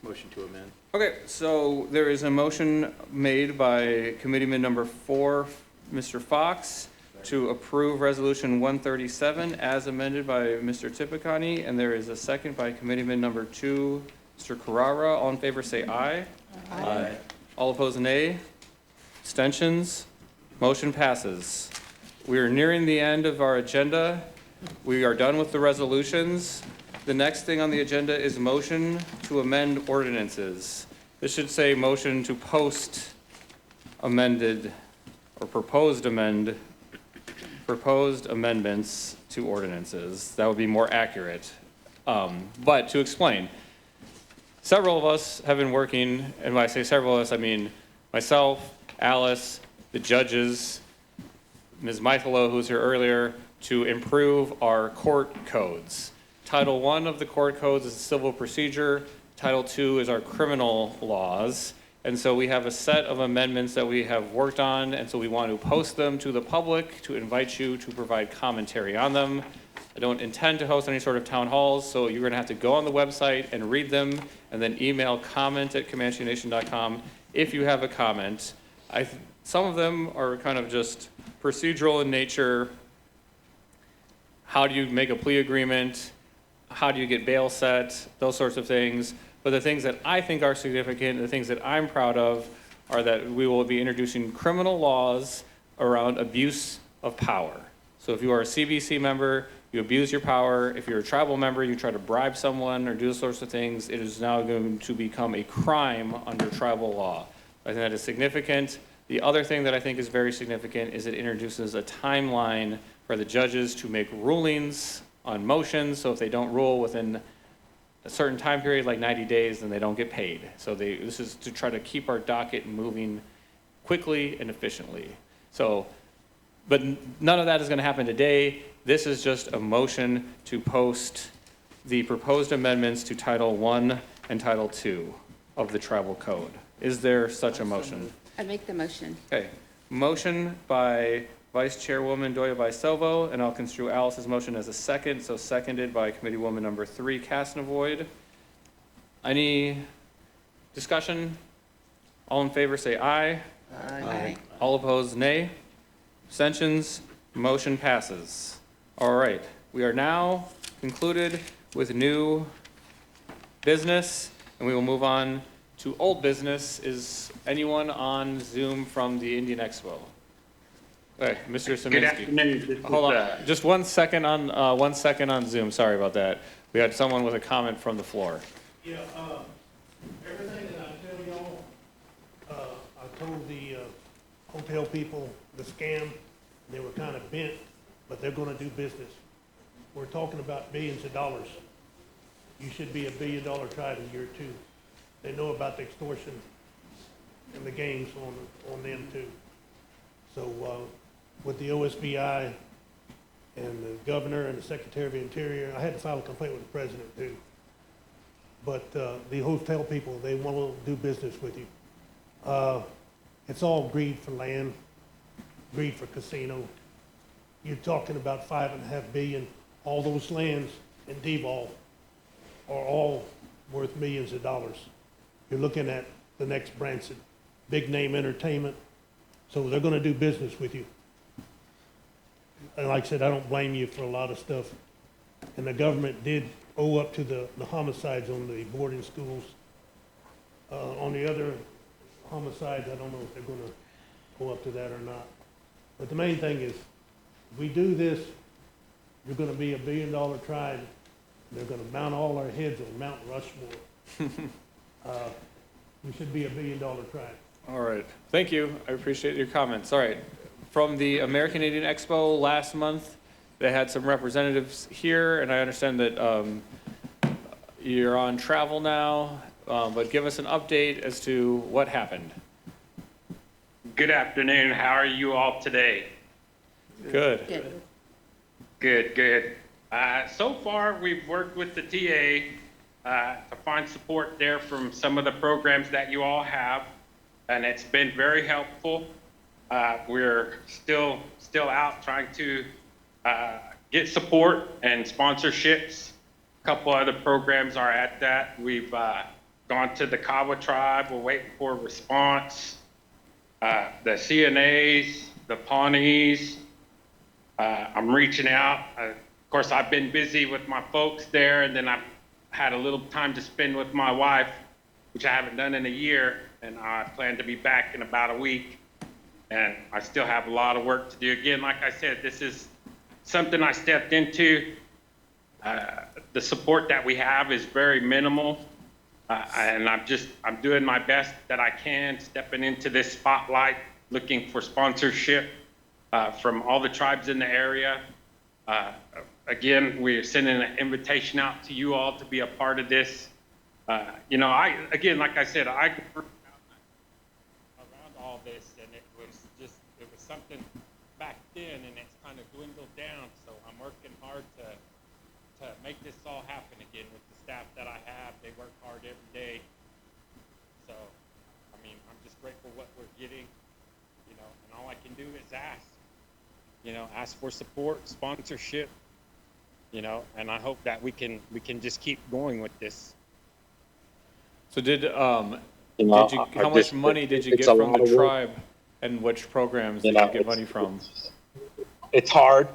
motion to amend. Okay, so there is a motion made by Committeeman number 4, Mr. Fox, to approve Resolution 137 as amended by Mr. Tipicani, and there is a second by Committeeman number 2, Mr. Carrara. All in favor say aye. Aye. All opposed nay. Abstentions? Motion passes. We are nearing the end of our agenda. We are done with the resolutions. The next thing on the agenda is motion to amend ordinances. This should say motion to post amended or proposed amendments to ordinances. That would be more accurate. But to explain, several of us have been working, and when I say several of us, I mean myself, Alice, the judges, Ms. Maithalo, who was here earlier, to improve our court codes. Title I of the court codes is civil procedure. Title II is our criminal laws. And so we have a set of amendments that we have worked on, and so we want to post them to the public to invite you to provide commentary on them. I don't intend to host any sort of town halls, so you're going to have to go on the website and read them, and then email comment@comancheNation.com if you have a comment. Some of them are kind of just procedural in nature. How do you make a plea agreement? How do you get bail set? Those sorts of things. But the things that I think are significant, the things that I'm proud of, are that we will be introducing criminal laws around abuse of power. So if you are a CBC member, you abuse your power. If you're a tribal member, you try to bribe someone or do those sorts of things, it is now going to become a crime under tribal law. I think that is significant. The other thing that I think is very significant is it introduces a timeline for the judges to make rulings on motions. So if they don't rule within a certain time period, like 90 days, then they don't get paid. So this is to try to keep our docket moving quickly and efficiently. So, but none of that is going to happen today. This is just a motion to post the proposed amendments to Title I and Title II of the Tribal Code. Is there such a motion? I make the motion. Okay, motion by Vice Chairwoman Doya Vicelvo, and I'll construe Alice's motion as a second, so seconded by Committeewoman number 3, Casnavoid. Any discussion? All in favor say aye. Aye. All opposed, nay. Abstentions, motion passes. All right, we are now concluded with new business, and we will move on to old business. Is anyone on Zoom from the Indian Expo? Hey, Mr. Saminsky. Good afternoon. Hold on, just 1 second on Zoom. Sorry about that. We had someone with a comment from the floor. Yeah, everything that I tell y'all, I told the hotel people the scam. They were kind of bent, but they're gonna do business. We're talking about billions of dollars. You should be $1 billion tribe in year 2. They know about the extortion and the games on them too. So, with the OSBI and the governor and the Secretary of the Interior, I had to file a complaint with the president too. But the hotel people, they want to do business with you. It's all greed for land, greed for casino. You're talking about $5.5 billion. All those lands in Deval are all worth millions of dollars. You're looking at the next Branson, big name entertainment. So they're going to do business with you. And like I said, I don't blame you for a lot of stuff. And the government did owe up to the homicides on the boarding schools. On the other homicides, I don't know if they're going to go up to that or not. But the main thing is, if we do this, you're going to be $1 billion tribe. They're going to mount all our heads on Mount Rushmore. We should be $1 billion tribe. All right, thank you. I appreciate your comments. All right, from the American Indian Expo last month, they had some representatives here, and I understand that you're on travel now, but give us an update as to what happened. Good afternoon. How are you all today? Good. Good. Good, good. So far, we've worked with the TA to find support there from some of the programs that you all have, and it's been very helpful. We're still out trying to get support and sponsorships. A couple other programs are at that. We've gone to the Kawa tribe. We're waiting for a response. The CNAs, the Pawnees. I'm reaching out. Of course, I've been busy with my folks there, and then I've had a little time to spend with my wife, which I haven't done in a year, and I plan to be back in about a week. And I still have a lot of work to do. Again, like I said, this is something I stepped into. The support that we have is very minimal. And I'm doing my best that I can, stepping into this spotlight, looking for sponsorship from all the tribes in the area. Again, we're sending an invitation out to you all to be a part of this. You know, like I said, I grew around all this, and it was something back then, and it's kind of dwindled down. So I'm working hard to make this all happen again with the staff that I have. They work hard every day. So, I mean, I'm just grateful what we're getting, you know, and all I can do is ask for support, sponsorship, you know, and I hope that we can just keep going with this. So know, how much money did you get from the tribe, and which programs did you get money from? It's hard,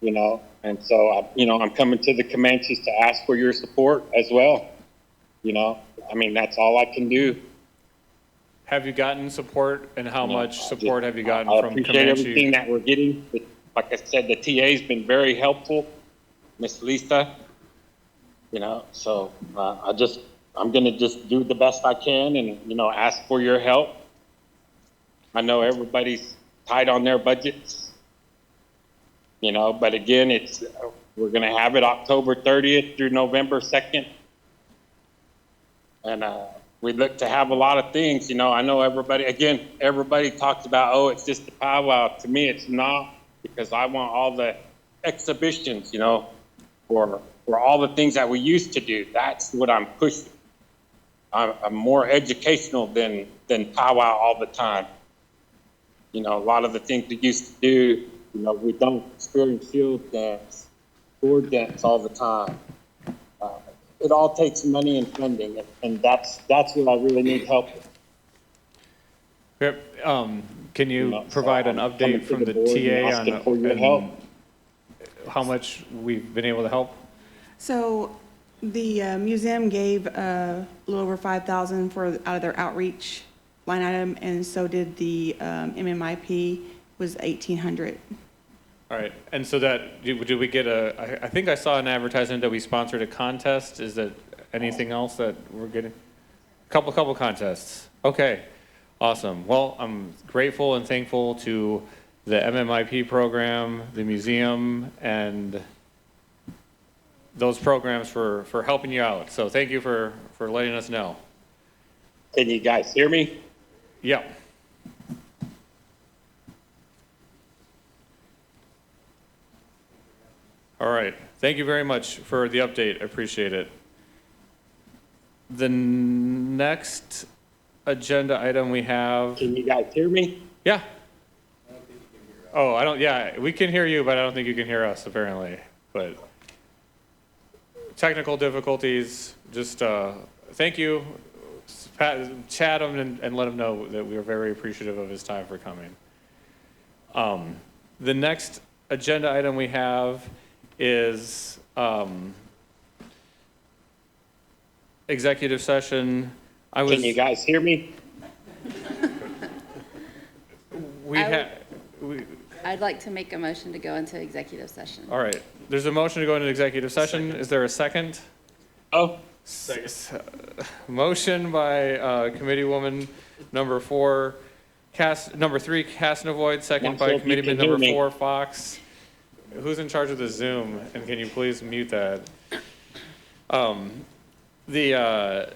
you know, and so, I'm coming to the Comanches to ask for your support as well. You know, I mean, that's all I can do. Have you gotten support, and how much support have you gotten I from appreciate Comanche? everything that we're getting. Like I said, the TA's been very helpful, Miss Lisa, you know, so I'm going to just do the best I can and, you know, ask for your help. I know everybody's tight on their budgets, you know, but again, we're going to have it October 30th through November 2nd. And we look to have a lot of things, you know. I know everybody talks about, oh, it's just a powwow. To me, it's not, because I want all the exhibitions, you know, for all the things that we used to do. That's what I'm pushing. I'm more educational than powwow all the time. You know, a lot of the things we used to do, you know, we don't experience field dance, board dance all the time. It all takes money and funding, and that's what I really need help with. Yep. Can you provide an update from the TA for your help. How much we've been able to help? So the museum gave a little over 5,000 out of their outreach line item, and so did the MMIP was 1,800. All right, and so do we get I think I saw an advertisement that we sponsored a contest. Is that anything else that we're getting? Couple contests. Okay, awesome. Well, I'm grateful and thankful to the MMIP program, the museum, and those programs for helping you out. So thank you for letting us know. Can you guys hear me? Yep. All right. Thank you very much for the update. I appreciate it. The next agenda item we have. Can you guys hear me? Yeah. Oh, yeah, we can hear you, but I don't think you can hear us, apparently. But technical difficulties, just thank you. Chat him and let him know that we are very appreciative of his time for coming. The next agenda item we have is executive session. Can you guys hear me? I'd like to make a motion to go into executive session. All right. There's a motion to go into executive session. Is there a second? Oh. Motion by Committeewoman number 3, Casnovoid, second by Committeeman number 4, Fox. Who's in charge of the Zoom? And can you please mute that? The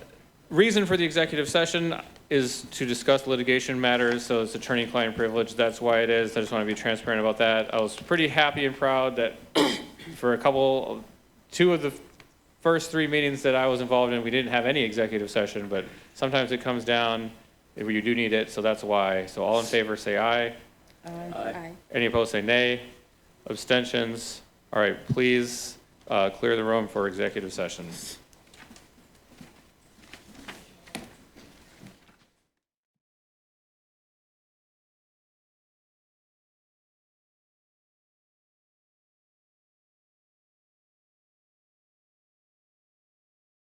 reason for the executive session is to discuss litigation matters, so it's attorney-client privilege. That's why it is. I just want to be transparent about that. I was pretty happy and proud that for two of the first 3 meetings that I was involved in, we didn't have any executive session, but sometimes it comes down where you do need it, so that's why. So all in favor, say aye. Aye. Any opposed, say nay. Abstentions. All right, please clear the room for executive session.